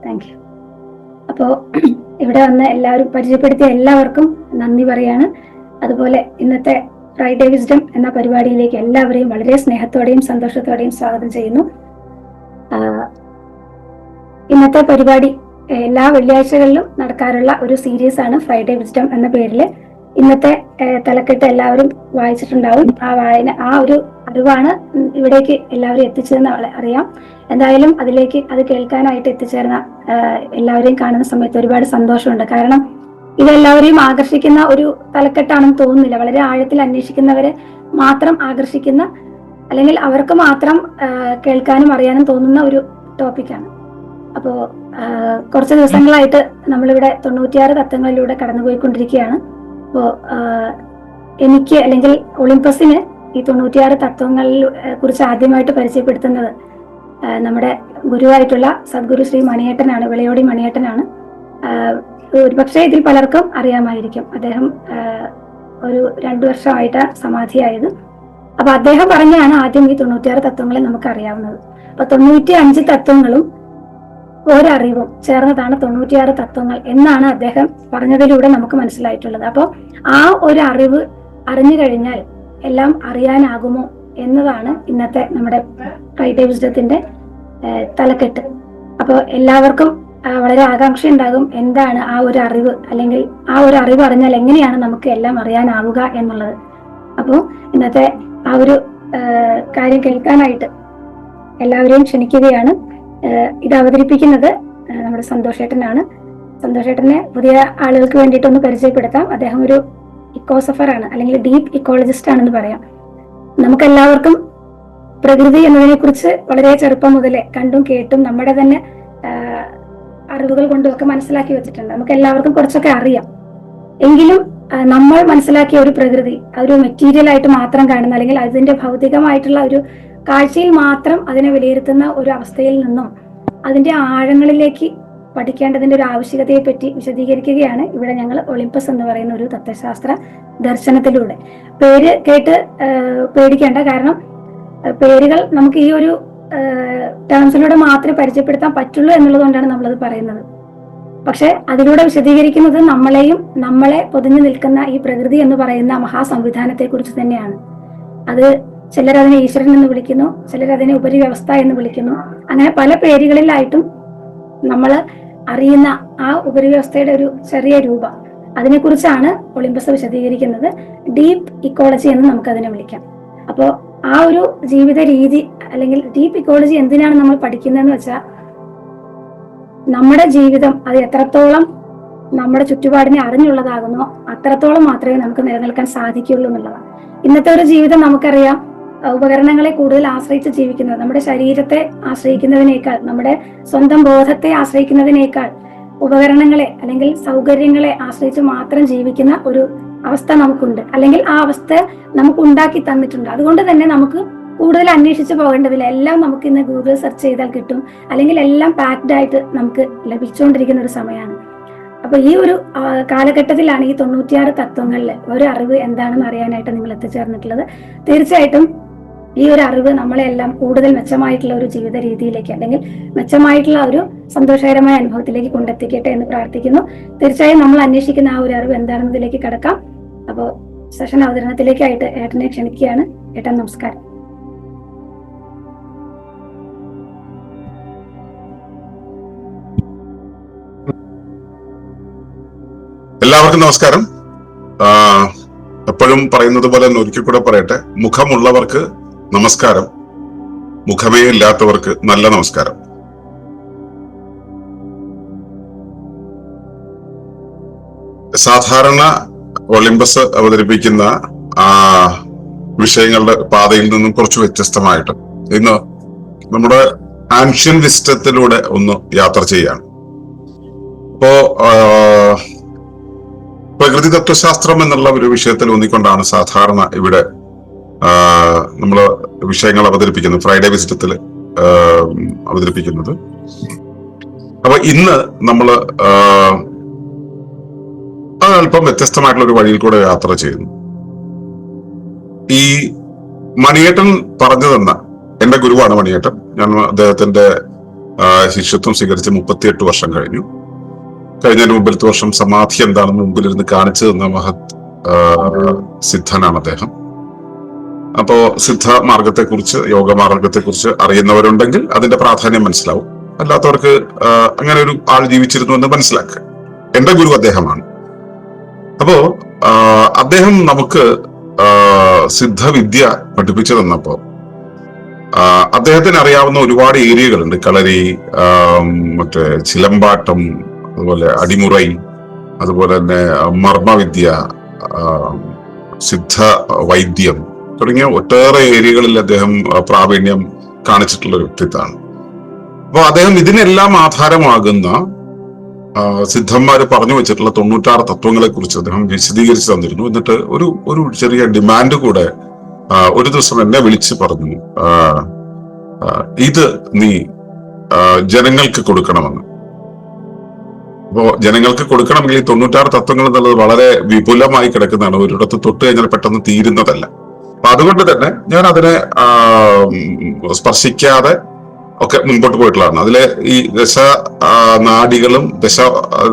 Thank you. അപ്പോൾ ഇവിടെ വന്ന് എല്ലാവരും പരിചയപ്പെടുത്തിയ എല്ലാവർക്കും നന്ദി പറയാണ്. അതുപോലെ ഇന്നത്തെ ഫ്രൈഡേ വിസ്ഡം എന്ന പരിപാടിയിലേക്ക് എല്ലാവരെയും വളരെ സ്നേഹത്തോടെയും സന്തോഷത്തോടെയും സ്വാഗതം ചെയ്യുന്നു. ഇന്നത്തെ പരിപാടി എല്ലാ വെള്ളിയാഴ്ചകളിലും നടക്കാറുള്ള ഒരു സീരീസ് ആണ് ഫ്രൈഡേ വിസ്ഡം എന്ന പേരിൽ. ഇന്നത്തെ തലക്കെട്ട് എല്ലാവരും വായിച്ചിട്ടുണ്ടാവും. ആ ഒരു അറിവാണ് ഇവിടേക്ക് എല്ലാവരും എത്തിച്ചതെന്ന് അറിയാം. എന്തായാലും അത് കേൾക്കാനായിട്ട് എത്തിച്ചേർന്ന എല്ലാവരെയും കാണുന്ന സമയത്ത് ഒരുപാട് സന്തോഷമുണ്ട്. കാരണം ഇതെല്ലാവരെയും ആകർഷിക്കുന്ന ഒരു തലക്കെട്ടാണെന്ന് തോന്നുന്നില്ല. വളരെ ആഴത്തിൽ അന്വേഷിക്കുന്നവരെ മാത്രം ആകർഷിക്കുന്ന, അല്ലെങ്കിൽ അവർക്ക് മാത്രം കേൾക്കാനും അറിയാനും തോന്നുന്ന ഒരു ടോപ്പിക്കാണ്. അപ്പോ കുറച്ച് ദിവസങ്ങളായിട്ട് നമ്മളിവിടെ 96 തത്വങ്ങളിലൂടെ കടന്നുപോയിക്കൊണ്ടിരിക്കുകയാണ്. അപ്പോ എനിക്ക്, അല്ലെങ്കിൽ ഒളിമ്പസിന് ഈ 96 തത്വങ്ങളെ കുറിച്ച് ആദ്യമായിട്ട് പരിചയപ്പെടുത്തുന്നത് നമ്മുടെ ഗുരുവായിട്ടുള്ള സദ്ഗുരു ശ്രീ മണിയേട്ടനാണ്, വിളയോടി മണിയേട്ടനാണ്. ഒരുപക്ഷെ ഇതിൽ പലർക്കും അറിയാമായിരിക്കും. അദ്ദേഹം ഒരു 2 വർഷമായിട്ട് സമാധിയായത്. അപ്പൊ അദ്ദേഹം പറഞ്ഞാണ് ആദ്യം ഈ 96 തത്വങ്ങളെ നമുക്ക് അറിയാവുന്നത്. അപ്പൊ 95 തത്വങ്ങളും ഒരറിവും ചേർന്നതാണ് 96 തത്വങ്ങൾ എന്നാണ് അദ്ദേഹം പറഞ്ഞതിലൂടെ നമുക്ക് മനസ്സിലായിട്ടുള്ളത്. അപ്പോൾ ആ ഒരു അറിവ് അറിഞ്ഞു കഴിഞ്ഞാൽ എല്ലാം അറിയാനാകുമോ എന്നതാണ് ഇന്നത്തെ നമ്മുടെ ഫ്രൈഡേ വിസ്ഡത്തിന്റെ തലക്കെട്ട്. അപ്പോൾ എല്ലാവർക്കും വളരെ ആകാംക്ഷ ഉണ്ടാകും, എന്താണ് ആ ഒരു അറിവ്, അല്ലെങ്കിൽ ആ ഒരു അറിവ് അറിഞ്ഞാൽ എങ്ങനെയാണ് നമുക്ക് എല്ലാം അറിയാനാവുക എന്നുള്ളത്. അപ്പോൾ ഇന്നത്തെ ആ ഒരു കാര്യം കേൾക്കാനായിട്ട് എല്ലാവരെയും ക്ഷണിക്കുകയാണ്. ഇത് അവതരിപ്പിക്കുന്നത് നമ്മുടെ സന്തോഷേട്ടനാണ്. സന്തോഷേട്ടനെ പുതിയ ആളുകൾക്ക് വേണ്ടിയിട്ട് ഒന്ന് പരിചയപ്പെടുത്താം. അദ്ദേഹം ഒരു ഇക്കോസഫറാണ്, അല്ലെങ്കിൽ ഡീപ്പ് ഇക്കോളജിസ്റ്റ് ആണെന്ന് പറയാം. നമുക്കെല്ലാവർക്കും പ്രകൃതി എന്നതിനെ കുറിച്ച് വളരെ ചെറുപ്പം മുതലേ കണ്ടും കേട്ടും നമ്മുടെ തന്നെ അറിവുകൾ കൊണ്ടും ഒക്കെ മനസ്സിലാക്കി വെച്ചിട്ടുണ്ട്. നമുക്ക് എല്ലാവർക്കും കുറച്ചൊക്കെ അറിയാം. എങ്കിലും നമ്മൾ മനസ്സിലാക്കിയ ഒരു പ്രകൃതി ഒരു മെറ്റീരിയൽ ആയിട്ട് മാത്രം കാണുന്ന, അല്ലെങ്കിൽ അതിന്റെ ഭൗതികമായിട്ടുള്ള ഒരു കാഴ്ചയിൽ മാത്രം അതിനെ വിലയിരുത്തുന്ന ഒരു അവസ്ഥയിൽ നിന്നും അതിന്റെ ആഴങ്ങളിലേക്ക് പഠിക്കേണ്ടതിന്റെ ഒരു ആവശ്യകതയെ പറ്റി വിശദീകരിക്കുകയാണ് ഇവിടെ ഞങ്ങൾ ഒളിമ്പസ് എന്ന് പറയുന്ന ഒരു തത്വശാസ്ത്ര ദർശനത്തിലൂടെ. പേര് കേട്ട് പേടിക്കേണ്ട, കാരണം പേരുകൾ നമുക്ക് ഈ ഒരു ടേംസിലൂടെ മാത്രമേ പരിചയപ്പെടുത്താൻ പറ്റുള്ളൂ എന്നുള്ളത് കൊണ്ടാണ് നമ്മളത് പറയുന്നത്. പക്ഷെ അതിലൂടെ വിശദീകരിക്കുന്നത് നമ്മളെ പൊതിഞ്ഞു നിൽക്കുന്ന ഈ പ്രകൃതി എന്ന് പറയുന്ന മഹാസംവിധാനത്തെ കുറിച്ച് തന്നെയാണ്. അത് ചിലരതിനെ ഈശ്വരൻ എന്ന് വിളിക്കുന്നു, ചിലരതിനെ ഉപരിവ്യവസ്ഥ എന്ന് വിളിക്കുന്നു. അങ്ങനെ പല പേരുകളിലായിട്ടും നമ്മൾ അറിയുന്ന ആ ഉപരിവ്യവസ്ഥയുടെ ഒരു ചെറിയ രൂപം, അതിനെക്കുറിച്ചാണ് ഒളിമ്പസ് വിശദീകരിക്കുന്നത്. ഡീപ്പ് ഇക്കോളജി എന്ന് നമുക്കതിനെ വിളിക്കാം. അപ്പോൾ ആ ഒരു ജീവിത രീതി, അല്ലെങ്കിൽ ഡീപ്പ് ഇക്കോളജി എന്തിനാണ് നമ്മൾ പഠിക്കുന്നതെന്ന് വെച്ചാൽ, നമ്മുടെ ജീവിതം അത് എത്രത്തോളം നമ്മുടെ ചുറ്റുപാടിനെ അറിഞ്ഞുള്ളതാകുന്നോ അത്രത്തോളം മാത്രമേ നമുക്ക് നിലനിൽക്കാൻ സാധിക്കുള്ളൂ എന്നുള്ളതാണ്. ഇന്നത്തെ ഒരു ജീവിതം നമുക്കറിയാം, ഉപകരണങ്ങളെ കൂടുതൽ ആശ്രയിച്ച് ജീവിക്കുന്നത്, നമ്മുടെ ശരീരത്തെ ആശ്രയിക്കുന്നതിനേക്കാൾ, നമ്മുടെ സ്വന്തം ബോധത്തെ ആശ്രയിക്കുന്നതിനേക്കാൾ ഉപകരണങ്ങളെ അല്ലെങ്കിൽ സൗകര്യങ്ങളെ ആശ്രയിച്ച് മാത്രം ജീവിക്കുന്ന ഒരു അവസ്ഥ നമുക്കുണ്ട്, അല്ലെങ്കിൽ ആ അവസ്ഥ നമുക്ക് ഉണ്ടാക്കി തന്നിട്ടുണ്ട്. അതുകൊണ്ട് തന്നെ നമുക്ക് കൂടുതൽ അന്വേഷിച്ച് പോകേണ്ടതില്ല. എല്ലാം നമുക്ക് ഇന്ന് ഗൂഗിൾ സെർച്ച് ചെയ്താൽ കിട്ടും, അല്ലെങ്കിൽ എല്ലാം പാക്ഡ് ആയിട്ട് നമുക്ക് ലഭിച്ചുകൊണ്ടിരിക്കുന്ന ഒരു സമയമാണ്. അപ്പൊ ഈ ഒരു കാലഘട്ടത്തിലാണ് ഈ 96 തത്വങ്ങളിൽ ഒരു അറിവ് എന്താണെന്ന് അറിയാനായിട്ട് നിങ്ങൾ എത്തിച്ചേർന്നിട്ടുള്ളത്. തീർച്ചയായിട്ടും ഈ ഒരു അറിവ് നമ്മളെല്ലാം കൂടുതൽ മെച്ചമായിട്ടുള്ള ഒരു ജീവിത രീതിയിലേക്ക്, അല്ലെങ്കിൽ മെച്ചമായിട്ടുള്ള ഒരു സന്തോഷകരമായ അനുഭവത്തിലേക്ക് കൊണ്ടെത്തിക്കട്ടെ എന്ന് പ്രാർത്ഥിക്കുന്നു. തീർച്ചയായും നമ്മൾ അന്വേഷിക്കുന്ന ആ ഒരു അറിവ് എന്താണെന്നതിലേക്ക് കടക്കാം. അപ്പോൾ സെഷൻ അവതരണത്തിലേക്കായിട്ട് ഏട്ടനെ ക്ഷണിക്കുകയാണ്. ഏട്ടൻ നമസ്കാരം. എല്ലാവർക്കും നമസ്കാരം. എപ്പോഴും പറയുന്നത് പോലെ തന്നെ ഒരിക്കൽ കൂടെ പറയട്ടെ, മുഖമുള്ളവർക്ക് നമസ്കാരം, മുഖമേ ഇല്ലാത്തവർക്ക് നല്ല നമസ്കാരം. സാധാരണ ഒളിമ്പസ് അവതരിപ്പിക്കുന്ന വിഷയങ്ങളുടെ പാതയിൽ നിന്നും കുറച്ച് വ്യത്യസ്തമായിട്ട് ഇന്ന് നമ്മുടെ ആൻഷ്യൻ വിസ്റ്റത്തിലൂടെ ഒന്ന് യാത്ര ചെയ്യാണ്. ഇപ്പോ പ്രകൃതി തത്വശാസ്ത്രം എന്നുള്ള ഒരു വിഷയത്തിൽ ഊന്നിക്കൊണ്ടാണ് സാധാരണ ഇവിടെ നമ്മള് വിഷയങ്ങൾ അവതരിപ്പിക്കുന്നത്, ഫ്രൈഡേ വിസിറ്റത്തിൽ അവതരിപ്പിക്കുന്നത്. അപ്പൊ ഇന്ന് നമ്മള് അല്പം വ്യത്യസ്തമായിട്ടുള്ള ഒരു വഴിയിൽ കൂടെ യാത്ര ചെയ്യുന്നു. ഈ മണിയേട്ടൻ പറഞ്ഞു തന്ന, എന്റെ ഗുരുവാണ് മണിയേട്ടൻ, ഞാൻ അദ്ദേഹത്തിന്റെ ശിഷ്യത്വം സ്വീകരിച്ച് 38 വർഷം കഴിഞ്ഞു. കഴിഞ്ഞതിന് മുമ്പിലത്തെ വർഷം സമാധി എന്താണെന്ന് മുമ്പിലിരുന്ന് കാണിച്ചു തന്ന മഹത് സിദ്ധനാണ് അദ്ദേഹം. അപ്പോ സിദ്ധ മാർഗത്തെക്കുറിച്ച്, യോഗ മാർഗത്തെക്കുറിച്ച് അറിയുന്നവരുണ്ടെങ്കിൽ അതിന്റെ പ്രാധാന്യം മനസ്സിലാവും. അല്ലാത്തവർക്ക് അങ്ങനെ ഒരു ആൾ ജീവിച്ചിരുന്നു എന്ന് മനസ്സിലാക്കുക. എന്റെ ഗുരു അദ്ദേഹമാണ്. അപ്പോ അദ്ദേഹം നമുക്ക് സിദ്ധവിദ്യ പഠിപ്പിച്ചു തന്നപ്പോ അദ്ദേഹത്തിന് അറിയാവുന്ന ഒരുപാട് ഏരിയകളുണ്ട്. കളരി, മറ്റേ ചിലമ്പാട്ടം, അതുപോലെ അടിമുറൈ, അതുപോലെ തന്നെ മർമ്മവിദ്യ, സിദ്ധ വൈദ്യം തുടങ്ങിയ ഒട്ടേറെ ഏരിയകളിൽ അദ്ദേഹം പ്രാവീണ്യം കാണിച്ചിട്ടുള്ള ഒരു വ്യക്തിത്വമാണ്. അപ്പൊ അദ്ദേഹം ഇതിനെല്ലാം ആധാരമാകുന്ന സിദ്ധന്മാര് പറഞ്ഞു വെച്ചിട്ടുള്ള 96 തത്വങ്ങളെ കുറിച്ച് അദ്ദേഹം വിശദീകരിച്ചു തന്നിരുന്നു. എന്നിട്ട് ഒരു ചെറിയ ഡിമാൻഡ് കൂടെ ഒരു ദിവസം എന്നെ വിളിച്ച് പറഞ്ഞു, ഇത് നീ ജനങ്ങൾക്ക് കൊടുക്കണമെന്ന്. അപ്പോ ജനങ്ങൾക്ക് കൊടുക്കണമെങ്കിൽ 96 തത്വങ്ങൾ എന്നുള്ളത് വളരെ വിപുലമായി കിടക്കുന്നതാണ്. ഒരിടത്ത് തൊട്ട് കഴിഞ്ഞാൽ പെട്ടെന്ന് തീരുന്നതല്ല. അപ്പൊ അതുകൊണ്ട് തന്നെ ഞാൻ അതിനെ സ്പർശിക്കാതെ ഒക്കെ മുൻപോട്ട് പോയിട്ടുള്ളതാണ്. അതിലെ ഈ ദശനാഡികളും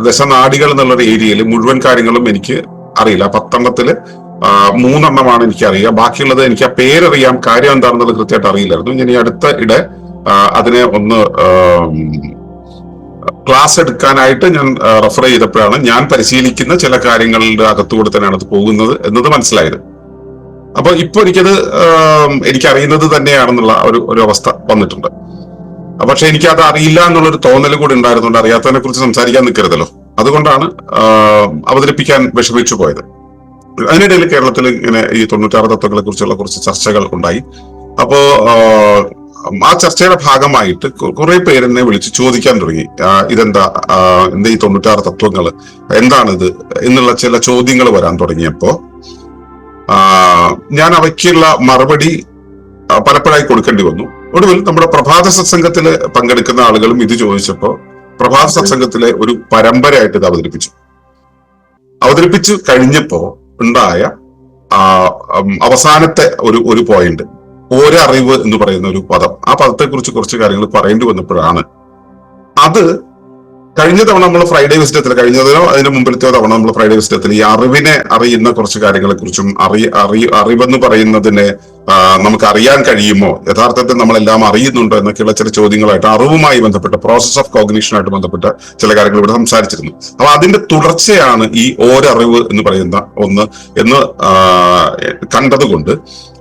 ദശനാഡികൾ എന്നുള്ളൊരു ഏരിയയിൽ മുഴുവൻ കാര്യങ്ങളും എനിക്ക് അറിയില്ല. 10 എണ്ണത്തില് 3 എണ്ണമാണ് എനിക്കറിയുക. ബാക്കിയുള്ളത് എനിക്ക് ആ പേരറിയാം, കാര്യം എന്താണെന്നുള്ളത് കൃത്യമായിട്ട് അറിയില്ലായിരുന്നു. ഞാൻ ഈ അടുത്ത ഇടെ അതിനെ ഒന്ന് ക്ലാസ് എടുക്കാനായിട്ട് ഞാൻ റെഫർ ചെയ്തപ്പോഴാണ് ഞാൻ പരിശീലിക്കുന്ന ചില കാര്യങ്ങളുടെ അകത്തുകൂടെ തന്നെയാണ് അത് പോകുന്നത് എന്നത് മനസ്സിലായത്. അപ്പൊ ഇപ്പൊ എനിക്കറിയുന്നത് തന്നെയാണെന്നുള്ള ഒരു അവസ്ഥ വന്നിട്ടുണ്ട്. പക്ഷെ എനിക്കത് അറിയില്ല എന്നുള്ളൊരു തോന്നൽ കൂടി ഉണ്ടായിരുന്നുണ്ട്. അറിയാത്തതിനെ കുറിച്ച് സംസാരിക്കാൻ നിൽക്കരുതല്ലോ. അതുകൊണ്ടാണ് അവതരിപ്പിക്കാൻ വിഷമിച്ചു പോയത്. അതിനിടയിൽ കേരളത്തിൽ ഇങ്ങനെ ഈ 96 തത്വങ്ങളെ കുറിച്ചുള്ള കുറച്ച് ചർച്ചകൾ ഉണ്ടായി. അപ്പോ ആ ചർച്ചയുടെ ഭാഗമായിട്ട് കുറെ പേരെന്നെ വിളിച്ച് ചോദിക്കാൻ തുടങ്ങി, എന്താ ഈ 96 തത്വങ്ങൾ എന്താണിത് എന്നുള്ള ചില ചോദ്യങ്ങൾ വരാൻ തുടങ്ങിയപ്പോ ഞാൻ അവയ്ക്കുള്ള മറുപടി പലപ്പോഴായി കൊടുക്കേണ്ടി വന്നു. ഒടുവിൽ നമ്മുടെ പ്രഭാത സത്സംഗത്തിൽ പങ്കെടുക്കുന്ന ആളുകളും ഇത് ചോദിച്ചപ്പോ പ്രഭാത സത്സംഗത്തിലെ ഒരു പരമ്പരയായിട്ട് ഇത് അവതരിപ്പിച്ചു കഴിഞ്ഞപ്പോ ഉണ്ടായ അവസാനത്തെ ഒരു പോയിന്റ്, ഒരറിവ് എന്ന് പറയുന്ന ഒരു പദം. ആ പദത്തെക്കുറിച്ച് കുറച്ച് കാര്യങ്ങൾ പറയേണ്ടി വന്നപ്പോഴാണ് അത് കഴിഞ്ഞ തവണ നമ്മൾ ഫ്രൈഡേ വിസിറ്റത്തിൽ, കഴിഞ്ഞതോ അതിന് മുമ്പിലത്തെ തവണ നമ്മൾ ഫ്രൈഡേ വിസിറ്റത്തിൽ ഈ അറിവിനെ അറിയുന്ന കുറച്ച് കാര്യങ്ങളെ കുറിച്ചും അറിവെന്ന് പറയുന്നതിനെ നമുക്ക് അറിയാൻ കഴിയുമോ, യഥാർത്ഥത്തിൽ നമ്മളെല്ലാം അറിയുന്നുണ്ടോ എന്നൊക്കെയുള്ള ചില ചോദ്യങ്ങളായിട്ട് അറിവുമായി ബന്ധപ്പെട്ട പ്രോസസ് ഓഫ് കോഗ്നിഷനായിട്ട് ബന്ധപ്പെട്ട ചില കാര്യങ്ങൾ ഇവിടെ സംസാരിച്ചിരുന്നു. അപ്പൊ അതിന്റെ തുടർച്ചയാണ് ഈ ഒരറിവ് എന്ന് പറയുന്ന ഒന്ന് എന്ന് കണ്ടതുകൊണ്ട്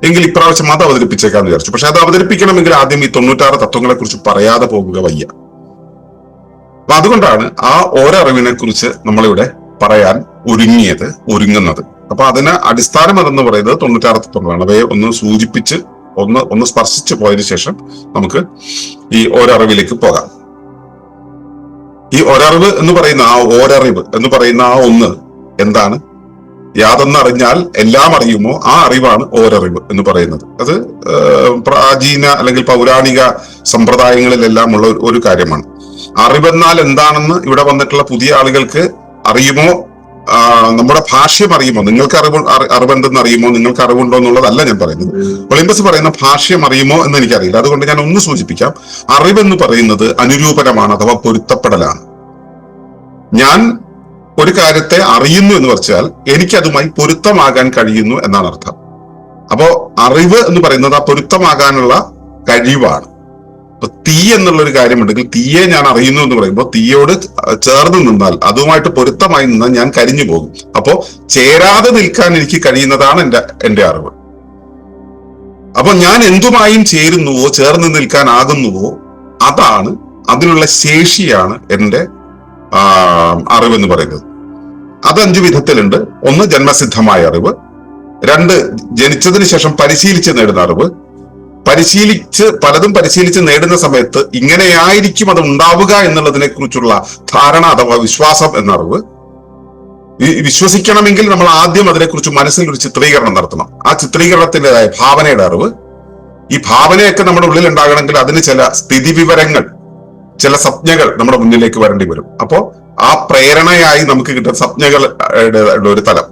എങ്കിൽ ഇപ്രാവശ്യം അത് അവതരിപ്പിച്ചേക്കാന്ന് വിചാരിച്ചു. പക്ഷെ അത് അവതരിപ്പിക്കണമെങ്കിൽ ആദ്യം ഈ 96 തത്വങ്ങളെ കുറിച്ച് പറയാതെ പോകുക വയ്യ. അപ്പൊ അതുകൊണ്ടാണ് ആ ഒരറിവിനെ കുറിച്ച് നമ്മളിവിടെ പറയാൻ ഒരുങ്ങുന്നത്. അപ്പൊ അതിന് അടിസ്ഥാനം അതെന്ന് പറയുന്നത് 96 തത്വങ്ങളാണ്. അവയെ ഒന്ന് സൂചിപ്പിച്ച് ഒന്ന് സ്പർശിച്ച് പോയതിനു ശേഷം നമുക്ക് ഈ ഒരറിവിലേക്ക് പോകാം. ഈ ഒരറിവ് എന്ന് പറയുന്ന ആ ഒന്ന് എന്താണ്? യാതൊന്നറിഞ്ഞാൽ എല്ലാം അറിയുമോ, ആ അറിവാണ് ഒരറിവ് എന്ന് പറയുന്നത്. അത് പ്രാചീന അല്ലെങ്കിൽ പൗരാണിക സമ്പ്രദായങ്ങളിലെല്ലാം ഉള്ള ഒരു കാര്യമാണ്. അറിവെന്നാൽ എന്താണെന്ന് ഇവിടെ വന്നിട്ടുള്ള പുതിയ ആളുകൾക്ക് അറിയുമോ, നമ്മുടെ ഭാഷ്യം അറിയുമോ, നിങ്ങൾക്ക് അറിവെന്തെന്ന് അറിയുമോ, നിങ്ങൾക്ക് അറിവുണ്ടോ എന്നുള്ളതല്ല ഞാൻ പറയുന്നത്. ഒളിമ്പസ് പറയുന്ന ഭാഷ്യം അറിയുമോ എന്ന് എനിക്കറിയില്ല. അതുകൊണ്ട് ഞാൻ ഒന്ന് സൂചിപ്പിക്കാം. അറിവെന്ന് പറയുന്നത് അനുരൂപനമാണ്, അഥവാ പൊരുത്തപ്പെടലാണ്. ഞാൻ ഒരു കാര്യത്തെ അറിയുന്നു എന്ന് വെച്ചാൽ എനിക്കതുമായി പൊരുത്തമാകാൻ കഴിയുന്നു എന്നാണ് അർത്ഥം. അപ്പോ അറിവ് എന്ന് പറയുന്നത് ആ പൊരുത്തമാകാനുള്ള കഴിവാണ്. തീ എന്നുള്ളൊരു കാര്യമുണ്ടെങ്കിൽ തീയെ ഞാൻ അറിയുന്നു എന്ന് പറയുമ്പോൾ തീയോട് ചേർന്ന് നിന്നാൽ, അതുമായിട്ട് പൊരുത്തമായി നിന്നാൽ ഞാൻ കരിഞ്ഞു പോകും. അപ്പോ ചേരാതെ നിൽക്കാൻ എനിക്ക് കഴിയുന്നതാണ് എന്റെ അറിവ്. അപ്പൊ ഞാൻ എന്തുമായും ചേരുന്നുവോ, ചേർന്ന് നിൽക്കാനാകുന്നുവോ, അതാണ്, അതിനുള്ള ശേഷിയാണ് എന്റെ അറിവെന്ന് പറയുന്നത്. അത് 5 വിധത്തിലുണ്ട്. 1 ജന്മസിദ്ധമായ അറിവ്, 2 ജനിച്ചതിന് ശേഷം പരിശീലിച്ച് നേടുന്ന അറിവ്, പലതും പരിശീലിച്ച് നേടുന്ന സമയത്ത് ഇങ്ങനെയായിരിക്കും അത് ഉണ്ടാവുക എന്നുള്ളതിനെ കുറിച്ചുള്ള ധാരണ അഥവാ വിശ്വാസം എന്ന അറിവ്. വിശ്വസിക്കണമെങ്കിൽ നമ്മൾ ആദ്യം അതിനെക്കുറിച്ച് മനസ്സിൽ ഒരു ചിത്രീകരണം നടത്തണം. ആ ചിത്രീകരണത്തിൻ്റെതായ ഭാവനയുടെ അറിവ്. ഈ ഭാവനയൊക്കെ നമ്മുടെ ഉള്ളിൽ ഉണ്ടാകണമെങ്കിൽ അതിന് ചില സ്ഥിതി വിവരങ്ങൾ, ചില സംജ്ഞകൾ നമ്മുടെ മുന്നിലേക്ക് വരേണ്ടി വരും. അപ്പോ ആ പ്രേരണയായി നമുക്ക് കിട്ടുന്ന സംജ്ഞകളുടെ ഒരു തലം.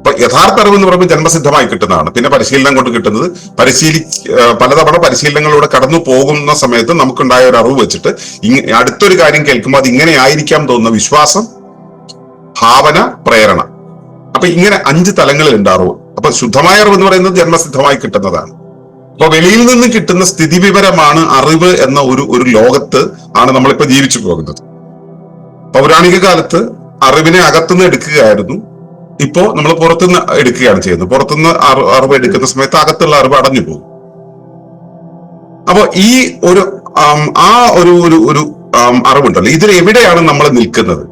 അപ്പൊ യഥാർത്ഥ അറിവ് എന്ന് പറയുമ്പോൾ ജന്മസിദ്ധമായി കിട്ടുന്നതാണ്. പിന്നെ പരിശീലനം കൊണ്ട് കിട്ടുന്നത് പലതവണ പരിശീലനങ്ങളിലൂടെ കടന്നു പോകുന്ന സമയത്ത് നമുക്കുണ്ടായ ഒരു അറിവ് വെച്ചിട്ട് അടുത്തൊരു കാര്യം കേൾക്കുമ്പോൾ അത് ഇങ്ങനെ ആയിരിക്കാം തോന്നുന്ന വിശ്വാസം, ഭാവന, പ്രേരണ. അപ്പൊ ഇങ്ങനെ 5 തലങ്ങളിലുണ്ട് അറിവ്. അപ്പൊ ശുദ്ധമായ അറിവ് എന്ന് പറയുന്നത് ജന്മസിദ്ധമായി കിട്ടുന്നതാണ്. അപ്പൊ വെളിയിൽ നിന്ന് കിട്ടുന്ന സ്ഥിതിവിവരമാണ് അറിവ് എന്ന ഒരു ലോകത്ത് ആണ് നമ്മളിപ്പോ ജീവിച്ചു പോകുന്നത്. പൗരാണിക കാലത്ത് അറിവിനെ അകത്തുനിന്ന് എടുക്കുകയായിരുന്നു. ഇപ്പോ നമ്മൾ പുറത്തുനിന്ന് എടുക്കുകയാണ് ചെയ്യുന്നത്. പുറത്തുനിന്ന് അറിവ് എടുക്കുന്ന സമയത്ത് അകത്തുള്ള അറിവ് അടഞ്ഞു പോകും. അപ്പോ ഈ ഒരു അറിവുണ്ടല്ലോ, ഇതിൽ എവിടെയാണ് നമ്മൾ നിൽക്കുന്നത്?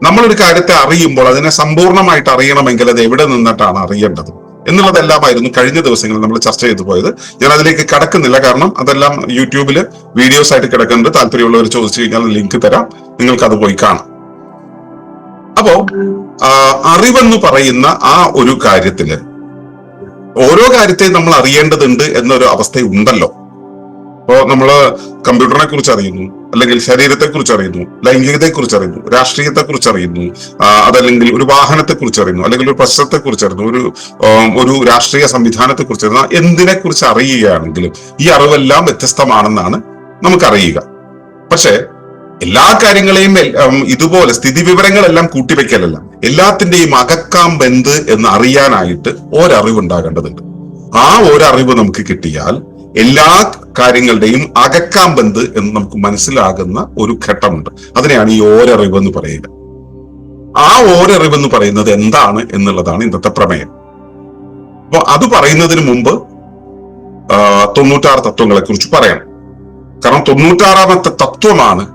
നമ്മളൊരു കാര്യത്തെ അറിയുമ്പോൾ അതിനെ സമ്പൂർണ്ണമായിട്ട് അറിയണമെങ്കിൽ അത് എവിടെ നിന്നിട്ടാണ് അറിയേണ്ടത് എന്നുള്ളതെല്ലാമായിരുന്നു കഴിഞ്ഞ ദിവസങ്ങളിൽ നമ്മൾ ചർച്ച ചെയ്തു പോയത്. ഞാൻ അതിലേക്ക് കടക്കുന്നില്ല, കാരണം അതെല്ലാം യൂട്യൂബിൽ വീഡിയോസ് ആയിട്ട് കിടക്കുന്നുണ്ട്. താല്പര്യമുള്ളവർ ചോദിച്ചു കഴിഞ്ഞാൽ ലിങ്ക് തരാം, നിങ്ങൾക്ക് അത് പോയി കാണാം. അപ്പോ അറിവെന്ന് പറയുന്ന ആ ഒരു കാര്യത്തില് ഓരോ കാര്യത്തെയും നമ്മൾ അറിയേണ്ടതുണ്ട് എന്നൊരു അവസ്ഥയുണ്ടല്ലോ. ഇപ്പോ നമ്മള് കമ്പ്യൂട്ടറിനെ കുറിച്ച് അറിയുന്നു, അല്ലെങ്കിൽ ശരീരത്തെ കുറിച്ച് അറിയുന്നു, ലൈംഗികതയെ കുറിച്ച് അറിയുന്നു, രാഷ്ട്രീയത്തെ കുറിച്ച് അറിയുന്നു, അതല്ലെങ്കിൽ ഒരു വാഹനത്തെ കുറിച്ച് അറിയുന്നു, അല്ലെങ്കിൽ ഒരു പ്രശ്നത്തെ കുറിച്ച് അറിയുന്നു, ഒരു രാഷ്ട്രീയ സംവിധാനത്തെ കുറിച്ച് അറിയുന്നു. എന്തിനെ കുറിച്ച് അറിയുകയാണെങ്കിലും ഈ അറിവെല്ലാം വ്യത്യസ്തമാണെന്നാണ് നമുക്കറിയുക. പക്ഷെ എല്ലാ കാര്യങ്ങളെയും ഇതുപോലെ സ്ഥിതി വിവരങ്ങളെല്ലാം കൂട്ടിവെക്കലല്ല, എല്ലാത്തിന്റെയും അകക്കാമ്പ് എന്ത് എന്ന് അറിയാനായിട്ട് ഒരറിവുണ്ടാകേണ്ടതുണ്ട്. ആ ഒരറിവ് നമുക്ക് കിട്ടിയാൽ എല്ലാ കാര്യങ്ങളുടെയും അകക്കാമ്പെന്ത് എന്ന് നമുക്ക് മനസ്സിലാകുന്ന ഒരു ഘട്ടമുണ്ട്. അതിനെയാണ് ഈ ഓരറിവ് എന്ന് പറയുക. ആ ഓരറിവ് എന്ന് പറയുന്നത് എന്താണ് എന്നുള്ളതാണ് ഇന്നത്തെ പ്രമേയം. അപ്പൊ അത് പറയുന്നതിന് മുമ്പ് 96 തത്വങ്ങളെ കുറിച്ച് പറയണം. കാരണം 96ാമത്തെ തത്വമാണ്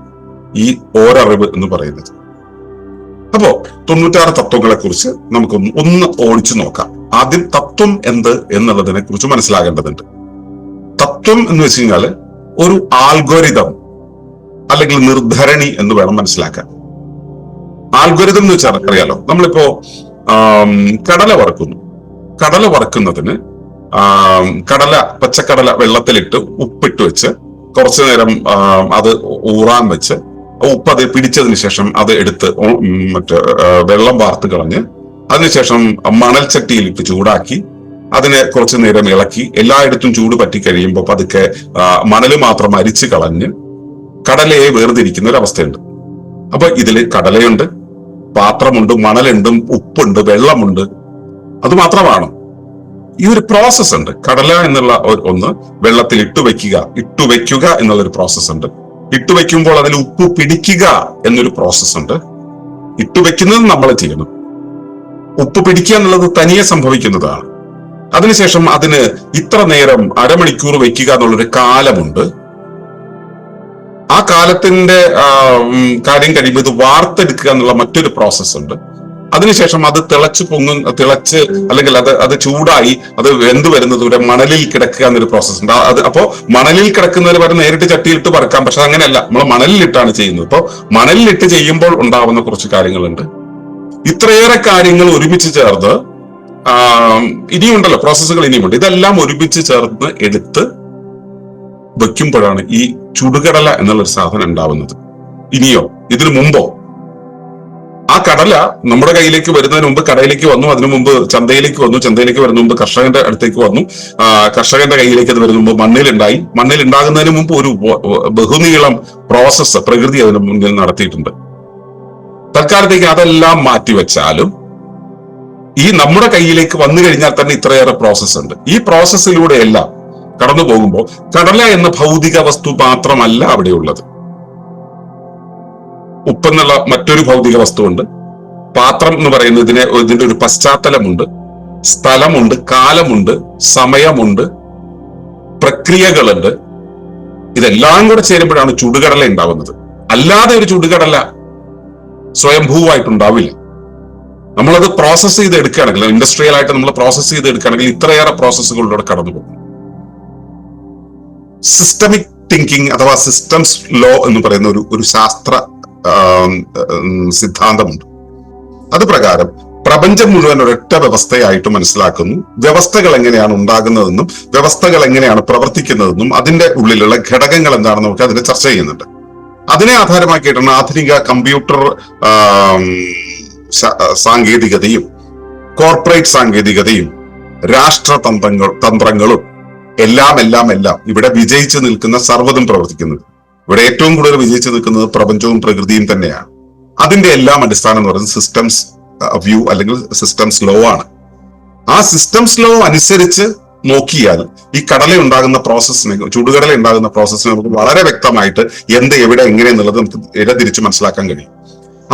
ഈ ഓരറിവ് എന്ന് പറയുന്നത്. അപ്പോ 96 തത്വങ്ങളെ കുറിച്ച് നമുക്കൊന്ന് ഓടിച്ചു നോക്കാം. ആദ്യം തത്വം എന്ത് എന്നുള്ളതിനെ കുറിച്ച് മനസ്സിലാകേണ്ടതുണ്ട്. തത്വം എന്ന് വെച്ച് കഴിഞ്ഞാൽ ഒരു ആൽഗോരിതം അല്ലെങ്കിൽ നിർദ്ധരണി എന്ന് വേണം മനസ്സിലാക്കാൻ. ആൽഗോരിതം എന്ന് വെച്ചാൽ അറിയാലോ, നമ്മളിപ്പോ കടല വറുക്കുന്നു. കടല വറുക്കുന്നതിന് പച്ചക്കടല വെള്ളത്തിലിട്ട് ഉപ്പിട്ട് വെച്ച് കുറച്ചു നേരം അത് ഊറാൻ വെച്ച് ഉപ്പ് അത് പിടിച്ചതിന് ശേഷം അത് എടുത്ത് വെള്ളം വാർത്ത് കളഞ്ഞ് അതിനുശേഷം മണൽ ചട്ടിയിലിട്ട് ചൂടാക്കി അതിനെ കുറച്ചു നേരം ഇളക്കി എല്ലായിടത്തും ചൂട് പറ്റി കഴിയുമ്പോൾ പതുക്കെ മണല് മാത്രം അരിച്ചു കളഞ്ഞ് കടലയെ വേർതിരിക്കുന്ന ഒരു അവസ്ഥയുണ്ട്. അപ്പൊ ഇതില് കടലയുണ്ട്, പാത്രമുണ്ട്, മണലുണ്ട്, ഉപ്പുണ്ട്, വെള്ളമുണ്ട്. അത് മാത്രമാണ് ഈ ഒരു പ്രോസസ് ഉണ്ട്. കടല എന്നുള്ള ഒന്ന് വെള്ളത്തിൽ ഇട്ടുവെക്കുക എന്നുള്ളൊരു പ്രോസസ് ഉണ്ട്. ഇട്ടുവെക്കുമ്പോൾ അതിൽ ഉപ്പ് പിടിക്കുക എന്നൊരു പ്രോസസ് ഉണ്ട്. ഇട്ടുവെക്കുന്നത് നമ്മൾ ചെയ്യണം. ഉപ്പ് പിടിക്കുക എന്നുള്ളത് തനിയെ സംഭവിക്കുന്നതാണ്. അതിനുശേഷം അതിന് ഇത്ര നേരം അരമണിക്കൂർ വെക്കുക എന്നുള്ളൊരു കാലമുണ്ട്. ആ കാലത്തിന്റെ കാര്യം കഴിയുമ്പോൾ ഇത് വാർത്തെടുക്കുക എന്നുള്ള മറ്റൊരു പ്രോസസ് ഉണ്ട്. അതിനുശേഷം അത് തിളച്ച് അല്ലെങ്കിൽ അത് ചൂടായി അത് വെന്ത് വരുന്നത് വരെ മണലിൽ കിടക്കുക എന്നൊരു പ്രോസസ് ഉണ്ട്. അപ്പോ മണലിൽ കിടക്കുന്നതിന് പകരം നേരിട്ട് ചട്ടിയിലിട്ട് വറക്കാം. പക്ഷെ അങ്ങനെയല്ല, നമ്മൾ മണലിലിട്ടാണ് ചെയ്യുന്നത്. അപ്പോൾ മണലിലിട്ട് ചെയ്യുമ്പോൾ ഉണ്ടാവുന്ന കുറച്ച് കാര്യങ്ങളുണ്ട്. ഇത്രയേറെ കാര്യങ്ങൾ ഒരുമിച്ച് ചേർന്ന് ഇനിയുണ്ടല്ലോ, പ്രോസസ്സുകൾ ഇനിയുമുണ്ട്. ഇതെല്ലാം ഒരുമിച്ച് ചേർന്ന് എടുത്ത് വെക്കുമ്പോഴാണ് ഈ ചുടുകടല എന്നുള്ളൊരു സാധനം ഉണ്ടാവുന്നത്. ഇനിയോ ഇതിനു മുമ്പോ ആ കടല നമ്മുടെ കയ്യിലേക്ക് വരുന്നതിന് മുമ്പ് കടയിലേക്ക് വന്നു, അതിനു മുമ്പ് ചന്തയിലേക്ക് വന്നു, ചന്തയിലേക്ക് വരുന്ന മുമ്പ് കർഷകന്റെ അടുത്തേക്ക് വന്നു, കർഷകന്റെ കയ്യിലേക്ക് അത് വരുന്ന മുമ്പ് മണ്ണിലുണ്ടായി. മണ്ണിലുണ്ടാകുന്നതിന് മുമ്പ് ഒരു ബഹുനീളം പ്രോസസ്സ് പ്രകൃതി അതിന് മുന്നിൽ നടത്തിയിട്ടുണ്ട്. തൽക്കാലത്തേക്ക് അതെല്ലാം മാറ്റിവെച്ചാലും ഈ നമ്മുടെ കയ്യിലേക്ക് വന്നു കഴിഞ്ഞാൽ തന്നെ ഇത്രയേറെ പ്രോസസ്സ് ഉണ്ട്. ഈ പ്രോസസ്സിലൂടെ എല്ലാം കടന്നു പോകുമ്പോൾ കടല എന്ന ഭൗതിക വസ്തു മാത്രമല്ല അവിടെയുള്ളത്. ഉപ്പെന്നുള്ള മറ്റൊരു ഭൗതിക വസ്തുവുണ്ട്. പാത്രം എന്ന് പറയുന്നതിന് ഇതിന്റെ ഒരു പശ്ചാത്തലമുണ്ട്, സ്ഥലമുണ്ട്, കാലമുണ്ട്, സമയമുണ്ട്, പ്രക്രിയകളുണ്ട്. ഇതെല്ലാം കൂടെ ചേരുമ്പോഴാണ് ചുടുകടല ഉണ്ടാവുന്നത്. അല്ലാതെ ഒരു ചുടുകടല സ്വയംഭൂവായിട്ടുണ്ടാവില്ല. നമ്മളത് പ്രോസസ് ചെയ്ത് എടുക്കുകയാണെങ്കിൽ, ഇൻഡസ്ട്രിയൽ ആയിട്ട് നമ്മൾ പ്രോസസ് ചെയ്ത് എടുക്കുകയാണെങ്കിൽ ഇത്രയേറെ പ്രോസസ്സുകളിലൂടെ കടന്നു പോകും. സിസ്റ്റമിക് തിങ്കിങ് അഥവാ സിസ്റ്റംസ് ലോ എന്ന് പറയുന്ന ഒരു ശാസ്ത്ര സിദ്ധാന്തമുണ്ട്. അത് പ്രകാരം പ്രപഞ്ചം മുഴുവൻ ഒരൊറ്റ വ്യവസ്ഥയായിട്ട് മനസ്സിലാക്കുന്നു. വ്യവസ്ഥകൾ എങ്ങനെയാണ് ഉണ്ടാകുന്നതെന്നും വ്യവസ്ഥകൾ എങ്ങനെയാണ് പ്രവർത്തിക്കുന്നതെന്നും അതിന്റെ ഉള്ളിലുള്ള ഘടകങ്ങൾ എന്താണെന്ന് നമുക്ക് അതിനെ ചർച്ച ചെയ്യുന്നുണ്ട്. അതിനെ ആധാരമാക്കിയിട്ടാണ് ആധുനിക കമ്പ്യൂട്ടർ സാങ്കേതികതയും കോർപ്പറേറ്റ് സാങ്കേതികതയും തന്ത്രങ്ങളും എല്ലാം ഇവിടെ വിജയിച്ചു നിൽക്കുന്ന സർവ്വതും പ്രവർത്തിക്കുന്നത്. ഇവിടെ ഏറ്റവും കൂടുതൽ വിജയിച്ചു നിൽക്കുന്നത് പ്രപഞ്ചവും പ്രകൃതിയും തന്നെയാണ്. അതിന്റെ എല്ലാം അടിസ്ഥാനം എന്ന് പറയുന്നത് സിസ്റ്റംസ് വ്യൂ അല്ലെങ്കിൽ സിസ്റ്റംസ് ലോ ആണ്. ആ സിസ്റ്റംസ് ലോ അനുസരിച്ച് നോക്കിയാൽ ഈ കടല ഉണ്ടാകുന്ന പ്രോസസ്സിനെ, ചുടുകടല ഉണ്ടാകുന്ന പ്രോസസ്സിനെ നമുക്ക് വളരെ വ്യക്തമായിട്ട് എന്ത് എവിടെ എങ്ങനെ എന്നുള്ളത് നമുക്ക് ഇഴ തിരിച്ച് മനസ്സിലാക്കാൻ കഴിയും.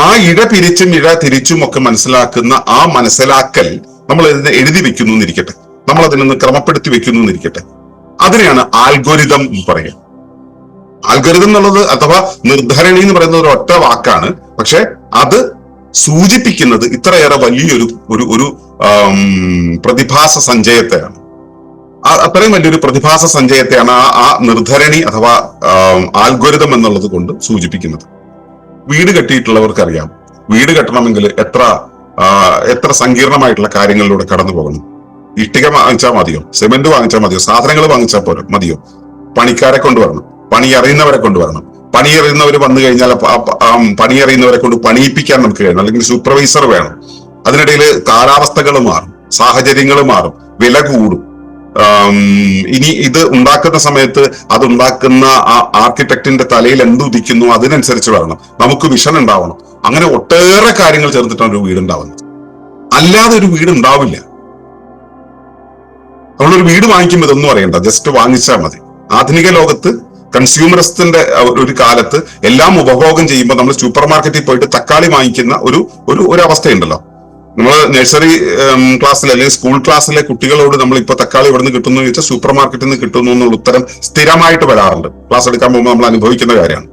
ആ ഇഴ പിരിച്ചും ഇഴ തിരിച്ചും ഒക്കെ മനസ്സിലാക്കുന്ന ആ മനസ്സിലാക്കൽ നമ്മൾ ഇതിനെ എഴുതി വെക്കുന്നു എന്നിരിക്കട്ടെ, നമ്മൾ അതിനൊന്ന് ക്രമപ്പെടുത്തി വെക്കുന്നു എന്നിരിക്കട്ടെ, അതിനെയാണ് ആൽഗോരിതം പറയുക. ആൽഗോരിതം എന്നുള്ളത് അഥവാ നിർദ്ധരണി എന്ന് പറയുന്നത് ഒരു ഒറ്റ വാക്കാണ്. പക്ഷെ അത് സൂചിപ്പിക്കുന്നത് ഇത്രയേറെ വലിയൊരു ഒരു പ്രതിഭാസ സഞ്ചയത്തെയാണ്. അത്രയും വലിയൊരു പ്രതിഭാസ സഞ്ചയത്തെയാണ് ആ നിർദ്ധരണി അഥവാ ആൽഗോരിതം എന്നുള്ളത് കൊണ്ട് സൂചിപ്പിക്കുന്നത്. വീട് കെട്ടിയിട്ടുള്ളവർക്കറിയാം, വീട് കെട്ടണമെങ്കിൽ എത്ര സങ്കീർണമായിട്ടുള്ള കാര്യങ്ങളിലൂടെ കടന്നു പോകണം. ഇഷ്ടിക വാങ്ങിച്ചാൽ മതിയോ? സിമെന്റ് വാങ്ങിച്ചാൽ മതിയോ? സാധനങ്ങൾ വാങ്ങിച്ചാൽ പോലും മതിയോ? പണിക്കാരെ കൊണ്ടുവരണം, പണി അറിയുന്നവരെ കൊണ്ടുവരണം. പണി അറിയുന്നവർ വന്നു കഴിഞ്ഞാൽ പണി അറിയുന്നവരെ കൊണ്ട് പണിയിപ്പിക്കാൻ നമുക്ക് കഴിയണം, അല്ലെങ്കിൽ സൂപ്പർവൈസർ വേണം. അതിനിടയിൽ കാലാവസ്ഥകൾ മാറും, സാഹചര്യങ്ങൾ മാറും, വില കൂടും. ഇനി ഇത് ഉണ്ടാക്കുന്ന സമയത്ത് അതുണ്ടാക്കുന്ന ആ ആർക്കിടെക്റ്റിന്റെ തലയിൽ എന്തുദിക്കുന്നു അതിനനുസരിച്ച് വരണം, നമുക്ക് വിഷൻ ഉണ്ടാവണം. അങ്ങനെ ഒട്ടേറെ കാര്യങ്ങൾ ചേർത്തിട്ടാണ് ഒരു വീട് ഉണ്ടാവുന്നത്. അല്ലാതെ ഒരു വീട് ഉണ്ടാവില്ല. നമ്മളൊരു വീട് വാങ്ങിക്കുമ്പോൾ ഇതൊന്നും അറിയണ്ട, ജസ്റ്റ് വാങ്ങിച്ചാൽ മതി. ആധുനിക ലോകത്ത് കൺസ്യൂമറിസത്തിന്റെ ഒരു കാലത്ത് എല്ലാം ഉപഭോഗം ചെയ്യുമ്പോൾ നമ്മൾ സൂപ്പർ മാർക്കറ്റിൽ പോയിട്ട് തക്കാളി വാങ്ങിക്കുന്ന ഒരു അവസ്ഥയുണ്ടല്ലോ. നമ്മൾ നഴ്സറി ക്ലാസ്സിൽ അല്ലെങ്കിൽ സ്കൂൾ ക്ലാസ്സിലെ കുട്ടികളോട് നമ്മൾ ഇപ്പൊ തക്കാളി എവിടെ നിന്ന് കിട്ടുന്നു ചോദിച്ചാൽ സൂപ്പർ മാർക്കറ്റിൽ നിന്ന് കിട്ടുന്നു എന്നുള്ള ഉത്തരം സ്ഥിരമായിട്ട് വരാറുണ്ട്. ക്ലാസ് എടുക്കാൻ പോകുമ്പോൾ നമ്മൾ അനുഭവിക്കുന്ന കാര്യമാണ്.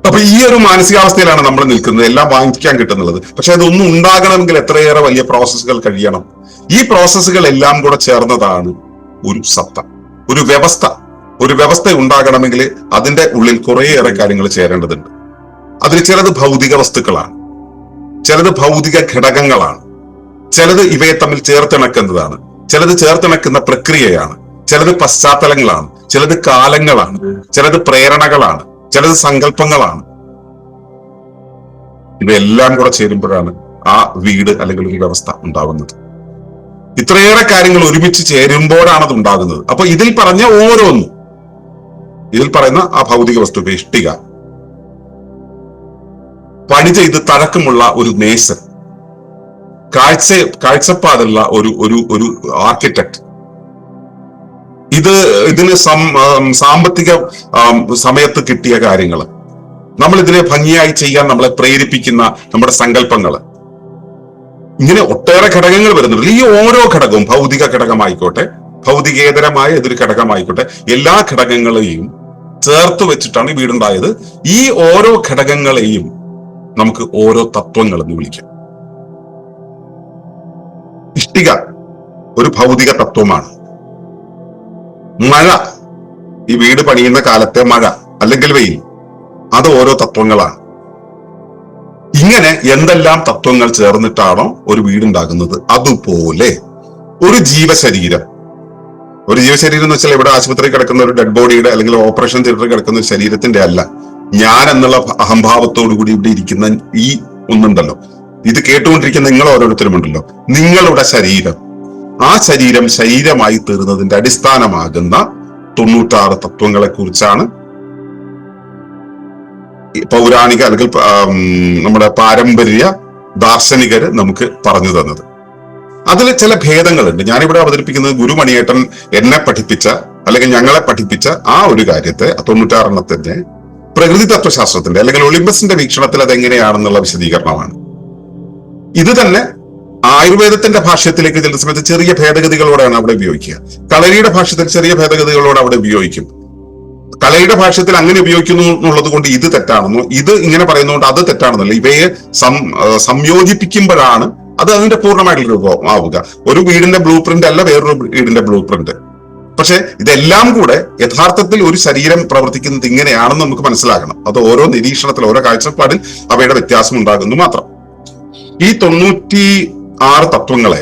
അപ്പൊ ഈ ഒരു മാനസികാവസ്ഥയിലാണ് നമ്മൾ നിൽക്കുന്നത്, എല്ലാം വാങ്ങിക്കാൻ കിട്ടുന്നുള്ളത്. പക്ഷെ അതൊന്നും ഉണ്ടാകണമെങ്കിൽ എത്രയേറെ വലിയ പ്രോസസ്സുകൾ കഴിയണം. ഈ പ്രോസസ്സുകൾ എല്ലാം കൂടെ ചേർന്നതാണ് ഒരു സത്ത, ഒരു വ്യവസ്ഥ. ഒരു വ്യവസ്ഥ ഉണ്ടാകണമെങ്കിൽ അതിന്റെ ഉള്ളിൽ കുറേയേറെ കാര്യങ്ങൾ ചേരേണ്ടതുണ്ട്. അതിൽ ചിലത് ഭൗതിക വസ്തുക്കളാണ്, ചിലത് ഭൗതിക ഘടകങ്ങളാണ്, ചിലത് ഇവയെ തമ്മിൽ ചേർത്തിണക്കുന്നതാണ്, ചിലത് ചേർത്തിണക്കുന്ന പ്രക്രിയയാണ്, ചിലത് പശ്ചാത്തലങ്ങളാണ്, ചിലത് കാലങ്ങളാണ്, ചിലത് പ്രേരണകളാണ്, ചിലത് സങ്കല്പങ്ങളാണ്. ഇവയെല്ലാം കൂടെ ചേരുമ്പോഴാണ് ആ വീട് അല്ലെങ്കിൽ ഒരു വ്യവസ്ഥ ഉണ്ടാകുന്നത്. ഇത്രയേറെ കാര്യങ്ങൾ ഒരുമിച്ച് ചേരുമ്പോഴാണ് അത് ഉണ്ടാകുന്നത്. അപ്പൊ ഇതിൽ പറഞ്ഞ ഓരോന്നും, ഇതിൽ പറയുന്ന ആ ഭൗതിക വസ്തു, ഇഷ്ടിക, പണി ചെയ്ത് തഴക്കമുള്ള ഒരു മേസൻ, കാഴ്ചപ്പാടുള്ള ഒരു ആർക്കിടെക്ട്, ഇതിന് സാമ്പത്തിക സമയത്ത് കിട്ടിയ കാര്യങ്ങൾ, നമ്മൾ ഇതിനെ ഭംഗിയായി ചെയ്യാൻ നമ്മളെ പ്രേരിപ്പിക്കുന്ന നമ്മുടെ സങ്കല്പങ്ങള്, ഇങ്ങനെ ഒട്ടേറെ ഘടകങ്ങൾ വരുന്നുണ്ട്. ഈ ഓരോ ഘടകവും ഭൗതിക ഘടകമായിക്കോട്ടെ, ഭൗതികേതരമായ ഏതൊരു ഘടകമായിക്കോട്ടെ, എല്ലാ ഘടകങ്ങളെയും ചേർത്ത് വെച്ചിട്ടാണ് വീടുണ്ടായത്. ഈ ഓരോ ഘടകങ്ങളെയും നമുക്ക് ഓരോ തത്വങ്ങൾ എന്ന് വിളിക്കാം. ഇഷ്ടിക ഒരു ഭൗതിക തത്വമാണ്. മഴ, ഈ വീട് പണിയുന്ന കാലത്തെ മഴ അല്ലെങ്കിൽ വെയിൽ, അത് ഓരോ തത്വങ്ങളാണ്. ഇങ്ങനെ എന്തെല്ലാം തത്വങ്ങൾ ചേർന്നിട്ടാണോ ഒരു വീടുണ്ടാകുന്നത്, അതുപോലെ ഒരു ജീവശരീരം എന്ന് വെച്ചാൽ ഇവിടെ ആശുപത്രിയിൽ കിടക്കുന്ന ഒരു ഡെഡ് ബോഡിയുടെ അല്ലെങ്കിൽ ഓപ്പറേഷൻ തിയേറ്ററിൽ കിടക്കുന്ന ഒരു ശരീരത്തിന്റെ അല്ല. ഞാൻ എന്നുള്ള അഹംഭാവത്തോടു കൂടി ഇവിടെ ഇരിക്കുന്ന ഈ ഒന്നുണ്ടല്ലോ, ഇത് കേട്ടുകൊണ്ടിരിക്കുന്ന നിങ്ങൾ ഓരോരുത്തരും ഉണ്ടല്ലോ, നിങ്ങളുടെ ശരീരം, ആ ശരീരം ശരീരമായി തീർന്നതിന്റെ അടിസ്ഥാനമാകുന്ന 96 തത്വങ്ങളെ കുറിച്ചാണ് പൗരാണിക അല്ലെങ്കിൽ നമ്മുടെ പാരമ്പര്യ ദാർശനികര് നമുക്ക് പറഞ്ഞു തന്നത്. അതിൽ ചില ഭേദങ്ങളുണ്ട്. ഞാനിവിടെ അവതരിപ്പിക്കുന്നത് ഗുരുമണിയേട്ടൻ എന്നെ പഠിപ്പിച്ച അല്ലെങ്കിൽ ഞങ്ങളെ പഠിപ്പിച്ച ആ ഒരു കാര്യത്തെ 96 പ്രകൃതി തത്വശാസ്ത്രത്തിന്റെ അല്ലെങ്കിൽ ഒളിമ്പസിന്റെ വീക്ഷണത്തിൽ അതെങ്ങനെയാണെന്നുള്ള വിശദീകരണമാണ്. ഇത് തന്നെ ആയുർവേദത്തിന്റെ ഭാഷ്യത്തിലേക്ക് ചില സമയത്ത് ചെറിയ ഭേദഗതികളോടെയാണ് അവിടെ ഉപയോഗിക്കുക. കളരിയുടെ ഭാഷ്യത്തിൽ ചെറിയ ഭേദഗതികളോടെ അവിടെ ഉപയോഗിക്കും. കളയുടെ ഭാഷ്യത്തിൽ അങ്ങനെ ഉപയോഗിക്കുന്നു എന്നുള്ളത് കൊണ്ട് ഇത് തെറ്റാണെന്നോ, ഇത് ഇങ്ങനെ പറയുന്നതുകൊണ്ട് അത് തെറ്റാണെന്നല്ല. ഇവയെ സംയോജിപ്പിക്കുമ്പോഴാണ് അത് അതിന്റെ പൂർണ്ണമായിട്ടുള്ള രൂപം ആവുക. ഒരു വീടിന്റെ ബ്ലൂ പ്രിന്റ് അല്ല വേറൊരു വീടിന്റെ ബ്ലൂ പ്രിന്റ്. പക്ഷെ ഇതെല്ലാം കൂടെ യഥാർത്ഥത്തിൽ ഒരു ശരീരം പ്രവർത്തിക്കുന്നത് ഇങ്ങനെയാണെന്ന് നമുക്ക് മനസ്സിലാക്കണം. അത് ഓരോ നിരീക്ഷണത്തിൽ, ഓരോ കാഴ്ചപ്പാടിൽ അവയുടെ വ്യത്യാസം ഉണ്ടാകുന്നു മാത്രം. ഈ 96 തത്വങ്ങളെ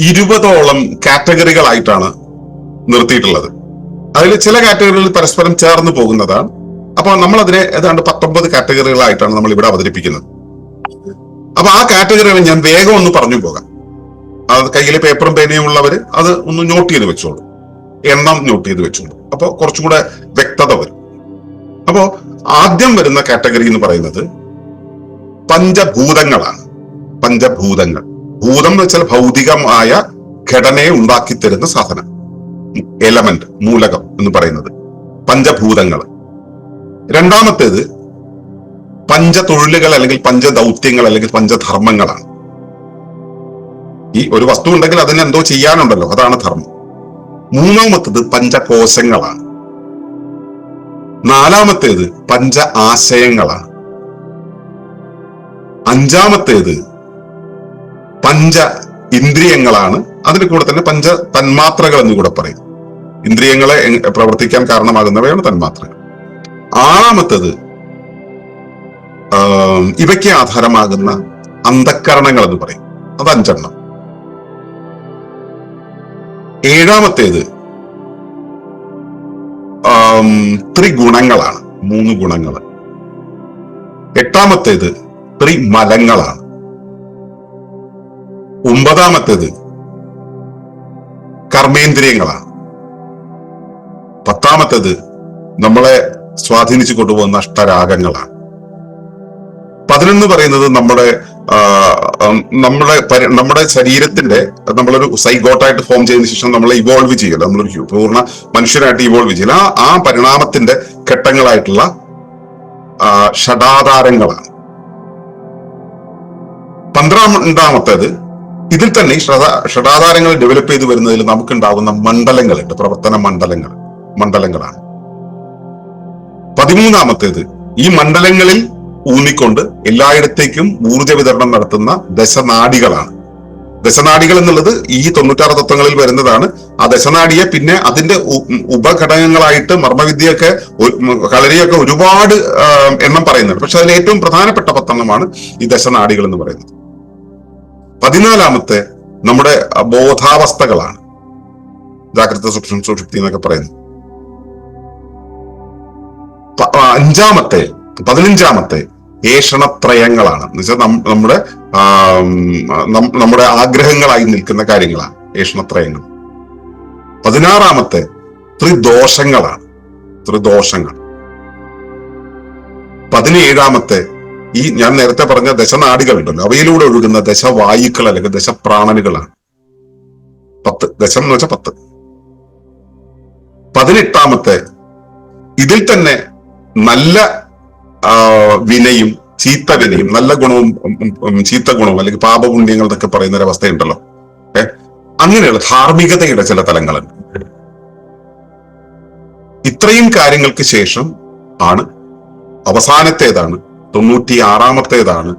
20ഓളം കാറ്റഗറികളായിട്ടാണ് നിർത്തിയിട്ടുള്ളത്. അതിൽ ചില കാറ്റഗറികൾ പരസ്പരം ചേർന്ന് പോകുന്നതാണ്. അപ്പൊ നമ്മൾ അതിനെ ഏതാണ്ട് 19 കാറ്റഗറികളായിട്ടാണ് നമ്മൾ ഇവിടെ അവതരിപ്പിക്കുന്നത്. അപ്പൊ ആ കാറ്റഗറികൾ ഞാൻ വേഗം ഒന്ന് പറഞ്ഞു പോകാം. അത് കയ്യിൽ പേപ്പറും പേനയും ഉള്ളവര് അത് ഒന്ന് നോട്ട് ചെയ്ത് വെച്ചോളൂ, എണ്ണം നോട്ട് ചെയ്ത് വെച്ചോളൂ. അപ്പൊ കുറച്ചും കൂടെ വ്യക്തത വരും. അപ്പോ ആദ്യം വരുന്ന കാറ്റഗറി എന്ന് പറയുന്നത് പഞ്ചഭൂതങ്ങളാണ്. പഞ്ചഭൂതങ്ങൾ, ഭൂതം എന്ന് വെച്ചാൽ ഭൗതികമായ ഘടനയെ ഉണ്ടാക്കി തരുന്ന സാധനം, എലമെന്റ്, മൂലകം എന്ന് പറയുന്നത് പഞ്ചഭൂതങ്ങൾ. രണ്ടാമത്തേത് പഞ്ചതൊഴിലുകൾ അല്ലെങ്കിൽ പഞ്ചദൗത്യങ്ങൾ അല്ലെങ്കിൽ പഞ്ചധർമ്മങ്ങളാണ്. ഈ ഒരു വസ്തു ഉണ്ടെങ്കിൽ അതിന് എന്തോ ചെയ്യാനുണ്ടല്ലോ, അതാണ് ധർമ്മം. മൂന്നാമത്തേത് പഞ്ചകോശങ്ങളാണ്. നാലാമത്തേത് പഞ്ച ആശയങ്ങളാണ്. അഞ്ചാമത്തേത് പഞ്ച ഇന്ദ്രിയങ്ങളാണ്. അതിന് കൂടെ തന്നെ പഞ്ച തന്മാത്രകൾ എന്ന് കൂടെ പറയും. ഇന്ദ്രിയങ്ങളെ പ്രവർത്തിക്കാൻ കാരണമാകുന്നവയാണ് തന്മാത്രകൾ. ആറാമത്തേത് ഇവയ്ക്ക് ആധാരമാകുന്ന അന്ധക്കരണങ്ങൾ എന്ന് പറയും, അത് 5 എണ്ണം. ഏഴാമത്തേത് ത്രിഗുണങ്ങളാണ്, 3 ഗുണങ്ങൾ. എട്ടാമത്തേത് ത്രിമലങ്ങളാണ്. 9ാമത്തേത് കർമ്മേന്ദ്രിയങ്ങളാണ്. 10ാമത്തേത് നമ്മളെ സ്വാധീനിച്ചു കൊണ്ടുപോകുന്ന അഷ്ടരാഗങ്ങളാണ്. 11 പറയുന്നത് നമ്മുടെ ശരീരത്തിന്റെ, നമ്മളൊരു സൈഗോട്ടായിട്ട് ഫോം ചെയ്തതിനു ശേഷം നമ്മളെ ഇവോൾവ് ചെയ്യല, നമ്മളൊരു പൂർണ്ണ മനുഷ്യനായിട്ട് ഇവോൾവ് ചെയ്യല, ആ പരിണാമത്തിന്റെ ഘട്ടങ്ങളായിട്ടുള്ള ഷഡാധാരങ്ങളാണ്. 12ാമത്തേത് ഇതിൽ തന്നെ ഷഡാധാരങ്ങൾ ഡെവലപ്പ് ചെയ്ത് വരുന്നതിൽ നമുക്കുണ്ടാകുന്ന മണ്ഡലങ്ങളുണ്ട്, പ്രവർത്തന മണ്ഡലങ്ങളാണ്. 13ാമത്തേത് ഈ മണ്ഡലങ്ങളിൽ ഊന്നിക്കൊണ്ട് എല്ലായിടത്തേക്കും ഊർജ വിതരണം നടത്തുന്ന ദശനാഡികളാണ്. ദശനാഡികൾ എന്നുള്ളത് ഈ 96 തത്വങ്ങളിൽ വരുന്നതാണ്. ആ ദശനാഡിയെ പിന്നെ അതിന്റെ ഉപഘടകങ്ങളായിട്ട് മർമ്മവിദ്യയൊക്കെ കളരിയൊക്കെ ഒരുപാട് എണ്ണം പറയുന്നുണ്ട്. പക്ഷെ അതിൽ ഏറ്റവും പ്രധാനപ്പെട്ട 10 എണ്ണമാണ് ഈ ദശനാഡികൾ എന്ന് പറയുന്നത്. 14ാമത്തെ നമ്മുടെ ബോധാവസ്ഥകളാണ്, ജാഗ്രത, സുഷുപ്തി, സുഷുപ്തി എന്നൊക്കെ പറയുന്നത്. 15ാമത്തെ ഏഷണത്രയങ്ങളാണ്. എന്ന് വെച്ചാൽ നമ്മുടെ ആഗ്രഹങ്ങളായി നിൽക്കുന്ന കാര്യങ്ങളാണ് ഏഷണത്രയങ്ങൾ. 16ാമത്തെ ത്രിദോഷങ്ങളാണ്, ത്രിദോഷങ്ങൾ. 17ാമത്തെ ഈ ഞാൻ നേരത്തെ പറഞ്ഞ ദശനാഡികൾ ഉണ്ടല്ലോ, അവയിലൂടെ ഒഴുകുന്ന ദശവായുക്കൾ അല്ലെങ്കിൽ ദശപ്രാണനുകളാണ്. 10 ദശം എന്ന് വെച്ചാൽ 10. 18ാമത്തെ ഇതിൽ തന്നെ നല്ല വിനയും ചീത്ത വിനയും, നല്ല ഗുണവും ചീത്ത ഗുണവും അല്ലെങ്കിൽ പാപപുണ്യങ്ങൾ എന്നൊക്കെ പറയുന്ന ഒരു അവസ്ഥയുണ്ടല്ലോ. അങ്ങനെയുള്ള ധാർമ്മികതയുടെ ചില തലങ്ങളുണ്ട്. ഇത്രയും കാര്യങ്ങൾക്ക് ശേഷം ആണ് അവസാനത്തേതാണ്, 96ാമത്തേതാണ്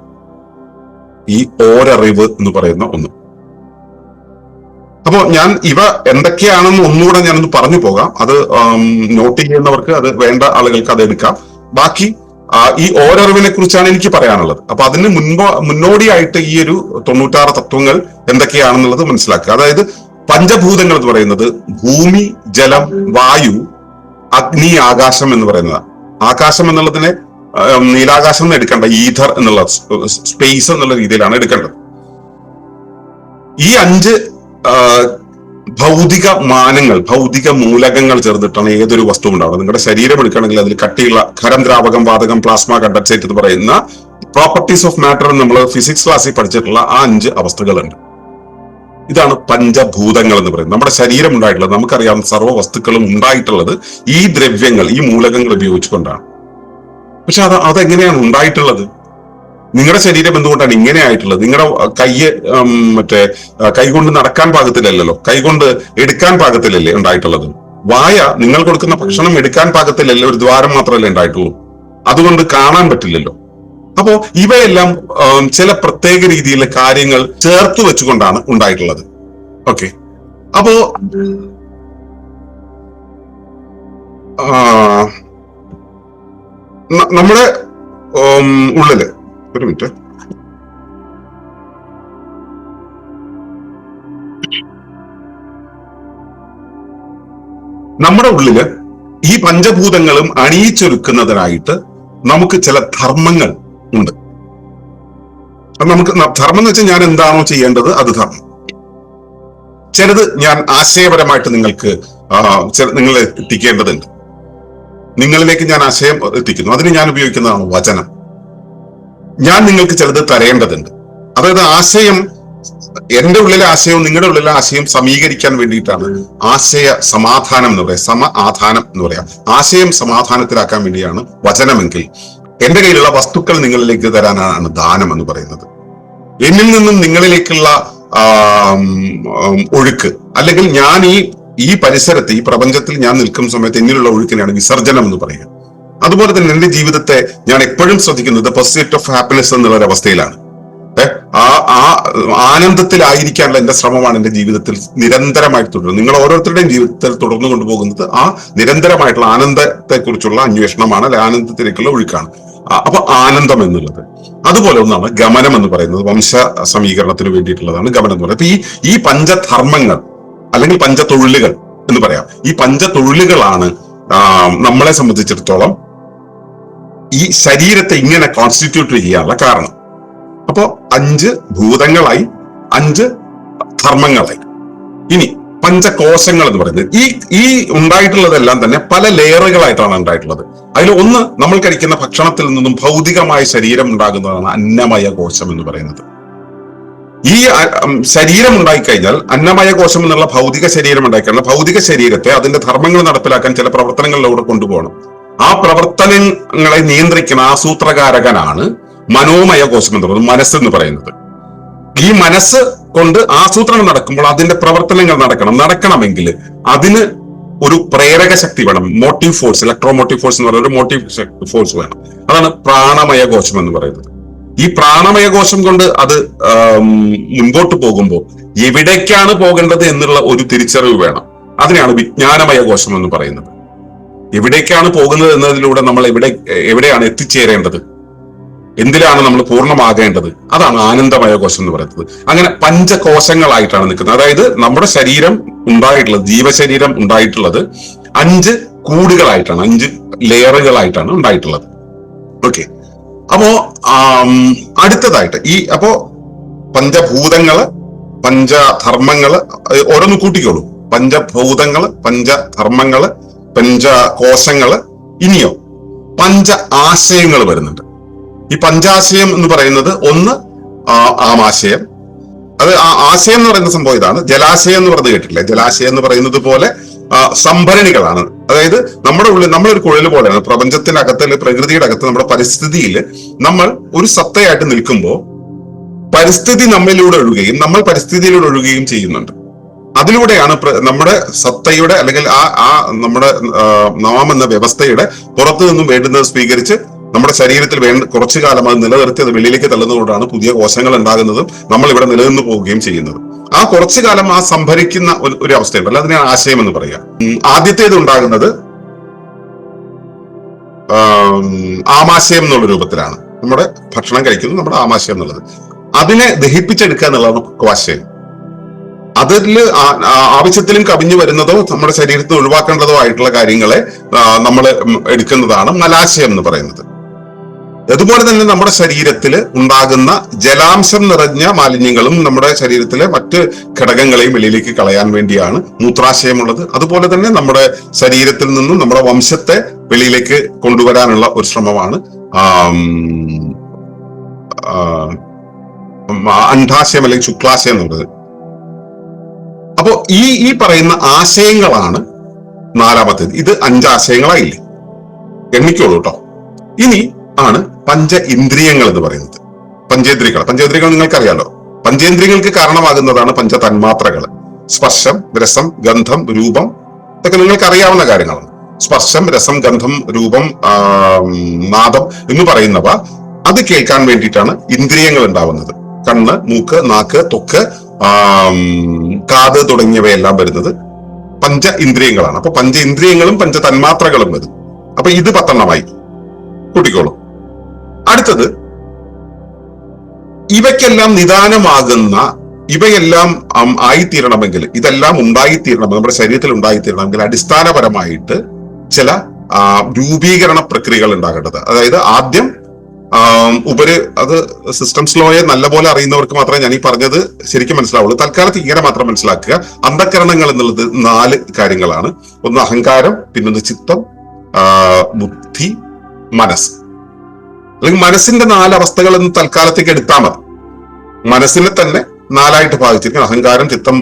ഈ ഓരറിവ് എന്ന് പറയുന്ന ഒന്ന്. അപ്പോ ഞാൻ ഇവ എന്തൊക്കെയാണെന്ന് ഒന്നുകൂടെ ഞാനൊന്ന് പറഞ്ഞു പോകാം. അത് നോട്ട് ചെയ്യുന്നവർക്ക്, അത് വേണ്ട ആളുകൾക്ക് അത് എടുക്കാം. ബാക്കി ഈ ഓരറിവിനെ കുറിച്ചാണ് എനിക്ക് പറയാനുള്ളത്. അപ്പൊ അതിന് മുന്നോടിയായിട്ട് ഈ ഒരു 96 തത്വങ്ങൾ എന്തൊക്കെയാണെന്നുള്ളത് മനസ്സിലാക്കുക. അതായത് പഞ്ചഭൂതങ്ങൾ എന്ന് പറയുന്നത് ഭൂമി, ജലം, വായു, അഗ്നി, ആകാശം എന്ന് പറയുന്നതാണ്. ആകാശം എന്നുള്ളതിനെ നീലാകാശം എന്ന് എടുക്കേണ്ട, ഈഥർ എന്നുള്ള സ്പേസ് എന്നുള്ള രീതിയിലാണ് എടുക്കേണ്ടത്. ഈ 5 ഭൗതിക മാനങ്ങൾ, ഭൗതിക മൂലകങ്ങൾ ചേർന്നിട്ടാണ് ഏതൊരു വസ്തു ഉണ്ടാവുന്നത്. നിങ്ങളുടെ ശരീരം എടുക്കുകയാണെങ്കിൽ അതിൽ കട്ടിയുള്ള ഖരം, ദ്രാവകം, വാതകം, പ്ലാസ്മ, കണ്ടൻസേറ്റ് എന്ന് പറയുന്ന പ്രോപ്പർട്ടീസ് ഓഫ് മാറ്റർ നമ്മൾ ഫിസിക്സ് ക്ലാസ്സിൽ പഠിച്ചിട്ടുള്ള ആ 5 അവസ്ഥകളുണ്ട്. ഇതാണ് പഞ്ചഭൂതങ്ങൾ എന്ന് പറയുന്നത്. നമ്മുടെ ശരീരം ഉണ്ടായിട്ടുള്ളത്, നമുക്കറിയാവുന്ന സർവ്വ വസ്തുക്കളും ഉണ്ടായിട്ടുള്ളത് ഈ ദ്രവ്യങ്ങൾ, ഈ മൂലകങ്ങൾ ഉപയോഗിച്ചുകൊണ്ടാണ്. പക്ഷെ അതെങ്ങനെയാണ് ഉണ്ടായിട്ടുള്ളത്? നിങ്ങളുടെ ശരീരം എന്തുകൊണ്ടാണ് ഇങ്ങനെ ആയിട്ടുള്ളത്? നിങ്ങളുടെ കൈകൊണ്ട് നടക്കാൻ പാകത്തിലല്ലോ, കൈകൊണ്ട് എടുക്കാൻ പാകത്തിലല്ലേ ഉണ്ടായിട്ടുള്ളത്? വായ നിങ്ങൾ കൊടുക്കുന്ന ഭക്ഷണം എടുക്കാൻ പാകത്തിലല്ലേ, ഒരു ദ്വാരം മാത്രമല്ലേ ഉണ്ടായിട്ടുള്ളൂ, അതുകൊണ്ട് കാണാൻ പറ്റില്ലല്ലോ. അപ്പോ ഇവയെല്ലാം ചില പ്രത്യേക രീതിയിലെ കാര്യങ്ങൾ ചേർത്ത് വെച്ചുകൊണ്ടാണ് ഉണ്ടായിട്ടുള്ളത്. ഓക്കെ, അപ്പോ നമ്മുടെ ഉള്ളില് ഒരു മിനിറ്റ്, നമ്മുടെ ഉള്ളില് ഈ പഞ്ചഭൂതങ്ങളും അണിയിച്ചൊരുക്കുന്നതിനായിട്ട് നമുക്ക് ചില ധർമ്മങ്ങൾ ഉണ്ട്. നമുക്ക് ധർമ്മം എന്ന് വെച്ചാൽ ഞാൻ എന്താണോ ചെയ്യേണ്ടത് അത് ധർമ്മം. ചിലത് ഞാൻ ആശയപരമായിട്ട് നിങ്ങൾക്ക് നിങ്ങൾ എത്തിക്കേണ്ടതുണ്ട്. നിങ്ങളിലേക്ക് ഞാൻ ആശയം എത്തിക്കുന്നു, അതിന് ഞാൻ ഉപയോഗിക്കുന്നതാണ് വചനം. ഞാൻ നിങ്ങൾക്ക് ചിലത് തരേണ്ടതുണ്ട്. അതായത് ആശയം, എന്റെ ഉള്ളിലെ ആശയവും നിങ്ങളുടെ ഉള്ളിലെ ആശയം സമീകരിക്കാൻ വേണ്ടിയിട്ടാണ് ആശയ സമാധാനം എന്ന് പറയാം, സമാധാനം എന്ന് പറയാം. ആശയം സമാധാനത്തിലാക്കാൻ വേണ്ടിയാണ് വചനമെങ്കിൽ എന്റെ കയ്യിലുള്ള വസ്തുക്കൾ നിങ്ങളിലേക്ക് തരാനാണ് ദാനം എന്ന് പറയുന്നത്. എന്നിൽ നിന്നും നിങ്ങളിലേക്കുള്ള ഒഴുക്ക്, അല്ലെങ്കിൽ ഞാൻ ഈ പരിസരത്ത്, ഈ പ്രപഞ്ചത്തിൽ ഞാൻ നിൽക്കുന്ന സമയത്ത് എന്നിലുള്ള ഒഴുക്കിനെയാണ് വിസർജനം എന്ന് പറയുക. അതുപോലെ തന്നെ എന്റെ ജീവിതത്തെ ഞാൻ എപ്പോഴും ശ്രദ്ധിക്കുന്നത് പർസ്യൂട്ട് ഓഫ് ഹാപ്പിനെസ് എന്നുള്ള ഒരു അവസ്ഥയിലാണ്. ആ ആനന്ദത്തിലായിരിക്കാനുള്ള എന്റെ ശ്രമമാണ് എന്റെ ജീവിതത്തിൽ നിരന്തരമായിട്ട് തുടരുന്നത്. നിങ്ങൾ ഓരോരുത്തരുടെയും ജീവിതത്തിൽ തുടർന്നു കൊണ്ടുപോകുന്നത് ആ നിരന്തരമായിട്ടുള്ള ആനന്ദത്തെ കുറിച്ചുള്ള അന്വേഷണമാണ്, അല്ലെ ആനന്ദത്തിലേക്കുള്ള ഒഴുക്കാണ്. അപ്പൊ ആനന്ദം എന്നുള്ളത് അതുപോലെ ഒന്നാണ് ഗമനം എന്ന് പറയുന്നത്. വംശ സമീകരണത്തിന് വേണ്ടിയിട്ടുള്ളതാണ് ഗമനം എന്ന് പറയുന്നത്. അപ്പൊ ഈ പഞ്ചധർമ്മങ്ങൾ അല്ലെങ്കിൽ പഞ്ചതൊഴിലുകൾ എന്ന് പറയാം, ഈ പഞ്ചതൊഴിലുകളാണ് നമ്മളെ സംബന്ധിച്ചിടത്തോളം ഈ ശരീരത്തെ ഇങ്ങനെ കോൺസ്റ്റിറ്റ്യൂട്ട് ചെയ്യാനുള്ള കാരണം. അപ്പോ 5 ഭൂതങ്ങളായി, 5 ധർമ്മങ്ങളായി. ഇനി പഞ്ചകോശങ്ങൾ എന്ന് പറയുന്നത് ഈ ഉണ്ടായിട്ടുള്ളതെല്ലാം തന്നെ പല ലെയറുകളായിട്ടാണ് ഉണ്ടായിട്ടുള്ളത്. അതിൽ ഒന്ന്, നമ്മൾ കഴിക്കുന്ന ഭക്ഷണത്തിൽ നിന്നും ഭൗതികമായ ശരീരം ഉണ്ടാകുന്നതാണ് അന്നമയ കോശം എന്ന് പറയുന്നത്. ഈ ശരീരം ഉണ്ടായിക്കഴിഞ്ഞാൽ, അന്നമയ കോശം എന്നുള്ള ഭൗതിക ശരീരം ഉണ്ടായിക്കഴിഞ്ഞാൽ, ഭൗതിക ശരീരത്തെ അതിന്റെ ധർമ്മങ്ങൾ നടപ്പിലാക്കാൻ ചില പ്രവർത്തനങ്ങളിലൂടെ കൊണ്ടുപോകണം. ആ പ്രവർത്തനങ്ങളെ നിയന്ത്രിക്കുന്ന ആസൂത്രകാരകനാണ് മനോമയ കോശം എന്ന് പറയുന്നത്, മനസ്സെന്ന് പറയുന്നത്. ഈ മനസ്സ് കൊണ്ട് ആസൂത്രണം നടക്കുമ്പോൾ അതിന്റെ പ്രവർത്തനങ്ങൾ നടക്കണമെങ്കിൽ അതിന് ഒരു പ്രേരക ശക്തി വേണം, മോട്ടീവ് ഫോഴ്സ്, ഇലക്ട്രോമോട്ടീവ് ഫോഴ്സ് എന്ന് പറയുന്ന ഒരു മോട്ടീവ് ഫോഴ്സ് വേണം. അതാണ് പ്രാണമയ കോശം എന്ന് പറയുന്നത്. ഈ പ്രാണമയ കോശം കൊണ്ട് അത് മുൻപോട്ട് പോകുമ്പോൾ എവിടേക്കാണ് പോകേണ്ടത് എന്നുള്ള ഒരു തിരിച്ചറിവ് വേണം. അതിനാണ് വിജ്ഞാനമയ കോശം എന്ന് പറയുന്നത്. എവിടേക്കാണ് പോകുന്നത് എന്നതിലൂടെ നമ്മൾ എവിടെയാണ് എത്തിച്ചേരേണ്ടത്, എന്തിലാണ് നമ്മൾ പൂർണ്ണമാകേണ്ടത്, അതാണ് ആനന്ദമയ കോശം എന്ന് പറയുന്നത്. അങ്ങനെ പഞ്ചകോശങ്ങളായിട്ടാണ് നിൽക്കുന്നത്. അതായത് നമ്മുടെ ശരീരം ഉണ്ടായിട്ടുള്ളത്, ജീവശരീരം ഉണ്ടായിട്ടുള്ളത് 5 കൂടുകളായിട്ടാണ്, 5 ലെയറുകളായിട്ടാണ് ഉണ്ടായിട്ടുള്ളത്. ഓക്കെ, അപ്പോ അടുത്തതായിട്ട് അപ്പോ പഞ്ചഭൂതങ്ങള്, പഞ്ചധർമ്മങ്ങള്, ഓരോന്ന് കൂട്ടിക്കോളൂ. പഞ്ചഭൂതങ്ങള്, പഞ്ചധർമ്മങ്ങള്, പഞ്ചകോശങ്ങള്. ഇനിയോ 5 ആശയങ്ങൾ വരുന്നുണ്ട്. ഈ പഞ്ചാശയം എന്ന് പറയുന്നത് ഒന്ന് ആമാശയം. അത് ആശയം എന്ന് പറയുന്ന സംഭവം ഇതാണ്. ജലാശയം എന്ന് പറഞ്ഞ് കേട്ടില്ലേ? ജലാശയം എന്ന് പറയുന്നത് പോലെ സംഭരണികളാണ്. അതായത് നമ്മുടെ ഉള്ളിൽ നമ്മളൊരു കുഴൽ പോലെയാണ്. പ്രപഞ്ചത്തിനകത്ത്, പ്രകൃതിയുടെ അകത്ത്, നമ്മുടെ പരിസ്ഥിതിയിൽ നമ്മൾ ഒരു സത്തയായിട്ട് നിൽക്കുമ്പോൾ പരിസ്ഥിതി നമ്മളിലൂടെ ഒഴുകുകയും നമ്മൾ പരിസ്ഥിതിയിലൂടെ ഒഴുകുകയും ചെയ്യുന്നുണ്ട്. അതിലൂടെയാണ് നമ്മുടെ സത്തയുടെ, അല്ലെങ്കിൽ നമ്മുടെ നാം എന്ന വ്യവസ്ഥയുടെ പുറത്തു നിന്നും വേണ്ടുന്നത് സ്വീകരിച്ച് നമ്മുടെ ശരീരത്തിൽ കുറച്ചു കാലം അത് നിലനിർത്തി അത് വെളിയിലേക്ക് തള്ളുന്നതുകൊണ്ടാണ് പുതിയ കോശങ്ങൾ ഉണ്ടാകുന്നതും നമ്മൾ ഇവിടെ നിലനിന്ന് പോവുകയും ചെയ്യുന്നത്. ആ കുറച്ചു കാലം സംഭരിക്കുന്ന ഒരു അവസ്ഥയുണ്ടല്ലോ, അതിനെ ആശയം എന്ന് പറയാം. ആദ്യത്തേത് ഉണ്ടാകുന്നത് ആമാശയം എന്നുള്ള രൂപത്തിലാണ്. നമ്മുടെ ഭക്ഷണം കഴിക്കുന്നത് നമ്മുടെ ആമാശയം എന്നുള്ളത്. അതിനെ ദഹിപ്പിച്ചെടുക്കുക എന്നുള്ളതാണ് ക്വാശയം. അതിൽ ആവശ്യത്തിലും കവിഞ്ഞു വരുന്നതോ നമ്മുടെ ശരീരത്തിൽ ഒഴിവാക്കേണ്ടതോ ആയിട്ടുള്ള കാര്യങ്ങളെ നമ്മൾ എടുക്കുന്നതാണ് മലാശയം എന്ന് പറയുന്നത്. അതുപോലെ തന്നെ നമ്മുടെ ശരീരത്തിൽ ഉണ്ടാകുന്ന ജലാംശം നിറഞ്ഞ മാലിന്യങ്ങളും നമ്മുടെ ശരീരത്തിലെ മറ്റ് ഘടകങ്ങളെയും വെളിയിലേക്ക് കളയാൻ വേണ്ടിയാണ് മൂത്രാശയമുള്ളത്. അതുപോലെ തന്നെ നമ്മുടെ ശരീരത്തിൽ നിന്നും നമ്മുടെ വംശത്തെ വെളിയിലേക്ക് കൊണ്ടുവരാനുള്ള ഒരു ശ്രമമാണ് അണ്ഡാശയം അല്ലെങ്കിൽ ശുക്ലാശയം എന്നുള്ളത്. അപ്പോ ഈ പറയുന്ന ആശയങ്ങളാണ് 4ാമത്തേത്. ഇത് 5 ആശയങ്ങളായില്ലേ? എണ്ണിക്കോളൂ കേട്ടോ. ഇനി ആണ് പഞ്ച ഇന്ദ്രിയങ്ങൾ എന്ന് പറയുന്നത്. പഞ്ചേന്ദ്രിയങ്ങൾ നിങ്ങൾക്കറിയാലോ. പഞ്ചേന്ദ്രിയങ്ങൾക്ക് കാരണമാകുന്നതാണ് പഞ്ച തന്മാത്രകൾ. സ്പർശം, രസം, ഗന്ധം, രൂപം, ഇതൊക്കെ നിങ്ങൾക്ക് അറിയാവുന്ന കാര്യങ്ങളാണ്. സ്പർശം, രസം, ഗന്ധം, രൂപം, നാദം എന്ന് പറയുന്നവ അത് കേൾക്കാൻ വേണ്ടിയിട്ടാണ് ഇന്ദ്രിയങ്ങൾ ഉണ്ടാവുന്നത്. കണ്ണ്, മൂക്ക്, നാക്ക്, ത്വക്ക്, കാത് തുടങ്ങിയവയെല്ലാം വരുന്നത് പഞ്ച ഇന്ദ്രിയങ്ങളാണ്. അപ്പൊ പഞ്ച ഇന്ദ്രിയങ്ങളും പഞ്ച തന്മാത്രകളും വരും. അപ്പൊ ഇത് 10 കൂട്ടിക്കോളും. അടുത്തത്, ഇവയ്ക്കെല്ലാം നിദാനമാകുന്ന, ഇവയെല്ലാം ആയിത്തീരണമെങ്കിൽ, ഇതെല്ലാം ഉണ്ടായിത്തീരണമെങ്കിൽ, നമ്മുടെ ശരീരത്തിൽ ഉണ്ടായിത്തീരണമെങ്കിൽ അടിസ്ഥാനപരമായിട്ട് ചില രൂപീകരണ പ്രക്രിയകൾ ഉണ്ടാകേണ്ടത്. അതായത് ആദ്യം അത് സിസ്റ്റംസ് ലോയെ നല്ലപോലെ അറിയുന്നവർക്ക് മാത്രമേ ഞാൻ ഈ പറഞ്ഞത് ശരിക്കും മനസ്സിലാവുള്ളൂ. തൽക്കാലത്ത് ഇങ്ങനെ മാത്രം മനസ്സിലാക്കുക. അന്ധക്കരണങ്ങൾ എന്നുള്ളത് 4 കാര്യങ്ങളാണ്. ഒന്ന് അഹങ്കാരം, പിന്നൊന്ന് ചിത്തം, ബുദ്ധി, മനസ്സ്. അല്ലെങ്കിൽ മനസ്സിന്റെ 4 അവസ്ഥകൾ എന്ന് തൽക്കാലത്തേക്ക് എടുത്താൽ മതി. മനസ്സിനെ തന്നെ 4ആയിട്ട് ഭാഗിച്ചിരിക്കും. അഹങ്കാരം, ചിത്തം,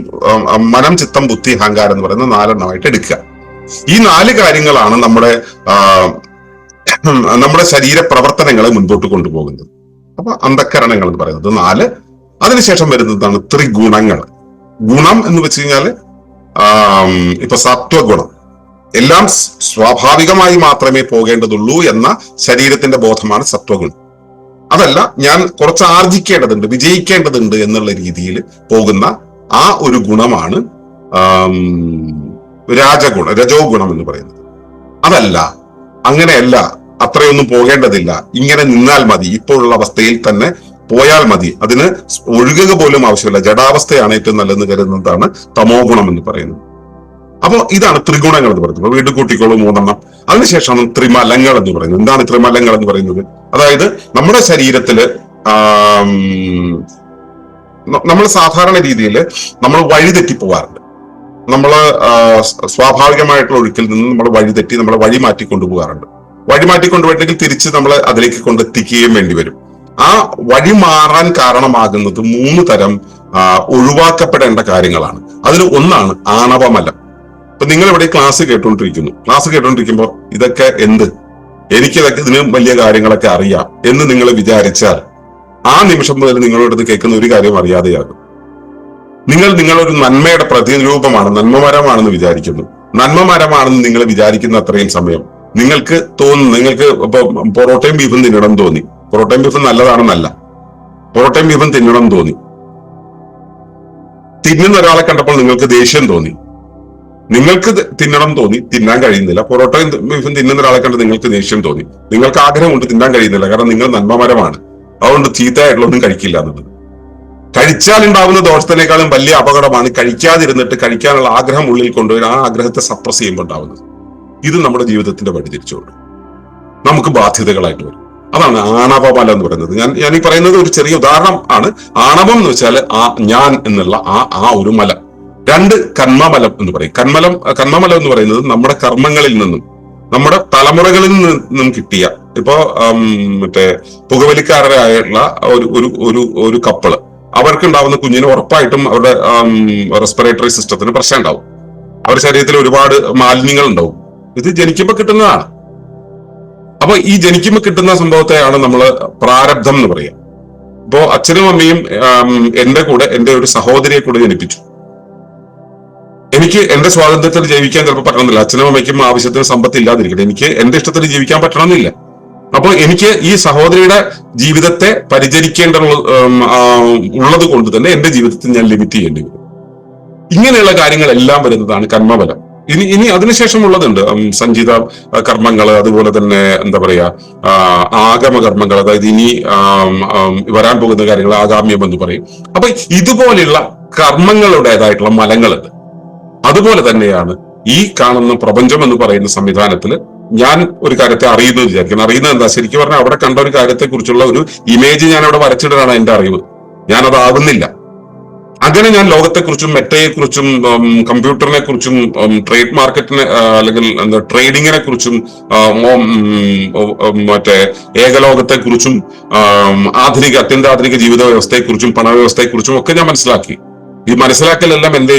മനം, ചിത്തം, ബുദ്ധി, അഹങ്കാരം എന്ന് പറയുന്ന 4 എണ്ണമായിട്ട് എടുക്കുക. ഈ 4 കാര്യങ്ങളാണ് നമ്മുടെ ശരീര പ്രവർത്തനങ്ങളെ മുൻപോട്ട് കൊണ്ടുപോകുന്നത്. അപ്പൊ അന്ധക്കരണങ്ങൾ എന്ന് പറയുന്നത് 4. അതിനുശേഷം വരുന്നതാണ് ത്രിഗുണങ്ങൾ. ഗുണം എന്ന് വെച്ച് കഴിഞ്ഞാല് ഇപ്പൊ സത്വഗുണം, എല്ലാം സ്വാഭാവികമായി മാത്രമേ പോകേണ്ടതുള്ളൂ എന്ന ശരീരത്തിന്റെ ബോധമാണ് സത്വഗുണം. അതല്ല, ഞാൻ കുറച്ച് ആർജിക്കേണ്ടതുണ്ട്, വിജയിക്കേണ്ടതുണ്ട് എന്നുള്ള രീതിയിൽ പോകുന്ന ആ ഒരു ഗുണമാണ് രജോ ഗുണം എന്ന് പറയുന്നത്. അതല്ല, അങ്ങനെയല്ല, അത്രയൊന്നും പോകേണ്ടതില്ല, ഇങ്ങനെ നിന്നാൽ മതി, ഇപ്പോഴുള്ള അവസ്ഥയിൽ തന്നെ പോയാൽ മതി, അതിന് ഒഴുകുക പോലും ആവശ്യമില്ല, ജഡാവസ്ഥയാണ് ഏറ്റവും നല്ലതെന്ന് കരുതുന്നതാണ് തമോ ഗുണം എന്ന് പറയുന്നത്. അപ്പൊ ഇതാണ് ത്രിഗുണങ്ങൾ എന്ന് പറയുന്നത്. വീണ്ടും കൂട്ടിക്കോളൂ 3 എണ്ണം. അതിനുശേഷമാണ് ത്രിമലങ്ങൾ എന്ന് പറയുന്നത്. എന്താണ് ത്രിമലങ്ങൾ എന്ന് പറയുന്നത്? അതായത് നമ്മുടെ ശരീരത്തില് നമ്മൾ സാധാരണ രീതിയിൽ നമ്മൾ വഴിതെറ്റി പോകാറുണ്ട്. നമ്മൾ സ്വാഭാവികമായിട്ടുള്ള ഒഴുക്കിൽ നിന്ന് നമ്മൾ വഴിതെറ്റി നമ്മളെ വഴി മാറ്റിക്കൊണ്ടുപോകാറുണ്ട്. വഴി മാറ്റിക്കൊണ്ടുപോയിട്ടെങ്കിൽ തിരിച്ച് നമ്മളെ അതിലേക്ക് കൊണ്ടെത്തിക്കുകയും വേണ്ടി വരും. ആ വഴി മാറാൻ കാരണമാകുന്നത് 3 തരം ഒഴിവാക്കപ്പെടേണ്ട കാര്യങ്ങളാണ്. അതിൽ ഒന്നാണ് ആണവമലം. ഇപ്പൊ നിങ്ങൾ ഇവിടെ ക്ലാസ് കേട്ടോണ്ടിരിക്കുമ്പോൾ ഇതൊക്കെ എനിക്കിതൊക്കെ ഇതിന് വലിയ കാര്യങ്ങളൊക്കെ അറിയാം എന്ന് നിങ്ങൾ വിചാരിച്ചാൽ ആ നിമിഷം മുതൽ നിങ്ങളോട് കേൾക്കുന്ന ഒരു കാര്യം അറിയാതെയാകും. നിങ്ങളൊരു നന്മയുടെ പ്രതിരൂപമാണ്, നന്മമരമാണെന്ന് വിചാരിക്കുന്നു. നന്മമരമാണെന്ന് നിങ്ങൾ വിചാരിക്കുന്ന അത്രയും സമയം നിങ്ങൾക്ക് ഇപ്പൊ പൊറോട്ടയും ബീഫും തിന്നണം തോന്നി. പൊറോട്ടയും ബീഫും നല്ലതാണെന്നല്ല, പൊറോട്ടയും ബീഫും തിന്നണം തോന്നി. തിന്നുന്ന ഒരാളെ കണ്ടപ്പോൾ നിങ്ങൾക്ക് ദേഷ്യം തോന്നി. നിങ്ങൾക്ക് തിന്നണം തോന്നി, തിന്നാൻ കഴിയുന്നില്ല. പൊറോട്ടയും ബീഫും തിന്നുന്ന ഒരാളെ കണ്ട് നിങ്ങൾക്ക് ദേഷ്യം തോന്നി. നിങ്ങൾക്ക് ആഗ്രഹമുണ്ട്, തിന്നാൻ കഴിയുന്നില്ല. കാരണം നിങ്ങൾ നന്മമരമാണ്. അതുകൊണ്ട് ചീത്തയായിട്ടുള്ളൊന്നും കഴിക്കില്ല എന്നുള്ളത്. കഴിച്ചാൽ ഉണ്ടാവുന്ന ദോഷത്തിനേക്കാളും വലിയ അപകടമാണ് കഴിക്കാതിരുന്നിട്ട് കഴിക്കാനുള്ള ആഗ്രഹം ഉള്ളിൽ കൊണ്ടുപോയി ആ ആഗ്രഹത്തെ സപ്രസ് ചെയ്യുമ്പോൾ ഉണ്ടാവുന്നത്. ഇത് നമ്മുടെ ജീവിതത്തിന്റെ വഴിതിരിച്ചുകൊണ്ട് നമുക്ക് ബാധ്യതകളായിട്ട് വരും. അതാണ് ആണവമലം എന്ന് പറയുന്നത്. ഞാൻ ഈ പറയുന്നത് ഒരു ചെറിയ ഉദാഹരണം ആണ്. ആണവം എന്ന് വെച്ചാൽ ഞാൻ എന്നുള്ള ആ ഒരു മലം. 2 കർമ്മമലം എന്ന് പറയും. കർമ്മമലം എന്ന് പറയുന്നത് നമ്മുടെ കർമ്മങ്ങളിൽ നിന്നും നമ്മുടെ തലമുറകളിൽ നിന്നും കിട്ടിയ, ഇപ്പോ പുകവലിക്കാരായുള്ള ഒരു കപ്പിള്, അവർക്കുണ്ടാവുന്ന കുഞ്ഞിന് ഉറപ്പായിട്ടും അവരുടെ റെസ്പിറേറ്ററി സിസ്റ്റത്തിന് പ്രശ്നം ഉണ്ടാവും. അവരുടെ ശരീരത്തിൽ ഒരുപാട് മാലിന്യങ്ങൾ ഉണ്ടാവും. ഇത് ജനിക്കുമ്പോൾ കിട്ടുന്നതാണ്. അപ്പൊ ഈ ജനിക്കുമ്പോൾ കിട്ടുന്ന സംഭവത്തെയാണ് നമ്മൾ പ്രാരബ്ധം എന്ന് പറയുക. ഇപ്പോ അച്ഛനും അമ്മയും എന്റെ കൂടെ എന്റെ ഒരു സഹോദരിയെ കൂടെ ജനിപ്പിച്ചു. എനിക്ക് എന്റെ സ്വാതന്ത്ര്യത്തിൽ ജീവിക്കാൻ ചിലപ്പോൾ പറ്റണമെന്നില്ല. അച്ഛനും അമ്മയ്ക്കും ആവശ്യത്തിന് സമ്പത്ത് ഇല്ലാതിരിക്കട്ടെ, എനിക്ക് എന്റെ ഇഷ്ടത്തിന് ജീവിക്കാൻ പറ്റണമെന്നില്ല. അപ്പോൾ എനിക്ക് ഈ സഹോദരിയുടെ ജീവിതത്തെ പരിചരിക്കേണ്ട ഉള്ളത് കൊണ്ട് തന്നെ എന്റെ ജീവിതത്തിൽ ഞാൻ ലിമിറ്റ് ചെയ്യേണ്ടി വരും. ഇങ്ങനെയുള്ള കാര്യങ്ങളെല്ലാം വരുന്നതാണ് കർമ്മബലം. ഇനി അതിനുശേഷം ഉള്ളതുണ്ട് സഞ്ചിത കർമ്മങ്ങള്, അതുപോലെ തന്നെ എന്താ പറയാ ആഗമ കർമ്മങ്ങൾ, അതായത് ഇനി വരാൻ പോകുന്ന കാര്യങ്ങൾ ആഗാമ്യം എന്ന് പറയും. അപ്പൊ ഇതുപോലെയുള്ള കർമ്മങ്ങളുടേതായിട്ടുള്ള മലങ്ങളുണ്ട്. അതുപോലെ തന്നെയാണ് ഈ കാണുന്ന പ്രപഞ്ചം എന്ന് പറയുന്ന സംവിധാനത്തിൽ ഞാൻ ഒരു കാര്യത്തെ അറിയുന്നു വിചാരിക്കണം. അറിയുന്നത് എന്താ? ശരിക്കും പറഞ്ഞാൽ അവിടെ കണ്ട ഒരു കാര്യത്തെ കുറിച്ചുള്ള ഒരു ഇമേജ് ഞാൻ അവിടെ വരച്ചിടാനാണ് എന്റെ അറിവ്. ഞാനതാകുന്നില്ല. അങ്ങനെ ഞാൻ ലോകത്തെക്കുറിച്ചും മെറ്റയെക്കുറിച്ചും കമ്പ്യൂട്ടറിനെ കുറിച്ചും ട്രേഡ് മാർക്കറ്റിനെ അല്ലെങ്കിൽ ട്രേഡിങ്ങിനെ കുറിച്ചും മറ്റേ ഏകലോകത്തെക്കുറിച്ചും അത്യന്താധുനിക ജീവിത വ്യവസ്ഥയെക്കുറിച്ചും പണവ്യവസ്ഥയെക്കുറിച്ചും ഒക്കെ ഞാൻ മനസ്സിലാക്കി. ഈ മനസ്സിലാക്കലെല്ലാം എന്റെ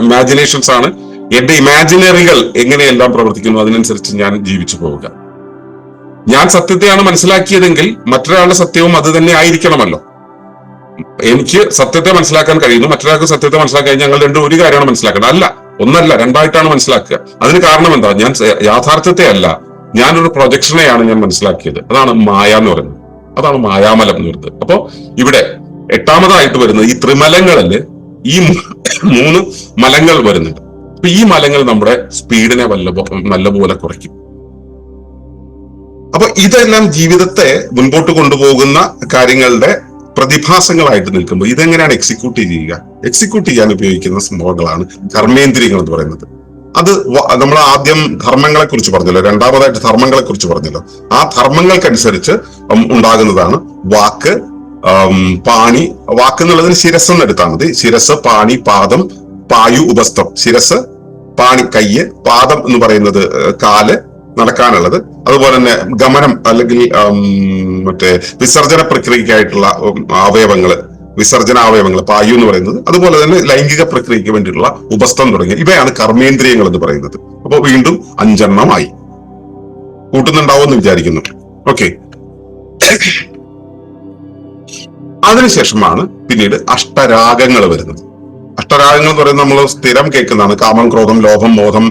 ഇമാജിനേഷൻസ് ആണ്. എന്റെ ഇമാജിനറികൾ എങ്ങനെയെല്ലാം പ്രവർത്തിക്കുന്നു അതിനനുസരിച്ച് ഞാൻ ജീവിച്ചു പോവുക. ഞാൻ സത്യത്തെയാണ് മനസ്സിലാക്കിയതെങ്കിൽ മറ്റൊരാളുടെ സത്യവും അത് തന്നെ ആയിരിക്കണമല്ലോ. എനിക്ക് സത്യത്തെ മനസ്സിലാക്കാൻ കഴിയുന്നു, മറ്റൊരാൾക്ക് സത്യത്തെ മനസ്സിലാക്കാൻ ഞങ്ങൾ രണ്ടും ഒരു കാര്യമാണ് മനസ്സിലാക്കുന്നത്. അല്ല, ഒന്നല്ല, 2ആയിട്ടാണ് മനസ്സിലാക്കുക. അതിന് കാരണം എന്താ? ഞാൻ യാഥാർത്ഥ്യത്തെ അല്ല, ഞാനൊരു പ്രൊജക്ഷനെയാണ് ഞാൻ മനസ്സിലാക്കിയത്. അതാണ് മായ എന്ന് പറയുന്നത്. അതാണ് മായാമലം എന്ന് പറയുന്നത്. അപ്പോ ഇവിടെ 8ാമതായിട്ട് വരുന്നത് ഈ ത്രിമലങ്ങളിൽ ഈ 3 മലങ്ങൾ വരുന്നുണ്ട്. അപ്പൊ ഈ മലങ്ങൾ നമ്മുടെ സ്പീഡിനെ നല്ലപോലെ കുറയ്ക്കും. അപ്പൊ ഇതെല്ലാം ജീവിതത്തെ മുൻപോട്ട് കൊണ്ടുപോകുന്ന കാര്യങ്ങളുടെ പ്രതിഭാസങ്ങളായിട്ട് നിൽക്കുമ്പോൾ ഇതെങ്ങനെയാണ് എക്സിക്യൂട്ട് ചെയ്യാൻ ഉപയോഗിക്കുന്ന സംഭവങ്ങളാണ് കർമ്മേന്ദ്രിയങ്ങൾ എന്ന് പറയുന്നത്. അത് നമ്മൾ ആദ്യം ധർമ്മങ്ങളെ കുറിച്ച് പറഞ്ഞല്ലോ, രണ്ടാമതായിട്ട് ധർമ്മങ്ങളെ കുറിച്ച് പറഞ്ഞല്ലോ. ആ ധർമ്മങ്ങൾക്കനുസരിച്ച് ഉണ്ടാകുന്നതാണ് വാക്ക്, പാണി. വാക്ക് എന്നുള്ളതിന് ശിരസ് എന്ന് എടുത്താൽ മതി. ശിരസ്, പാണി, പാദം, പായു, ഉപസ്ഥം. ശിരസ്, പാണി കയ്യ്, പാദം എന്ന് പറയുന്നത് കാല്, നടക്കാനുള്ളത്. അതുപോലെ തന്നെ ഗമനം അല്ലെങ്കിൽ മറ്റേ വിസർജന പ്രക്രിയക്കായിട്ടുള്ള അവയവങ്ങള്, വിസർജനാവയവങ്ങൾ, പായു എന്ന് പറയുന്നത്. അതുപോലെ തന്നെ ലൈംഗിക പ്രക്രിയയ്ക്ക് വേണ്ടിയിട്ടുള്ള ഉപസ്ഥം തുടങ്ങിയ ഇവയാണ് കർമ്മേന്ദ്രിയങ്ങൾ എന്ന് പറയുന്നത്. അപ്പൊ വീണ്ടും 5 എണ്ണമായി. കൂട്ടുന്നുണ്ടാവുമെന്ന് വിചാരിക്കുന്നു. ഓക്കെ. അതിനുശേഷമാണ് പിന്നീട് അഷ്ടരാഗങ്ങൾ വരുന്നത്. അഷ്ടരാഗങ്ങൾ എന്ന് പറയുന്നത് നമ്മൾ സ്ഥിരം കേൾക്കുന്നതാണ്. കാമം, ക്രോധം, ലോഭം, മോഹം,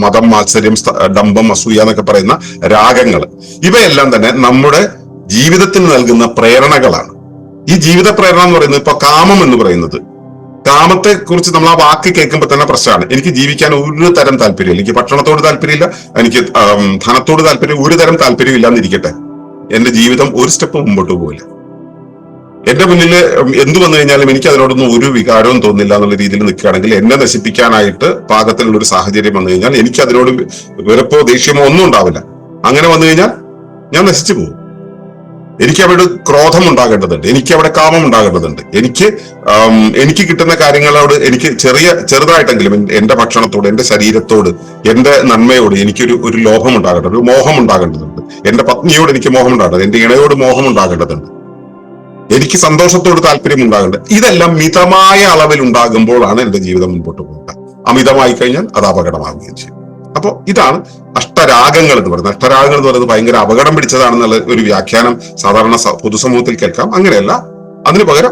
മതം, മാത്സര്യം, ഡംഭം, അസൂയ എന്നൊക്കെ പറയുന്ന രാഗങ്ങൾ. ഇവയെല്ലാം തന്നെ നമ്മുടെ ജീവിതത്തിന് നൽകുന്ന പ്രേരണകളാണ്. ഈ ജീവിത പ്രേരണ എന്ന് പറയുന്നത്, ഇപ്പൊ കാമം എന്ന് പറയുന്നത്, കാമത്തെ കുറിച്ച് നമ്മൾ ആ വാക്ക് കേൾക്കുമ്പോൾ തന്നെ പ്രശ്നമാണ്. എനിക്ക് ജീവിക്കാൻ ഒരു തരം താല്പര്യമില്ല, എനിക്ക് ഭക്ഷണത്തോട് താല്പര്യമില്ല, എനിക്ക് ധനത്തോട് താല്പര്യം, ഒരു തരം താല്പര്യം ഇല്ലാന്നിരിക്കട്ടെ, എന്റെ ജീവിതം ഒരു സ്റ്റെപ്പ് മുമ്പോട്ട് പോകില്ല. എന്റെ മുന്നിൽ എന്ത് വന്നു കഴിഞ്ഞാലും എനിക്ക് അതിനോടൊന്നും ഒരു വികാരവും തോന്നില്ല എന്നുള്ള രീതിയിൽ നിൽക്കുകയാണെങ്കിൽ, എന്നെ നശിപ്പിക്കാനായിട്ട് പാകത്തിലുള്ള ഒരു സാഹചര്യം വന്നു കഴിഞ്ഞാൽ എനിക്ക് അതിനോട് വെറുപ്പോ ദേഷ്യമോ ഒന്നും ഉണ്ടാവില്ല. അങ്ങനെ വന്നു കഴിഞ്ഞാൽ ഞാൻ നശിച്ചു പോകും. എനിക്ക് അവിടെ ക്രോധം ഉണ്ടാകേണ്ടതുണ്ട്, എനിക്ക് അവിടെ കാമം ഉണ്ടാകേണ്ടതുണ്ട്. എനിക്ക് കിട്ടുന്ന കാര്യങ്ങളോട് എനിക്ക് ചെറുതായിട്ടെങ്കിലും എന്റെ ഭക്ഷണത്തോട്, എന്റെ ശരീരത്തോട്, എന്റെ നന്മയോട് എനിക്കൊരു ലോഭം ഉണ്ടാകേണ്ടത്, ഒരു മോഹം ഉണ്ടാകേണ്ടതുണ്ട്. എന്റെ പത്നിയോട് എനിക്ക് മോഹം ഉണ്ടാകേണ്ടത്, എന്റെ ഇണയോട് മോഹം ഉണ്ടാകേണ്ടതുണ്ട്, എനിക്ക് സന്തോഷത്തോട് താല്പര്യം ഉണ്ടാകേണ്ടത്. ഇതെല്ലാം മിതമായ അളവിൽ ഉണ്ടാകുമ്പോഴാണ് എന്റെ ജീവിതം മുമ്പോട്ട് പോകുക. അമിതമായി കഴിഞ്ഞാൽ അത് അപകടമാവുകയും ചെയ്യും. അപ്പൊ ഇതാണ് അഷ്ടരാഗങ്ങൾ എന്ന് പറയുന്നത്. അഷ്ടരാഗങ്ങൾ എന്ന് പറയുന്നത് ഭയങ്കര അപകടം പിടിച്ചതാണെന്നുള്ള ഒരു വ്യാഖ്യാനം സാധാരണ പൊതുസമൂഹത്തിൽ കേൾക്കാം. അങ്ങനെയല്ല, അതിനു പകരം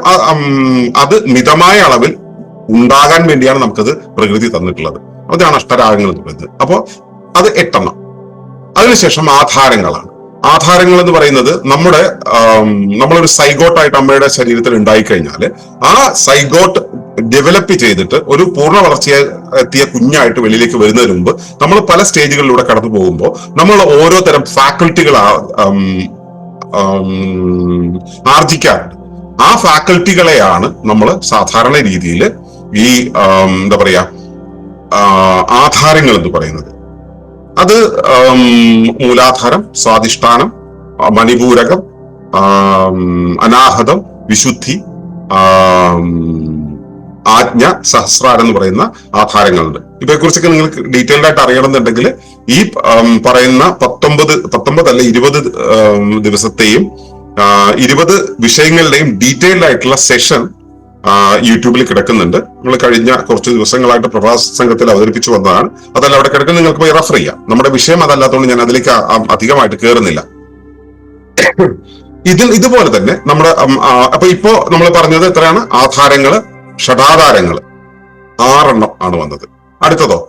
അത് മിതമായ അളവിൽ ഉണ്ടാകാൻ വേണ്ടിയാണ് നമുക്കത് പ്രകൃതി തന്നിട്ടുള്ളത്. അതാണ് അഷ്ടരാഗങ്ങൾ എന്ന് പറയുന്നത്. അപ്പോ അത് 8 എണ്ണം. അതിനുശേഷം ആധാരങ്ങളാണ്. ആധാരങ്ങൾ എന്ന് പറയുന്നത് നമ്മളൊരു സൈഗോട്ടായിട്ട് അമ്മയുടെ ശരീരത്തിൽ ഉണ്ടായിക്കഴിഞ്ഞാൽ ആ സൈഗോട്ട് ഡെവലപ്പ് ചെയ്തിട്ട് ഒരു പൂർണ്ണ വളർച്ചയെ എത്തിയ കുഞ്ഞായിട്ട് വെളിയിലേക്ക് വരുന്നതിന് മുമ്പ് നമ്മൾ പല സ്റ്റേജുകളിലൂടെ കടന്നു പോകുമ്പോൾ നമ്മൾ ഓരോ തരം ഫാക്കൽറ്റികൾ ആർജിക്കാറുണ്ട്. ആ ഫാക്കൽറ്റികളെയാണ് നമ്മൾ സാധാരണ രീതിയിൽ ഈ എന്താ പറയാ ആധാരങ്ങൾ എന്ന് പറയുന്നത്. അത് മൂലാധാരം, സ്വാധിഷ്ഠാനം, മണിപൂരകം, അനാഹതം, വിശുദ്ധി, ആജ്ഞ, സഹസ്രാരം എന്ന് പറയുന്ന ആധാരങ്ങളുണ്ട്. ഇവയെക്കുറിച്ചൊക്കെ നിങ്ങൾക്ക് ഡീറ്റെയിൽഡ് ആയിട്ട് അറിയണമെന്നുണ്ടെങ്കിൽ ഈ പറയുന്ന 19 അല്ല 20 ദിവസത്തെയും 20 വിഷയങ്ങളുടെയും ഡീറ്റെയിൽഡ് ആയിട്ടുള്ള സെഷൻ യൂട്യൂബിൽ കിടക്കുന്നുണ്ട്. നമ്മൾ കഴിഞ്ഞ കുറച്ച് ദിവസങ്ങളായിട്ട് പ്രഭാത സംഘത്തിൽ അവതരിപ്പിച്ചു വന്നതാണ്. അതല്ല അവിടെ കിടക്കുന്ന, നിങ്ങൾക്ക് പോയി റെഫർ ചെയ്യാം. നമ്മുടെ വിഷയം അതല്ലാത്തതുകൊണ്ട് ഞാൻ അതിലേക്ക് അധികമായിട്ട് കയറുന്നില്ല. ഇതുപോലെ തന്നെ നമ്മുടെ അപ്പൊ ഇപ്പോ നമ്മൾ പറഞ്ഞത് എത്രയാണ്? ആധാരങ്ങള്, ഷഡാധാരങ്ങള് 6 എണ്ണം ആണ് വന്നത്. അടുത്തതോ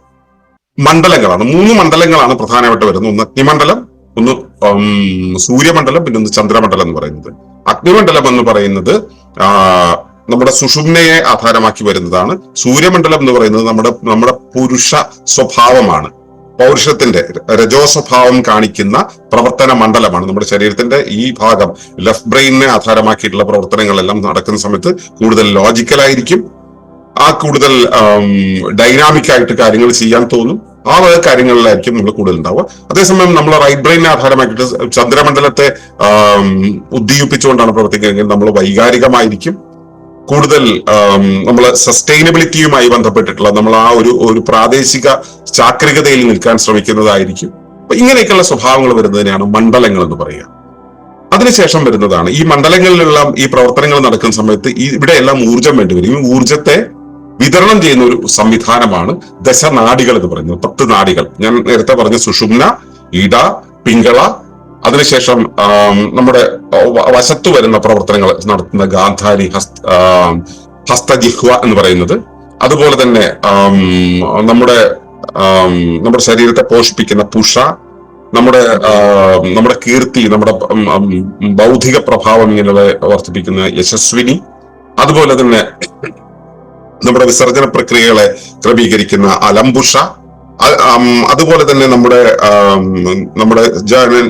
മണ്ഡലങ്ങളാണ്. 3 മണ്ഡലങ്ങളാണ് പ്രധാനമായിട്ട് വരുന്നത്. ഒന്ന് അഗ്നിമണ്ഡലം, ഒന്ന് സൂര്യമണ്ഡലം, പിന്നെ ഒന്ന് ചന്ദ്രമണ്ഡലം എന്ന് പറയുന്നത്. അഗ്നിമണ്ഡലം എന്ന് പറയുന്നത് നമ്മുടെ സുഷുമ്നയെ ആധാരമാക്കി വരുന്നതാണ്. സൂര്യമണ്ഡലം എന്ന് പറയുന്നത് നമ്മുടെ പുരുഷ സ്വഭാവമാണ്. പൗരുഷത്തിന്റെ രജോ സ്വഭാവം കാണിക്കുന്ന പ്രവർത്തന മണ്ഡലമാണ്. നമ്മുടെ ശരീരത്തിന്റെ ഈ ഭാഗം, ലെഫ്റ്റ് ബ്രെയിനിനെ ആധാരമാക്കിയിട്ടുള്ള പ്രവർത്തനങ്ങളെല്ലാം നടക്കുന്ന സമയത്ത് കൂടുതൽ ലോജിക്കലായിരിക്കും. കൂടുതൽ ഡൈനാമിക് ആയിട്ട് കാര്യങ്ങൾ ചെയ്യാൻ തോന്നും. ആ വക കാര്യങ്ങളിലായിരിക്കും നമ്മൾ കൂടുതൽ ഉണ്ടാവുക. അതേസമയം നമ്മൾ റൈറ്റ് ബ്രെയിനെ ആധാരമാക്കിയിട്ട് ചന്ദ്രമണ്ഡലത്തെ ഉദ്ദീപിച്ചുകൊണ്ടാണ് പ്രവർത്തിക്കുന്നതെങ്കിൽ നമ്മൾ വൈകാരികമായിരിക്കും. കൂടുതൽ നമ്മൾ സസ്റ്റൈനബിലിറ്റിയുമായി ബന്ധപ്പെട്ടിട്ടുള്ള നമ്മൾ ആ ഒരു പ്രാദേശിക ചാക്രികതയിൽ നിൽക്കാൻ ശ്രമിക്കുന്നതായിരിക്കും. അപ്പൊ ഇങ്ങനെയൊക്കെയുള്ള സ്വഭാവങ്ങൾ വരുന്നതിനെയാണ് മണ്ഡലങ്ങൾ എന്ന് പറയുക. അതിനുശേഷം വരുന്നതാണ് ഈ മണ്ഡലങ്ങളിലുള്ള ഈ പ്രവർത്തനങ്ങൾ നടക്കുന്ന സമയത്ത് ഇവിടെയെല്ലാം ഊർജം വേണ്ടിവരും. ഈ ഊർജത്തെ വിതരണം ചെയ്യുന്ന ഒരു സംവിധാനമാണ് ദശനാഡികൾ എന്ന് പറയുന്നത്. 10 നാഡികൾ. ഞാൻ നേരത്തെ പറഞ്ഞ സുഷുമ്ന, ഇട, പിംഗള, അതിനുശേഷം നമ്മുടെ വശത്തു വരുന്ന പ്രവർത്തനങ്ങൾ നടത്തുന്ന ഗാന്ധാരി, ഹസ്തജിഹ്വ എന്ന് പറയുന്നത്. അതുപോലെ തന്നെ നമ്മുടെ ശരീരത്തെ പോഷിപ്പിക്കുന്ന പുഷ, നമ്മുടെ കീർത്തി, നമ്മുടെ ബൗദ്ധിക പ്രഭാവം ഇങ്ങനെ വർദ്ധിപ്പിക്കുന്ന യശസ്വിനി, അതുപോലെ തന്നെ നമ്മുടെ വിസർജന പ്രക്രിയകളെ ക്രമീകരിക്കുന്ന അലംബുഷ, അതുപോലെ തന്നെ നമ്മുടെ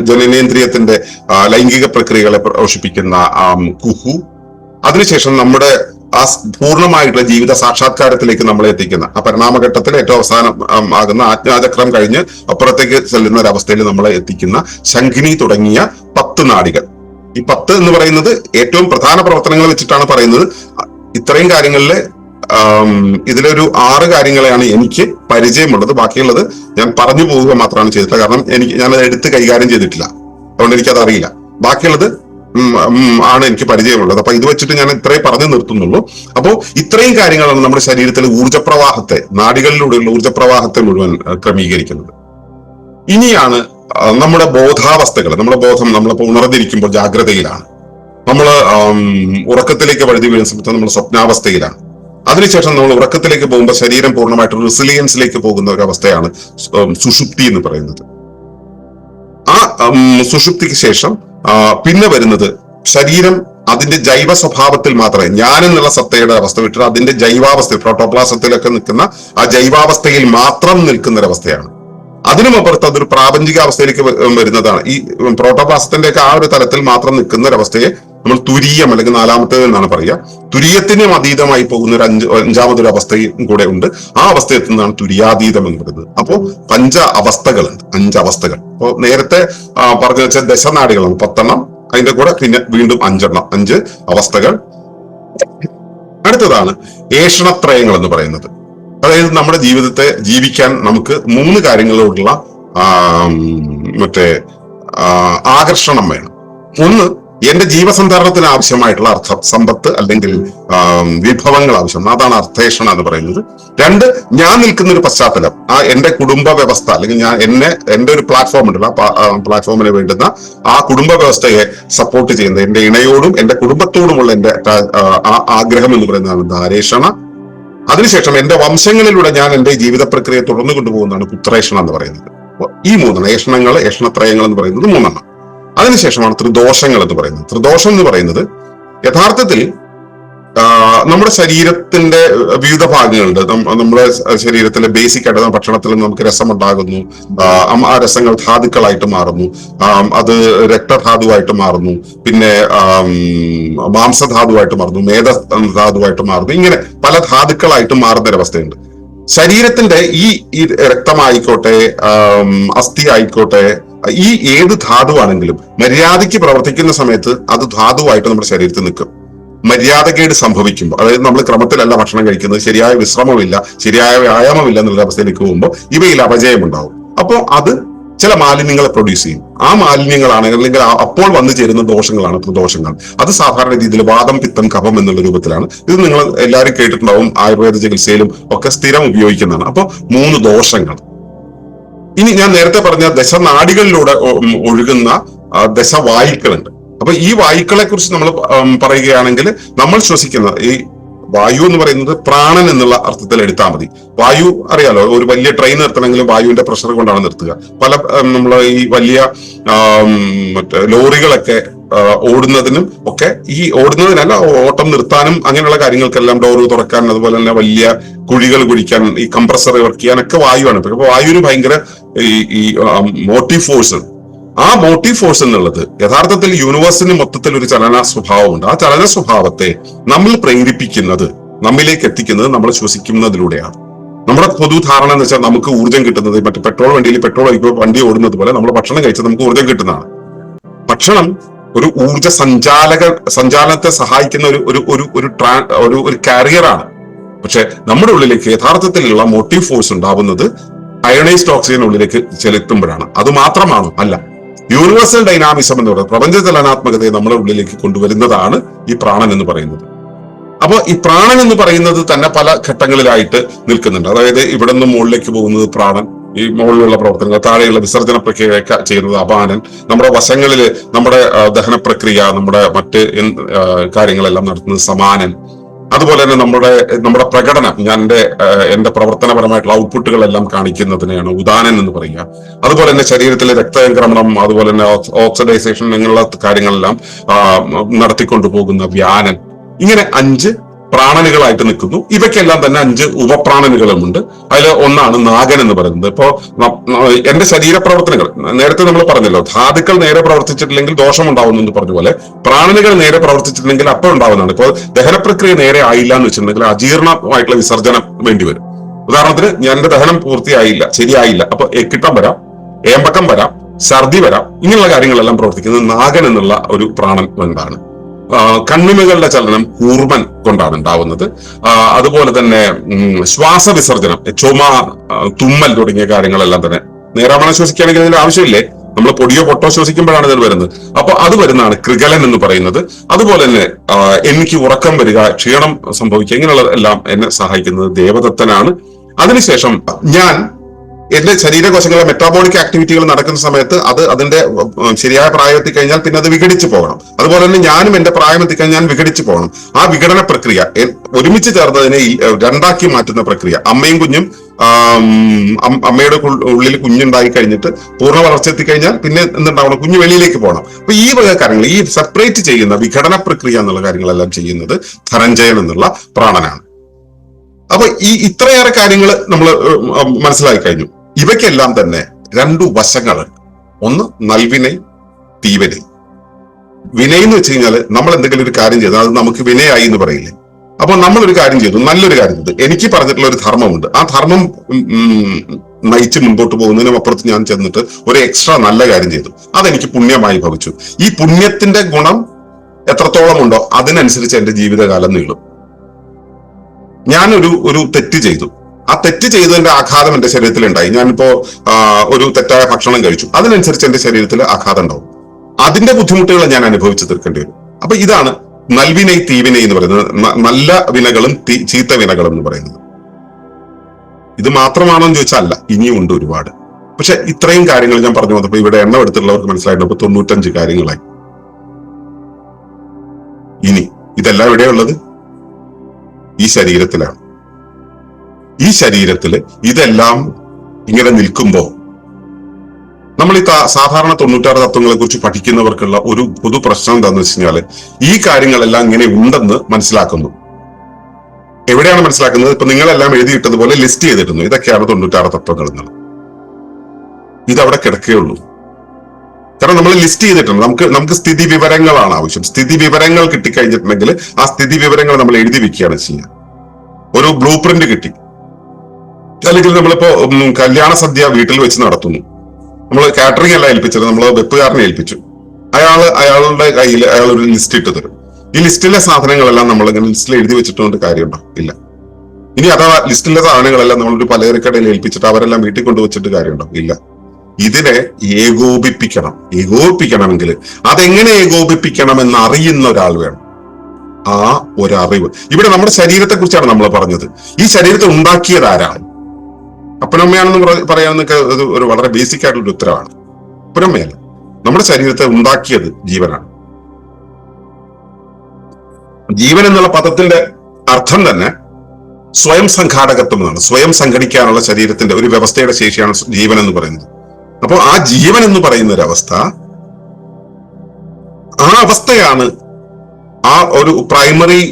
ജനനേന്ദ്രിയത്തിന്റെ ലൈംഗിക പ്രക്രിയകളെ പോഷിപ്പിക്കുന്ന കുഹു, അതിനുശേഷം നമ്മുടെ ആ പൂർണ്ണമായിട്ടുള്ള ജീവിത സാക്ഷാത്കാരത്തിലേക്ക് നമ്മളെ എത്തിക്കുന്ന ആ പരിണാമഘട്ടത്തിൽ ഏറ്റവും അവസാനം ആകുന്ന ആജ്ഞാചക്രം കഴിഞ്ഞ് അപ്പുറത്തേക്ക് ചെല്ലുന്ന ഒരവസ്ഥയിൽ നമ്മളെ എത്തിക്കുന്ന ശംഖിനി തുടങ്ങിയ 10 നാഡികൾ. ഈ 10 എന്ന് പറയുന്നത് ഏറ്റവും പ്രധാന പ്രവർത്തനങ്ങൾ വെച്ചിട്ടാണ് പറയുന്നത്. ഇത്രയും കാര്യങ്ങളില് ഇതിലൊരു 6 കാര്യങ്ങളെയാണ് എനിക്ക് പരിചയമുള്ളത്. ബാക്കിയുള്ളത് ഞാൻ പറഞ്ഞു പോവുക മാത്രമാണ് ചെയ്തിട്ടുള്ളത്. കാരണം ഞാനത് എടുത്ത് കൈകാര്യം ചെയ്തിട്ടില്ല, അതുകൊണ്ട് എനിക്കത് അറിയില്ല. ബാക്കിയുള്ളത് ആണ് എനിക്ക് പരിചയമുള്ളത്. അപ്പൊ ഇത് വെച്ചിട്ട് ഞാൻ ഇത്രയും പറഞ്ഞു നിർത്തുന്നുള്ളൂ. അപ്പോൾ ഇത്രയും കാര്യങ്ങളാണ് നമ്മുടെ ശരീരത്തിലെ ഊർജ്ജപ്രവാഹത്തെ, നാഡികളിലൂടെയുള്ള ഊർജ്ജപ്രവാഹത്തെ മുഴുവൻ ക്രമീകരിക്കുന്നത്. ഇനിയാണ് നമ്മുടെ ബോധാവസ്ഥകൾ. നമ്മുടെ ബോധം നമ്മളിപ്പോ ഉണർന്നിരിക്കുമ്പോൾ ജാഗ്രതയിലാണ്, നമ്മൾ ഉറക്കത്തിലേക്ക് വഴുതി വീഴുന്ന സമയത്ത് നമ്മൾ സ്വപ്നാവസ്ഥയിലാണ്. അതിനുശേഷം നമ്മൾ ഉറക്കത്തിലേക്ക് പോകുമ്പോൾ ശരീരം പൂർണ്ണമായിട്ട് റിസിലിയൻസിലേക്ക് പോകുന്ന ഒരു അവസ്ഥയാണ് സുഷുപ്തി എന്ന് പറയുന്നത്. ആ സുഷുപ്തിക്ക് ശേഷം പിന്നെ വരുന്നത് ശരീരം അതിന്റെ ജൈവ സ്വഭാവത്തിൽ മാത്രമേ, ഞാൻ എന്നുള്ള സത്തയുടെ അവസ്ഥ വിട്ടിട്ട് അതിന്റെ ജൈവാവസ്ഥ, പ്രോട്ടോപ്ലാസത്തിലൊക്കെ നിൽക്കുന്ന ആ ജൈവാവസ്ഥയിൽ മാത്രം നിൽക്കുന്ന ഒരവസ്ഥയാണ്. അതിനുമപ്പുറത്ത് അതൊരു പ്രാപഞ്ചിക അവസ്ഥയിലേക്ക് വരുന്നതാണ്. ഈ പ്രോട്ടോപ്ലാസത്തിന്റെ ഒക്കെ ആ ഒരു തലത്തിൽ മാത്രം നിൽക്കുന്ന ഒരവസ്ഥയെ നമ്മൾ തുരീയം അല്ലെങ്കിൽ 4ാമത്തേത് എന്നാണ് പറയുക. തുരീയത്തിനും അതീതമായി പോകുന്ന ഒരു അഞ്ചാമതൊരു അവസ്ഥയും കൂടെ ഉണ്ട്. ആ അവസ്ഥയിൽ നിന്നാണ് തുര്യാതീതം എന്ന് പറയുന്നത്. അപ്പോ 5 അവസ്ഥകളുണ്ട്, 5 അവസ്ഥകൾ. അപ്പോ നേരത്തെ പറഞ്ഞു വെച്ച ദശനാടികളാണ് 10 അതിന്റെ കൂടെ പിന്നെ വീണ്ടും 5 അവസ്ഥകൾ. അടുത്തതാണ് ഏഷണത്രയങ്ങൾ എന്ന് പറയുന്നത്. അതായത് നമ്മുടെ ജീവിതത്തെ ജീവിക്കാൻ നമുക്ക് 3 കാര്യങ്ങളോടുള്ള ആകർഷണം വേണം. ഒന്ന്, എന്റെ ജീവസന്ധാരണത്തിന് ആവശ്യമായിട്ടുള്ള സമ്പത്ത് അല്ലെങ്കിൽ വിഭവങ്ങൾ ആവശ്യം, അതാണ് അർത്ഥേഷണ എന്ന് പറയുന്നത്. 2, ഞാൻ നിൽക്കുന്ന ഒരു പശ്ചാത്തലം, എന്റെ കുടുംബ വ്യവസ്ഥ അല്ലെങ്കിൽ എന്റെ ഒരു പ്ലാറ്റ്ഫോം ഉണ്ടല്ലോ, പ്ലാറ്റ്ഫോമിന് വേണ്ടുന്ന ആ കുടുംബ വ്യവസ്ഥയെ സപ്പോർട്ട് ചെയ്യുന്നത് എന്റെ ഇണയോടും എന്റെ കുടുംബത്തോടുമുള്ള എന്റെ ആഗ്രഹം എന്ന് പറയുന്നതാണ് ധാരേഷണ. അതിനുശേഷം എന്റെ വംശങ്ങളിലൂടെ ഞാൻ എന്റെ ജീവിത പ്രക്രിയ തുടർന്നു കൊണ്ടുപോകുന്നതാണ് പുത്രേഷണ എന്ന് പറയുന്നത്. ഈ 3 ഏഷണത്രയങ്ങൾ എന്ന് പറയുന്നത് 3. അതിനുശേഷമാണ് ത്രിദോഷങ്ങൾ എന്ന് പറയുന്നത്. ത്രിദോഷം എന്ന് പറയുന്നത് യഥാർത്ഥത്തിൽ നമ്മുടെ ശരീരത്തിന്റെ വിവിധ ഭാഗങ്ങളുണ്ട്. നമ്മുടെ ശരീരത്തിലെ ബേസിക് ആയിട്ട് ഭക്ഷണത്തിൽ നമുക്ക് രസമുണ്ടാകുന്നു, ആ രസങ്ങൾ ധാതുക്കളായിട്ട് മാറുന്നു, അത് രക്തധാതുവായിട്ട് മാറുന്നു, പിന്നെ മാംസധാതുവായിട്ട് മാറുന്നു, മേധധാതുവായിട്ട് മാറുന്നു. ഇങ്ങനെ പല ധാതുക്കളായിട്ട് മാറുന്ന ഒരവസ്ഥയുണ്ട്. ശരീരത്തിന്റെ ഈ രക്തമായിക്കോട്ടെ, അസ്ഥി ആയിക്കോട്ടെ, ഈ ഏത് ധാതുവാണെങ്കിലും മര്യാദയ്ക്ക് പ്രവർത്തിക്കുന്ന സമയത്ത് അത് ധാതുവായിട്ട് നമ്മുടെ ശരീരത്തിൽ നിൽക്കും. മര്യാദകേട് സംഭവിക്കുമ്പോൾ, അതായത് നമ്മൾ ക്രമത്തിലല്ല ഭക്ഷണം കഴിക്കുന്നത്, ശരിയായ വിശ്രമമില്ല, ശരിയായ വ്യായാമമില്ല എന്നുള്ള അവസ്ഥയിലേക്ക് പോകുമ്പോൾ ഇവയിൽ അപജയം ഉണ്ടാവും. അപ്പോൾ അത് ചില മാലിന്യങ്ങളെ പ്രൊഡ്യൂസ് ചെയ്യും. ആ മാലിന്യങ്ങളാണ് അല്ലെങ്കിൽ അപ്പോൾ വന്നു ചേരുന്ന ദോഷങ്ങളാണ് ത്രിദോഷങ്ങൾ. അത് സാധാരണ രീതിയിൽ വാദം, പിത്തം, കഫം എന്നുള്ള രൂപത്തിലാണ്. ഇത് നിങ്ങൾ എല്ലാവരും കേട്ടിട്ടുണ്ടാവും, ആയുർവേദ ചികിത്സയിലും ഒക്കെ സ്ഥിരം ഉപയോഗിക്കുന്നതാണ്. അപ്പോൾ 3 ദോഷങ്ങൾ. ഇനി ഞാൻ നേരത്തെ പറഞ്ഞ ദശനാഡികളിലൂടെ ഒഴുകുന്ന ദശവായുക്കളുണ്ട്. അപ്പൊ ഈ വായുക്കളെ കുറിച്ച് നമ്മൾ പറയുകയാണെങ്കിൽ, നമ്മൾ ശ്വസിക്കുന്ന ഈ വായു എന്ന് പറയുന്നത് പ്രാണൻ എന്നുള്ള അർത്ഥത്തിൽ എടുത്താൽ മതി. വായു അറിയാലോ, ഒരു വലിയ ട്രെയിൻ നിർത്തണമെങ്കിലും വായുവിന്റെ പ്രഷർ കൊണ്ടാണ് നിർത്തുക. പല നമ്മൾ ഈ വലിയ ലോറികളൊക്കെ ഓടുന്നതിനും ഒക്കെ, ഈ ഓടുന്നതിനല്ല, ഓട്ടം നിർത്താനും അങ്ങനെയുള്ള കാര്യങ്ങൾക്കെല്ലാം ഡോറ് തുറക്കാൻ, അതുപോലെ തന്നെ വലിയ കുഴികൾ കുഴിക്കാൻ, ഈ കംപ്രസർ വർക്ക് ചെയ്യാനൊക്കെ വായുവാണ്. അപ്പൊ വായുവിന് ഭയങ്കര ഈ മോട്ടീവ് ഫോഴ്സ്. ആ മോട്ടീവ് ഫോഴ്സ് എന്നുള്ളത് യഥാർത്ഥത്തിൽ യൂണിവേഴ്സിന് മൊത്തത്തിൽ ഒരു ചലന സ്വഭാവമുണ്ട്. ആ ചലന സ്വഭാവത്തെ നമ്മൾ പ്രേരിപ്പിക്കുന്നത്, നമ്മിലേക്ക് എത്തിക്കുന്നത് നമ്മൾ ശ്വസിക്കുന്നതിലൂടെയാണ്. നമ്മുടെ പൊതുധാരണ എന്ന് വെച്ചാൽ നമുക്ക് ഊർജ്ജം കിട്ടുന്നത് മറ്റു പെട്രോൾ വണ്ടി ഓടുന്നത് പോലെ നമ്മൾ ഭക്ഷണം കഴിച്ചാൽ നമുക്ക് ഊർജ്ജം കിട്ടുന്നതാണ്. ഭക്ഷണം ഒരു ഊർജ്ജ സഞ്ചാലനത്തെ സഹായിക്കുന്ന ഒരു കാരിയറാണ്. പക്ഷെ നമ്മുടെ ഉള്ളിലേക്ക് യഥാർത്ഥത്തിലുള്ള മോട്ടീവ് ഫോഴ്സ് ഉണ്ടാവുന്നത് അയണൈസ്ഡ് ഓക്സിജൻ ഉള്ളിലേക്ക് ചെലുത്തുമ്പോഴാണ്. അത് മാത്രമാണോ? അല്ല. യൂണിവേഴ്സൽ ഡൈനാമിസം എന്ന് പറയുന്നത്, പ്രപഞ്ച ചലനാത്മകതയെ നമ്മുടെ ഉള്ളിലേക്ക് കൊണ്ടുവരുന്നതാണ് ഈ പ്രാണൻ എന്ന് പറയുന്നത്. അപ്പൊ ഈ പ്രാണൻ എന്ന് പറയുന്നത് തന്നെ പല ഘട്ടങ്ങളിലായിട്ട് നിൽക്കുന്നുണ്ട്. അതായത് ഇവിടെ നിന്ന് മുകളിലേക്ക് പോകുന്നത് പ്രാണൻ, ഈ മുകളിലുള്ള പ്രവർത്തനങ്ങൾ, താഴെയുള്ള വിസർജന പ്രക്രിയ ചെയ്യുന്നത് അപാനൻ, നമ്മുടെ വശങ്ങളിൽ നമ്മുടെ ദഹന പ്രക്രിയ, നമ്മുടെ മറ്റ് കാര്യങ്ങളെല്ലാം നടത്തുന്നത് സമാനൻ. അതുപോലെ തന്നെ നമ്മുടെ പ്രകടനം, എന്റെ പ്രവർത്തനപരമായിട്ടുള്ള ഔട്ട്പുട്ടുകളെല്ലാം കാണിക്കുന്നതിനെയാണ് ഉദാനൻ എന്ന് പറയുക. അതുപോലെ തന്നെ ശരീരത്തിലെ രക്തചംക്രമണം, അതുപോലെ തന്നെ ഓക്സിഡൈസേഷൻ, ഇങ്ങനെയുള്ള കാര്യങ്ങളെല്ലാം നടത്തിക്കൊണ്ടു പോകുന്ന വ്യാനൻ. ഇങ്ങനെ 5 പ്രാണനുകളായിട്ട് നിൽക്കുന്നു. ഇവയ്ക്കെല്ലാം തന്നെ 5 ഉപപ്രാണനുകളുമുണ്ട്. അതിൽ ഒന്നാണ് നാഗൻ എന്ന് പറയുന്നത്. ഇപ്പോ എന്റെ ശരീരപ്രവർത്തനങ്ങൾ നേരത്തെ നമ്മൾ പറഞ്ഞല്ലോ, ധാതുക്കൾ നേരെ പ്രവർത്തിച്ചിട്ടില്ലെങ്കിൽ ദോഷമുണ്ടാവുന്നു എന്ന് പറഞ്ഞ പോലെ പ്രാണനുകൾ നേരെ പ്രവർത്തിച്ചിട്ടില്ലെങ്കിൽ അപ്പം ഉണ്ടാവുന്നതാണ്. ഇപ്പോൾ ദഹനപ്രക്രിയ നേരെ ആയില്ല എന്ന് വെച്ചിട്ടുണ്ടെങ്കിൽ അജീർണമായിട്ടുള്ള വിസർജനം വേണ്ടിവരും. ഉദാഹരണത്തിന് എന്റെ ദഹനം പൂർത്തിയായില്ല, ശരിയായില്ല, അപ്പൊ എക്കിട്ടം വരാം, ഏമ്പക്കം വരാം, ഛർദി വരാം. ഇങ്ങനെയുള്ള കാര്യങ്ങളെല്ലാം പ്രവർത്തിക്കുന്നത് നാഗൻ എന്നുള്ള ഒരു പ്രാണൻ കൊണ്ടാണ്. കണ്ണിമകളുടെ ചലനം കൂർമൻ കൊണ്ടാണ് ഉണ്ടാവുന്നത്. അതുപോലെ തന്നെ ശ്വാസവിസർജനം, ചുമ, തുമ്മൽ തുടങ്ങിയ കാര്യങ്ങളെല്ലാം തന്നെ നേരാവണ്ണം ശ്വസിക്കുകയാണെങ്കിൽ ഇതിന്റെ ആവശ്യമില്ലേ, നമ്മൾ പൊടിയോ പൊട്ടോ ശ്വസിക്കുമ്പോഴാണ് ഇതിൽ വരുന്നത്. അപ്പൊ അത് വരുന്നതാണ് കൃഗലൻ എന്ന് പറയുന്നത്. അതുപോലെ തന്നെ എനിക്ക് ഉറക്കം വരിക, ക്ഷീണം സംഭവിക്കുക, ഇങ്ങനെയുള്ള എല്ലാം എന്നെ സഹായിക്കുന്നത് ദേവദത്തനാണ്. അതിനുശേഷം ഞാൻ എന്റെ ശരീരകോശങ്ങളുടെ മെറ്റാബോളിക് ആക്ടിവിറ്റികൾ നടക്കുന്ന സമയത്ത് അത് അതിന്റെ ശരിയായ പ്രായം എത്തിക്കഴിഞ്ഞാൽ പിന്നെ അത് വിഘടിച്ചു പോകണം. അതുപോലെ തന്നെ ഞാനും എന്റെ പ്രായം എത്തിക്കഴിഞ്ഞാൽ ഞാൻ വിഘടിച്ചു പോകണം. ആ വിഘടന പ്രക്രിയ ഒരുമിച്ച് ചേർന്നതിനെ 2ആക്കി മാറ്റുന്ന പ്രക്രിയ. അമ്മയും കുഞ്ഞും അമ്മയുടെ ഉള്ളിൽ കുഞ്ഞുണ്ടായി കഴിഞ്ഞിട്ട് പൂർണ്ണ വളർച്ച എത്തിക്കഴിഞ്ഞാൽ പിന്നെ എന്തുണ്ടാവണം, കുഞ്ഞ് വെളിയിലേക്ക് പോകണം. അപ്പൊ ഈ വക കാര്യങ്ങൾ, ഈ സെപ്പറേറ്റ് ചെയ്യുന്ന വിഘടന പ്രക്രിയ എന്നുള്ള കാര്യങ്ങളെല്ലാം ചെയ്യുന്നത് ധനഞ്ജയൻ എന്നുള്ള പ്രാണനാണ്. അപ്പൊ ഇത്രയേറെ കാര്യങ്ങൾ നമ്മൾ മനസ്സിലാക്കി കഴിഞ്ഞു. ഇവയ്ക്കെല്ലാം തന്നെ 2 വശങ്ങളുണ്ട്. ഒന്ന് നൽവിനൈ, തീവിനൈ. വിനയ് എന്ന് വെച്ച് കഴിഞ്ഞാൽ നമ്മൾ എന്തെങ്കിലും ഒരു കാര്യം ചെയ്താൽ അത് നമുക്ക് വിനയായി എന്ന് പറയില്ലേ. അപ്പൊ നമ്മളൊരു കാര്യം ചെയ്തു, നല്ലൊരു കാര്യം ചെയ്തു, എനിക്ക് പറഞ്ഞിട്ടുള്ള ഒരു ധർമ്മമുണ്ട്. ആ ധർമ്മം നയിച്ച് മുൻപോട്ട് പോകുന്നതിനും അപ്പുറത്ത് ഞാൻ ചെന്നിട്ട് ഒരു എക്സ്ട്രാ നല്ല കാര്യം ചെയ്തു, അതെനിക്ക് പുണ്യമായി ഭവിച്ചു. ഈ പുണ്യത്തിന്റെ ഗുണം എത്രത്തോളം ഉണ്ടോ അതിനനുസരിച്ച് എന്റെ ജീവിതകാലം നീളും. ഞാനൊരു തെറ്റ് ചെയ്തു, ആ തെറ്റ് ചെയ്തതിന്റെ ആഘാതം എന്റെ ശരീരത്തിൽ ഉണ്ടായി. ഞാനിപ്പോ ഒരു തെറ്റായ ഭക്ഷണം കഴിച്ചു, അതിനനുസരിച്ച് എന്റെ ശരീരത്തിൽ ആഘാതം ഉണ്ടാവും. അതിന്റെ ബുദ്ധിമുട്ടുകൾ ഞാൻ അനുഭവിച്ചു തീർക്കേണ്ടി വരും. അപ്പൊ ഇതാണ് നൽവിനൈ തീവിനൈ എന്ന് പറയുന്നത്, നല്ല വിനകളും ചീത്ത വിനകളും എന്ന് പറയുന്നത്. ഇത് മാത്രമാണോ എന്ന് ചോദിച്ചാൽ അല്ല, ഇനിയും ഉണ്ട് ഒരുപാട്. പക്ഷെ ഇത്രയും കാര്യങ്ങൾ ഞാൻ പറഞ്ഞു വന്നപ്പോ ഇവിടെ എണ്ണം എടുത്തിട്ടുള്ളവർക്ക് മനസ്സിലായിട്ടുണ്ട്. ഇപ്പൊ 95 കാര്യങ്ങളായി. ഇനി ഇതെല്ലാം എവിടെയുള്ളത്? ഈ ശരീരത്തിലാണ്. ഈ ശരീരത്തില് ഇതെല്ലാം ഇങ്ങനെ നിൽക്കുമ്പോ നമ്മൾ ഈ സാധാരണ 96 തത്വങ്ങളെ കുറിച്ച് പഠിക്കുന്നവർക്കുള്ള ഒരു പൊതു പ്രശ്നം എന്താണെന്ന് വെച്ച് കഴിഞ്ഞാല് ഈ കാര്യങ്ങളെല്ലാം ഇങ്ങനെ ഉണ്ടെന്ന് മനസ്സിലാക്കുന്നു. എവിടെയാണ് മനസ്സിലാക്കുന്നത്? ഇപ്പൊ നിങ്ങളെല്ലാം എഴുതിയിട്ടതുപോലെ ലിസ്റ്റ് ചെയ്തിരുന്നു, ഇതൊക്കെയാണ് 96 തത്വങ്ങൾ എന്നുള്ളത്. ഇതവിടെ കിടക്കുകയുള്ളൂ. കാരണം നമ്മൾ ലിസ്റ്റ് ചെയ്തിട്ടുണ്ട്. നമുക്ക് സ്ഥിതി വിവരങ്ങളാണ് ആവശ്യം. സ്ഥിതി വിവരങ്ങൾ കിട്ടിക്കഴിഞ്ഞിട്ടുണ്ടെങ്കിൽ ആ സ്ഥിതി വിവരങ്ങൾ നമ്മൾ എഴുതി വെക്കുകയാണ് ചെയ്യുക. ഒരു ബ്ലൂ പ്രിന്റ് കിട്ടി, അല്ലെങ്കിൽ നമ്മളിപ്പോ കല്യാണ സദ്യ വീട്ടിൽ വെച്ച് നടത്തുന്നു. നമ്മൾ കാറ്ററിംഗ് അല്ല ഏൽപ്പിച്ചത്, നമ്മൾ വെപ്പുകാരനെ ഏൽപ്പിച്ചു. അയാളുടെ കയ്യിൽ അയാൾ ഒരു ലിസ്റ്റ് ഇട്ട് തരും. ഈ ലിസ്റ്റിലെ സാധനങ്ങളെല്ലാം നമ്മളിങ്ങനെ ലിസ്റ്റിൽ എഴുതി വെച്ചിട്ടുണ്ട് കാര്യമുണ്ടോ? ഇല്ല. ഇനി അഥവാ ലിസ്റ്റിലെ സാധനങ്ങളെല്ലാം നമ്മളൊരു പലചരക്കടയിൽ ഏൽപ്പിച്ചിട്ട് അവരെല്ലാം വീട്ടിൽ കൊണ്ടുവച്ചിട്ട് കാര്യമുണ്ടോ? ഇല്ല. ഇതിനെ ഏകോപിപ്പിക്കണമെങ്കിൽ അതെങ്ങനെ ഏകോപിപ്പിക്കണമെന്ന് അറിയുന്ന ഒരാൾ വേണം. ആ ഒരറിവ് ഇവിടെ നമ്മുടെ ശരീരത്തെ കുറിച്ചാണ് നമ്മൾ പറഞ്ഞത്. ഈ ശരീരത്തെ ഉണ്ടാക്കിയത് ആരാണ്? അപ്പനമ്മയാണെന്ന് പറയാനൊക്കെ ഒരു വളരെ ബേസിക് ആയിട്ടുള്ള ഉത്തരവാണ്. അപ്പനമ്മയല്ല, നമ്മുടെ ശരീരത്തെ ഉണ്ടാക്കിയത് ജീവനാണ്. ജീവൻ എന്നുള്ള പദത്തിന്റെ അർത്ഥം തന്നെ സ്വയം സംഘാടകത്വം എന്നാണ്. സ്വയം സംഘടിക്കാനുള്ള ശരീരത്തിന്റെ ഒരു വ്യവസ്ഥയുടെ ശേഷിയാണ് ജീവൻ എന്ന് പറയുന്നത്. അപ്പൊ ആ ജീവൻ എന്ന് പറയുന്ന ഒരവസ്ഥ, ആ അവസ്ഥയാണ് ആ ഒരു പ്രൈമറി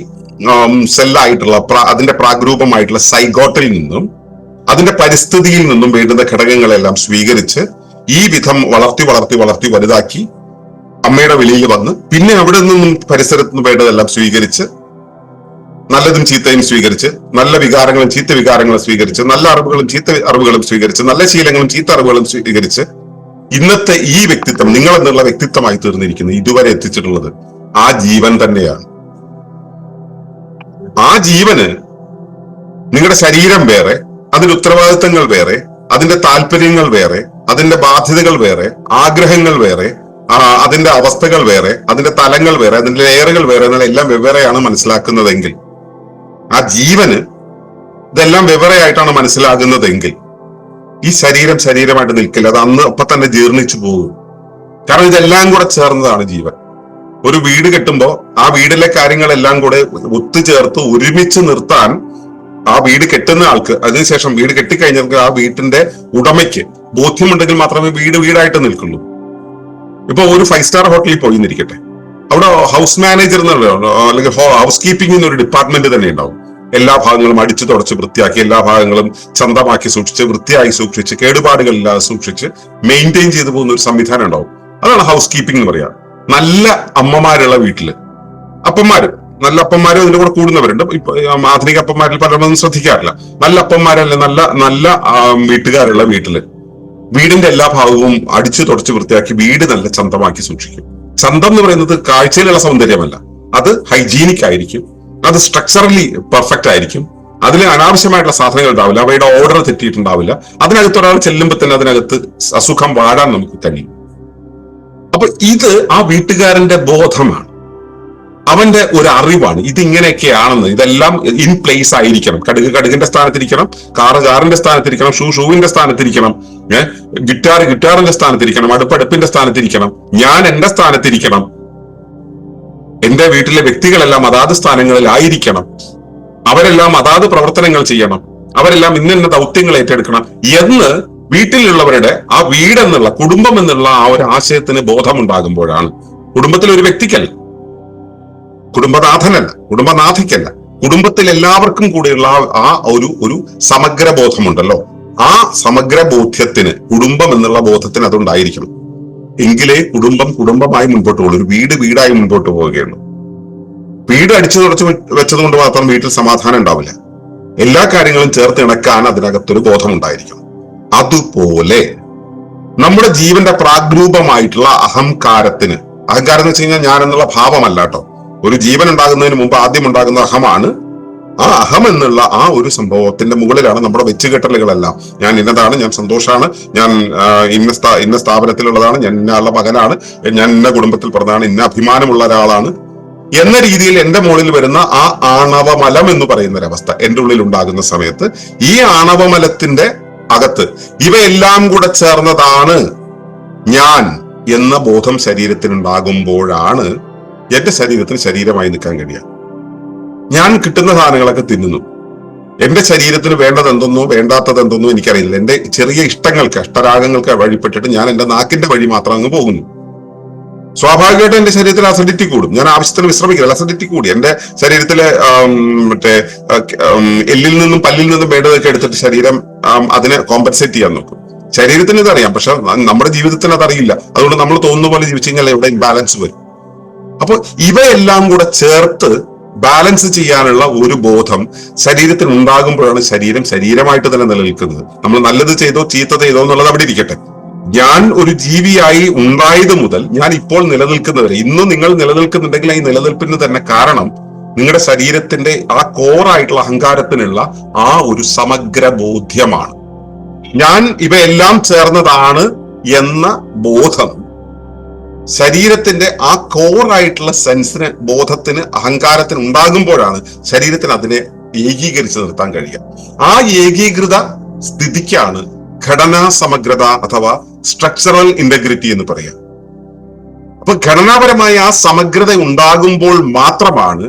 സെല്ലായിട്ടുള്ള അതിന്റെ പ്രാഗ്രൂപമായിട്ടുള്ള സൈഗോട്ടിൽ നിന്നും അതിന്റെ പരിസ്ഥിതിയിൽ നിന്നും വേണ്ടുന്ന ഘടകങ്ങളെല്ലാം സ്വീകരിച്ച് ഈ വിധം വളർത്തി വലുതാക്കി അമ്മയുടെ വെളിയിൽ വന്ന് പിന്നെ അവിടെ നിന്നും പരിസരത്ത് നിന്ന് വേണ്ടതെല്ലാം സ്വീകരിച്ച് നല്ലതും ചീത്തയും സ്വീകരിച്ച് നല്ല വികാരങ്ങളും ചീത്ത വികാരങ്ങളും സ്വീകരിച്ച് നല്ല അറിവുകളും ചീത്ത അറിവുകളും സ്വീകരിച്ച് നല്ല ശീലങ്ങളും ചീത്ത അറിവുകളും സ്വീകരിച്ച് ഇന്നത്തെ ഈ വ്യക്തിത്വം, നിങ്ങൾ എന്നുള്ള വ്യക്തിത്വമായി തീർന്നിരിക്കുന്നത് ഇതുവരെ എത്തിച്ചിട്ടുള്ളത് ആ ജീവൻ തന്നെയാണ്. ആ ജീവന് നിങ്ങളുടെ ശരീരം വേറെ, അതിന്റെ ഉത്തരവാദിത്തങ്ങൾ വേറെ, അതിന്റെ താല്പര്യങ്ങൾ വേറെ, അതിന്റെ ബാധ്യതകൾ വേറെ, ആഗ്രഹങ്ങൾ വേറെ, അതിന്റെ അവസ്ഥകൾ വേറെ, അതിന്റെ തലങ്ങൾ വേറെ, അതിന്റെ ലെയറുകൾ വേറെ എന്നുള്ള എല്ലാം വെവ്വേറെയാണ് മനസ്സിലാക്കുന്നതെങ്കിൽ, ആ ജീവന് ഇതെല്ലാം വെവ്വേറെയായിട്ടാണ് മനസ്സിലാകുന്നതെങ്കിൽ ഈ ശരീരമായിട്ട് നിൽക്കില്ല. അത് അപ്പൊ തന്നെ ജീർണിച്ചു പോകും. കാരണം ഇതെല്ലാം കൂടെ ചേർന്നതാണ് ജീവൻ. ഒരു വീട് കെട്ടുമ്പോ ആ വീടിലെ കാര്യങ്ങളെല്ലാം കൂടെ ഒത്തുചേർത്ത് ഒരുമിച്ച് നിർത്താൻ ആ വീട് കെട്ടുന്ന ആൾക്ക്, അതിനുശേഷം വീട് കെട്ടിക്കഴിഞ്ഞാൽ ആ വീട്ടിന്റെ ഉടമയ്ക്ക് ബോധ്യമുണ്ടെങ്കിൽ മാത്രമേ വീടായിട്ട് നിൽക്കുള്ളൂ. ഇപ്പൊ ഒരു 5 സ്റ്റാർ ഹോട്ടലിൽ പോയി എന്നിരിക്കട്ടെ, അവിടെ ഹൗസ് മാനേജർ എന്നുള്ള അല്ലെങ്കിൽ ഹൗസ് കീപ്പിംഗ് എന്നൊരു ഡിപ്പാർട്ട്മെന്റ് തന്നെ ഉണ്ടാവും. എല്ലാ ഭാഗങ്ങളും അടിച്ചു തുടച്ച് വൃത്തിയാക്കി, എല്ലാ ഭാഗങ്ങളും ചന്തമാക്കി സൂക്ഷിച്ച്, വൃത്തിയായി സൂക്ഷിച്ച്, കേടുപാടുകളില്ലാതെ സൂക്ഷിച്ച് മെയിൻറ്റെയിൻ ചെയ്തു പോകുന്ന ഒരു സംവിധാനം ഉണ്ടാവും. അതാണ് ഹൗസ് കീപ്പിംഗ് എന്ന് പറയാം. നല്ല അമ്മമാരുള്ള വീട്ടില്, അപ്പന്മാര്, നല്ല അപ്പന്മാരും അതിന്റെ കൂടെ കൂടുന്നവരുണ്ട്. ഇപ്പൊ ആധുനിക അപ്പന്മാരിൽ പലരൊന്നും ശ്രദ്ധിക്കാറില്ല. നല്ല അപ്പന്മാരല്ല, നല്ല നല്ല വീട്ടുകാരുള്ള വീട്ടില് വീടിന്റെ എല്ലാ ഭാഗവും അടിച്ചു തുടച്ച് വൃത്തിയാക്കി വീട് നല്ല ചന്തമാക്കി സൂക്ഷിക്കും. ചന്തം എന്ന് പറയുന്നത് കാഴ്ചയിലുള്ള സൗന്ദര്യമല്ല, അത് ഹൈജീനിക് ആയിരിക്കും, അത് സ്ട്രക്ചറലി പെർഫെക്റ്റ് ആയിരിക്കും, അതിൽ അനാവശ്യമായിട്ടുള്ള സാധനങ്ങൾ ഉണ്ടാവില്ല, അവയുടെ ഓർഡർ തെറ്റിയിട്ടുണ്ടാവില്ല. അതിനകത്ത് ഒരാൾ ചെല്ലുമ്പോൾ തന്നെ അതിനകത്ത് അസുഖം വാഴാൻ നമുക്ക് കഴിയും. അപ്പൊ ഇത് ആ വീട്ടുകാരന്റെ ബോധമാണ്, അവന്റെ ഒരു അറിവാണ്. ഇതിങ്ങനെയൊക്കെയാണെന്ന്, ഇതെല്ലാം ഇൻ പ്ലേസ് ആയിരിക്കണം. കടുക് കടുകിന്റെ സ്ഥാനത്തിരിക്കണം, കാറ് കാറിന്റെ സ്ഥാനത്തിരിക്കണം, ഷൂവിന്റെ സ്ഥാനത്തിരിക്കണം, ഗിറ്റാറിന്റെ സ്ഥാനത്തിരിക്കണം, അടുപ്പിന്റെ സ്ഥാനത്തിരിക്കണം, ഞാൻ എന്റെ സ്ഥാനത്തിരിക്കണം, എന്റെ വീട്ടിലെ വ്യക്തികളെല്ലാം അതാത് സ്ഥാനങ്ങളിലായിരിക്കണം, അവരെല്ലാം അതാത് പ്രവർത്തനങ്ങൾ ചെയ്യണം, അവരെല്ലാം ഇന്ന ദൗത്യങ്ങൾ ഏറ്റെടുക്കണം എന്ന് വീട്ടിലുള്ളവരുടെ ആ വീടെന്നുള്ള, കുടുംബം എന്നുള്ള ആ ഒരു ആശയത്തിന് ബോധമുണ്ടാകുമ്പോഴാണ്, കുടുംബത്തിലെ ഒരു വ്യക്തിക്കല്ല, കുടുംബനാഥനല്ല, കുടുംബനാഥിക്കല്ല, കുടുംബത്തിൽ എല്ലാവർക്കും കൂടെയുള്ള ആ ഒരു സമഗ്ര ബോധമുണ്ടല്ലോ, ആ സമഗ്ര ബോധ്യത്തിന്, കുടുംബം എന്നുള്ള ബോധത്തിന് അതുണ്ടായിരിക്കണം. എങ്കിലേ കുടുംബം കുടുംബമായി മുൻപോട്ട് പോകുള്ളൂ, ഒരു വീട് വീടായി മുൻപോട്ട് പോവുകയുള്ളൂ. വീട് അടിച്ചു തുടച്ച് വെച്ചത് കൊണ്ട് മാത്രം വീട്ടിൽ സമാധാനം ഉണ്ടാവില്ല. എല്ലാ കാര്യങ്ങളും ചേർത്ത് ഇണക്കാൻ അതിനകത്തൊരു ബോധം ഉണ്ടായിരിക്കണം. അതുപോലെ നമ്മുടെ ജീവന്റെ പ്രാഗ്രൂപമായിട്ടുള്ള അഹങ്കാരത്തിന്, അഹങ്കാരം എന്ന് വെച്ച് കഴിഞ്ഞാൽ ഞാൻ എന്നുള്ള ഭാവമല്ല കേട്ടോ. ഒരു ജീവൻ ഉണ്ടാകുന്നതിന് മുമ്പ് ആദ്യം ഉണ്ടാകുന്ന അഹമാണ്. ആ അഹം എന്നുള്ള ആ ഒരു സംഭവത്തിന്റെ മുകളിലാണ് നമ്മുടെ വെച്ചുകെട്ടലുകളെല്ലാം. ഞാൻ ഇന്നതാണ്, ഞാൻ സന്തോഷാണ്, ഞാൻ ഇന്ന സ്ഥാപനത്തിലുള്ളതാണ്, ഞാൻ ഇന്ന ആളുടെ മകനാണ്, ഞാൻ ഇന്ന കുടുംബത്തിൽ പിറന്നാണ്, ഇന്ന അഭിമാനമുള്ള ഒരാളാണ് എന്ന രീതിയിൽ എന്റെ മുകളിൽ വരുന്ന ആ ആണവമലം എന്ന് പറയുന്ന ഒരവസ്ഥ എന്റെ ഉള്ളിൽ ഉണ്ടാകുന്ന സമയത്ത്, ഈ ആണവമലത്തിന്റെ അകത്ത് ഇവയെല്ലാം കൂടെ ചേർന്നതാണ് ഞാൻ എന്ന ബോധം ശരീരത്തിനുണ്ടാകുമ്പോഴാണ് എന്റെ ശരീരത്തിന് ശരീരമായി നിൽക്കാൻ കഴിയുക. ഞാൻ കിട്ടുന്ന സാധനങ്ങളൊക്കെ തിന്നുന്നു, എന്റെ ശരീരത്തിന് വേണ്ടത് എന്തെന്നോ വേണ്ടാത്തത് എന്തെന്നോ എനിക്കറിയില്ല. എന്റെ ചെറിയ ഇഷ്ടങ്ങൾക്ക്, അഷ്ടരാഗങ്ങൾക്ക് വഴിപ്പെട്ടിട്ട് ഞാൻ എന്റെ നാക്കിന്റെ വഴി മാത്രം അങ്ങ് പോകുന്നു. സ്വാഭാവികമായിട്ടും എന്റെ ശരീരത്തിൽ അസിഡിറ്റി കൂടും. ഞാൻ ആവശ്യത്തിന് വിശ്രമിക്കില്ല, അസിഡിറ്റി കൂടി എന്റെ ശരീരത്തിലെ എല്ലിൽ നിന്നും പല്ലിൽ നിന്നും വേണ്ടതൊക്കെ എടുത്തിട്ട് ശരീരം അതിനെ കോമ്പൻസേറ്റ് ചെയ്യാൻ നോക്കും. ശരീരത്തിന് ഇതറിയാം, പക്ഷെ നമ്മുടെ ജീവിതത്തിന് അതറിയില്ല. അതുകൊണ്ട് നമ്മൾ തോന്നുന്ന പോലെ ജീവിച്ചു കഴിഞ്ഞാൽ എവിടെ ഇംബാലൻസ് വരും. അപ്പൊ ഇവയെല്ലാം കൂടെ ചേർത്ത് ബാലൻസ് ചെയ്യാനുള്ള ഒരു ബോധം ശരീരത്തിന് ഉണ്ടാകുമ്പോഴാണ് ശരീരം ശരീരമായിട്ട് തന്നെ നിലനിൽക്കുന്നത്. നമ്മൾ നല്ലത് ചെയ്തോ ചീത്ത ചെയ്തോ എന്നുള്ളത് അവിടെ ഇരിക്കട്ടെ. ഞാൻ ഒരു ജീവിയായി ഉണ്ടായത് മുതൽ ഞാൻ ഇപ്പോൾ നിലനിൽക്കുന്നവരെ, ഇന്നും നിങ്ങൾ നിലനിൽക്കുന്നുണ്ടെങ്കിൽ ഈ നിലനിൽപ്പിന് തന്നെ കാരണം നിങ്ങളുടെ ശരീരത്തിന്റെ ആ കോറായിട്ടുള്ള അഹങ്കാരത്തിനുള്ള ആ ഒരു സമഗ്ര ബോധ്യമാണ്. ഞാൻ ഇവയെല്ലാം ചേർന്നതാണ് എന്ന ബോധം ശരീരത്തിന്റെ ആ കോറായിട്ടുള്ള സെൻസിന്, ബോധത്തിന്, അഹങ്കാരത്തിന് ഉണ്ടാകുമ്പോഴാണ് ശരീരത്തിന് അതിനെ ഏകീകരിച്ച് നിർത്താൻ കഴിയുക. ആ ഏകീകൃത സ്ഥിതിക്കാണ് ഘടനാ സമഗ്രത അഥവാ സ്ട്രക്ചറൽ ഇന്റഗ്രിറ്റി എന്ന് പറയുക. അപ്പൊ ഘടനാപരമായ ആ സമഗ്രത ഉണ്ടാകുമ്പോൾ മാത്രമാണ്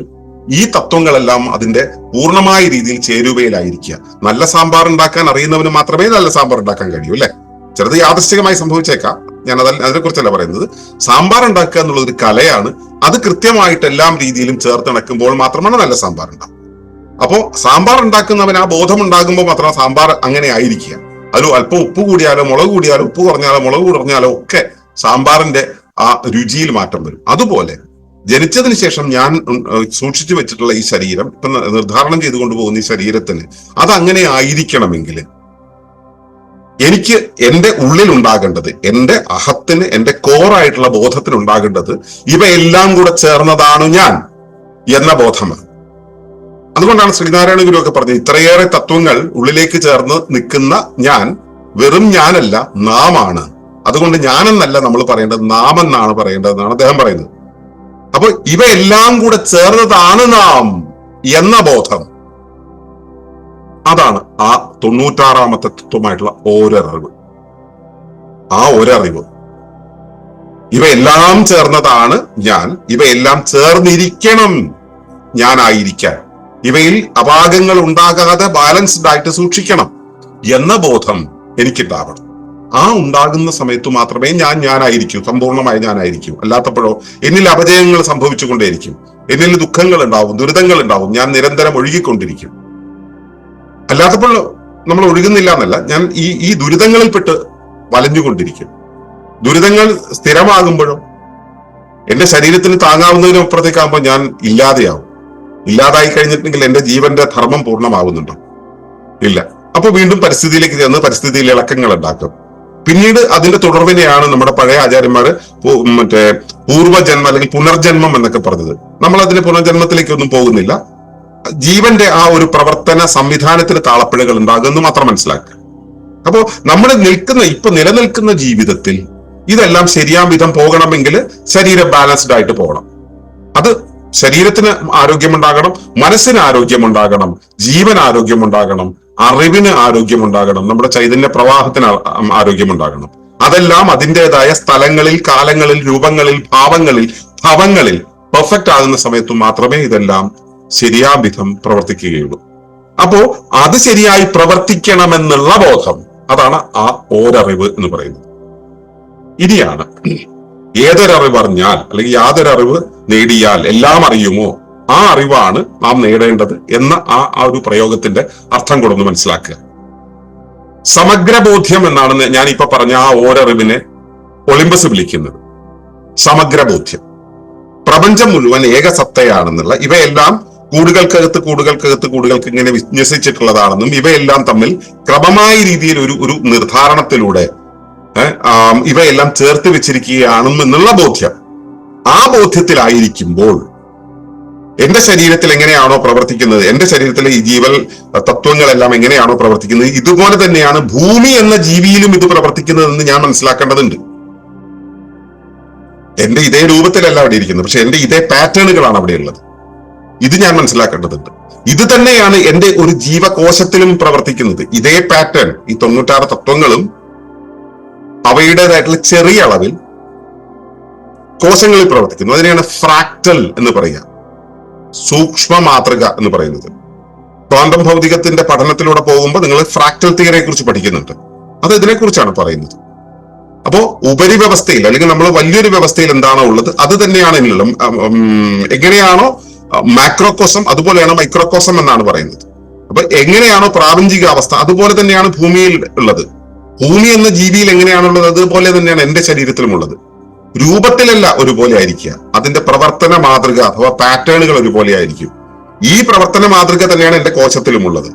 ഈ തത്വങ്ങളെല്ലാം അതിന്റെ പൂർണ്ണമായ രീതിയിൽ ചേരുവയിലായിരിക്കുക. നല്ല സാമ്പാർ ഉണ്ടാക്കാൻ അറിയുന്നവന് മാത്രമേ നല്ല സാമ്പാർ ഉണ്ടാക്കാൻ കഴിയൂ, അല്ലെ? ചിലത് യാദൃശ്ചികമായി സംഭവിച്ചേക്കാം, ഞാൻ അതിനെ കുറിച്ചല്ല പറയുന്നത്. സാമ്പാർ ഉണ്ടാക്കുക എന്നുള്ളത് ഒരു കലയാണ്. അത് കൃത്യമായിട്ട് എല്ലാം രീതിയിലും ചേർത്തിണക്കുമ്പോൾ മാത്രമാണ് നല്ല സാമ്പാർ ഉണ്ടാവും. അപ്പോ സാമ്പാർ ഉണ്ടാക്കുന്നവൻ ആ ബോധം ഉണ്ടാകുമ്പോൾ മാത്രം സാമ്പാർ അങ്ങനെ ആയിരിക്കുക. അതിൽ അല്പം ഉപ്പ് കൂടിയാലോ മുളക് കൂടിയാലോ ഉപ്പ് കുറഞ്ഞാലോ മുളക് കുറഞ്ഞാലോ ഒക്കെ സാമ്പാറിന്റെ ആ രുചിയിൽ മാറ്റം വരും. അതുപോലെ ജനിച്ചതിന് ശേഷം ഞാൻ സൂക്ഷിച്ചു വെച്ചിട്ടുള്ള ഈ ശരീരം, ഇപ്പൊ നിർദ്ധാരണം ചെയ്തു കൊണ്ടുപോകുന്ന ഈ ശരീരത്തിന് അതങ്ങനെ ആയിരിക്കണമെങ്കിൽ എനിക്ക് എന്റെ ഉള്ളിൽ ഉണ്ടാകേണ്ടത്, എന്റെ അഹത്തിന്, എന്റെ കോറായിട്ടുള്ള ബോധത്തിന് ഉണ്ടാകേണ്ടത് ഇവയെല്ലാം കൂടെ ചേർന്നതാണ് ഞാൻ എന്ന ബോധമാണ്. അതുകൊണ്ടാണ് ശ്രീനാരായണ ഗുരു ഒക്കെ പറഞ്ഞത്, ഇത്രയേറെ തത്വങ്ങൾ ഉള്ളിലേക്ക് ചേർന്ന് നിൽക്കുന്ന ഞാൻ വെറും ഞാനല്ല, നാമാണ്. അതുകൊണ്ട് ഞാനെന്നല്ല നമ്മൾ പറയേണ്ടത്, നാമെന്നാണ് പറയേണ്ടതെന്നാണ് അദ്ദേഹം പറയുന്നത്. അപ്പൊ ഇവയെല്ലാം കൂടെ ചേർന്നതാണ് നാം എന്ന ബോധം, അതാണ് ആ 96ാമത്തെ തത്വമായിട്ടുള്ള ഒരറിവ്. ആ ഒരറിവ്, ഇവയെല്ലാം ചേർന്നതാണ് ഞാൻ, ഇവയെല്ലാം ചേർന്നിരിക്കണം ഞാനായിരിക്കാൻ, ഇവയിൽ അപാകങ്ങൾ ഉണ്ടാകാതെ ബാലൻസ്ഡ് ആയിട്ട് സൂക്ഷിക്കണം എന്ന ബോധം എനിക്കുണ്ടാവണം. ആ ഉണ്ടാകുന്ന സമയത്ത് മാത്രമേ ഞാനായിരിക്കൂ, സമ്പൂർണ്ണമായി ഞാനായിരിക്കൂ. അല്ലാത്തപ്പോഴോ എന്നിൽ അപജയങ്ങൾ സംഭവിച്ചുകൊണ്ടേയിരിക്കും, എന്നിൽ ദുഃഖങ്ങൾ ഉണ്ടാവും, ദുരിതങ്ങൾ ഉണ്ടാവും, ഞാൻ നിരന്തരം ഒഴുകിക്കൊണ്ടിരിക്കും. അല്ലാത്തപ്പോൾ നമ്മൾ ഒഴുകുന്നില്ല എന്നല്ല, ഞാൻ ഈ ദുരിതങ്ങളിൽപ്പെട്ട് വലഞ്ഞുകൊണ്ടിരിക്കും. ദുരിതങ്ങൾ സ്ഥിരമാകുമ്പോഴോ എന്റെ ശരീരത്തിന് താങ്ങാവുന്നതിനും അപ്പുറത്തേക്കാകുമ്പോൾ ഞാൻ ഇല്ലാതെയാവും. ഇല്ലാതായി കഴിഞ്ഞിട്ടുണ്ടെങ്കിൽ എന്റെ ജീവന്റെ ധർമ്മം പൂർണ്ണമാവുന്നുണ്ടോ? ഇല്ല. അപ്പൊ വീണ്ടും പരിസ്ഥിതിയിലേക്ക് ചെന്ന് പരിസ്ഥിതിയിൽ ഇളക്കങ്ങൾ ഉണ്ടാക്കും. പിന്നീട് അതിന്റെ തുടർവിനെയാണ് നമ്മുടെ പഴയ ആചാര്യന്മാര് പൂർവ്വജന്മം അല്ലെങ്കിൽ പുനർജന്മം എന്നൊക്കെ പറഞ്ഞത്. നമ്മൾ അതിന് പുനർജന്മത്തിലേക്കൊന്നും പോകുന്നില്ല. ജീവന്റെ ആ ഒരു പ്രവർത്തന സംവിധാനത്തിന് താളപ്പിഴകൾ ഉണ്ടാകുമെന്ന് മാത്രം മനസ്സിലാക്കുക. അപ്പോ നമ്മൾ ഇപ്പൊ നിലനിൽക്കുന്ന ജീവിതത്തിൽ ഇതെല്ലാം ശരിയാം വിധം പോകണമെങ്കിൽ ശരീരം ബാലൻസ്ഡ് ആയിട്ട് പോകണം. അത് ശരീരത്തിന് ആരോഗ്യമുണ്ടാകണം, മനസ്സിന് ആരോഗ്യമുണ്ടാകണം, ജീവൻ ആരോഗ്യമുണ്ടാകണം, അറിവിന് ആരോഗ്യമുണ്ടാകണം, നമ്മുടെ ചൈതന്യ പ്രവാഹത്തിന് ആരോഗ്യമുണ്ടാകണം. അതെല്ലാം അതിൻ്റെതായ സ്ഥലങ്ങളിൽ, കാലങ്ങളിൽ, രൂപങ്ങളിൽ, ഭവങ്ങളിൽ പെർഫെക്റ്റ് ആകുന്ന സമയത്ത് മാത്രമേ ഇതെല്ലാം ശരിയാം വിധം പ്രവർത്തിക്കുകയുള്ളൂ. അപ്പോ അത് ശരിയായി പ്രവർത്തിക്കണമെന്നുള്ള ബോധം, അതാണ് ആ ഓരറിവ് എന്ന് പറയുന്നത്. ഇനിയാണ് ഏതൊരറിവ് അറിഞ്ഞാൽ അല്ലെങ്കിൽ യാതൊരറിവ് നേടിയാൽ എല്ലാം അറിയുമോ, ആ അറിവാണ് നാം നേടേണ്ടത് എന്ന ആ ഒരു പ്രയോഗത്തിന്റെ അർത്ഥം കൊണ്ടൊന്ന് മനസ്സിലാക്കുക. സമഗ്രബോധ്യം എന്നാണ് ഞാൻ ഇപ്പൊ പറഞ്ഞ ആ ഓരറിവിനെ ഒളിമ്പസ് വിളിക്കുന്നത്. സമഗ്രബോധ്യം, പ്രപഞ്ചം മുഴുവൻ ഏകസത്തയാണെന്നുള്ള, ഇവയെല്ലാം കൂടുകൾക്ക് ഇങ്ങനെ വിന്യസിച്ചിട്ടുള്ളതാണെന്നും ഇവയെല്ലാം തമ്മിൽ ക്രമമായ രീതിയിൽ ഒരു നിർദ്ധാരണത്തിലൂടെ ഇവയെല്ലാം ചേർത്ത് വെച്ചിരിക്കുകയാണെന്നുള്ള ബോധ്യം, ആ ബോധ്യത്തിലായിരിക്കുമ്പോൾ എന്റെ ശരീരത്തിൽ എങ്ങനെയാണോ പ്രവർത്തിക്കുന്നത്, എന്റെ ശരീരത്തിലെ ഈ ജീവൽ തത്വങ്ങളെല്ലാം എങ്ങനെയാണോ പ്രവർത്തിക്കുന്നത്, ഇതുപോലെ തന്നെയാണ് ഭൂമി എന്ന ജീവിയിലും ഇത് പ്രവർത്തിക്കുന്നതെന്ന് ഞാൻ മനസ്സിലാക്കേണ്ടതുണ്ട്. എന്റെ ഇതേ രൂപത്തിലല്ല അവിടെ ഇരിക്കുന്നത്, പക്ഷെ എന്റെ ഇതേ പാറ്റേണുകളാണ് അവിടെ ഉള്ളത്. ഇത് ഞാൻ മനസ്സിലാക്കേണ്ടതുണ്ട്. ഇത് തന്നെയാണ് എന്റെ ഒരു ജീവകോശത്തിലും പ്രവർത്തിക്കുന്നത്. ഇതേ പാറ്റേൺ, ഈ 96 തത്വങ്ങളും അവയുടേതായിട്ടുള്ള ചെറിയ അളവിൽ കോശങ്ങളിൽ പ്രവർത്തിക്കുന്നു. അതിനെയാണ് ഫ്രാക്ടൽ എന്ന് പറയുക, സൂക്ഷ്മ മാതൃക എന്ന് പറയുന്നത്. ക്വാണ്ടം ഭൗതികത്തിന്റെ പഠനത്തിലൂടെ പോകുമ്പോൾ നിങ്ങൾ ഫ്രാക്ടൽ തിയറിയെ കുറിച്ച് പഠിക്കുന്നുണ്ട്. അത് ഇതിനെക്കുറിച്ചാണ് പറയുന്നത്. അപ്പോ ഉപരിവ്യവസ്ഥയിൽ അല്ലെങ്കിൽ നമ്മൾ വലിയൊരു വ്യവസ്ഥയിൽ എന്താണോ ഉള്ളത് അത് തന്നെയാണ് എങ്ങനെയാണോ മാക്രോകോസം അതുപോലെയാണ് മൈക്രോകോസം എന്നാണ് പറയുന്നത്. അപ്പൊ എങ്ങനെയാണോ പ്രാപഞ്ചിക അവസ്ഥ അതുപോലെ തന്നെയാണ് ഭൂമിയിൽ ഉള്ളത്. ഭൂമി എന്ന ജീവിയിൽ എങ്ങനെയാണുള്ളത് അതുപോലെ തന്നെയാണ് എന്റെ ശരീരത്തിലും ഉള്ളത്. രൂപത്തിലല്ല ഒരുപോലെ ആയിരിക്കുക, അതിന്റെ പ്രവർത്തന മാതൃക അഥവാ പാറ്റേണുകൾ ഒരുപോലെ ആയിരിക്കും. ഈ പ്രവർത്തന മാതൃക തന്നെയാണ് എന്റെ കോശത്തിലും ഉള്ളത്.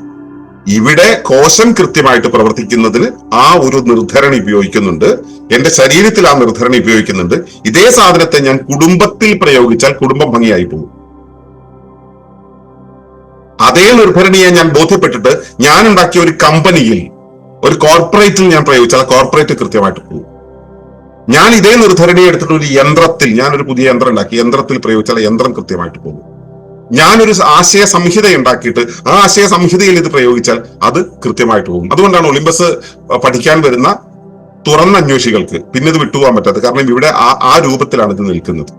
ഇവിടെ കോശം കൃത്യമായിട്ട് പ്രവർത്തിക്കുന്നതിന് ആ ഒരു നിർദ്ധരണി ഉപയോഗിക്കുന്നുണ്ട്, എന്റെ ശരീരത്തിൽ ആ നിർദ്ധരണി ഉപയോഗിക്കുന്നുണ്ട്. ഇതേ സാധനത്തെ ഞാൻ കുടുംബത്തിൽ പ്രയോഗിച്ചാൽ കുടുംബം ഭംഗിയായി പോകും. അതേ നിർദ്ധരണിയെ ഞാൻ ബോധ്യപ്പെട്ടിട്ട് ഞാൻ ഉണ്ടാക്കിയ ഒരു കമ്പനിയിൽ, ഒരു കോർപ്പറേറ്റിൽ ഞാൻ പ്രയോഗിച്ചാൽ ആ കോർപ്പറേറ്റ് കൃത്യമായിട്ട് പോകും. ഞാൻ ഇതേ നിർദ്ധരണിയെ എടുത്തിട്ട് ഒരു യന്ത്രത്തിൽ, ഞാനൊരു പുതിയ യന്ത്രം ഉണ്ടാക്കി, യന്ത്രത്തിൽ പ്രയോഗിച്ചാൽ യന്ത്രം കൃത്യമായിട്ട് പോകും. ഞാനൊരു ആശയ സംഹിത ഉണ്ടാക്കിയിട്ട് ആ ആശയ സംഹിതയിൽ ഇത് പ്രയോഗിച്ചാൽ അത് കൃത്യമായിട്ട് പോകും. അതുകൊണ്ടാണ് ഒളിമ്പസ് പഠിക്കാൻ വരുന്ന തുറന്ന അന്വേഷികൾക്ക് പിന്നെ ഇത് വിട്ടുപോകാൻ പറ്റാത്തത്. കാരണം ഇവിടെ ആ രൂപത്തിലാണ് ഇത് നിൽക്കുന്നത്.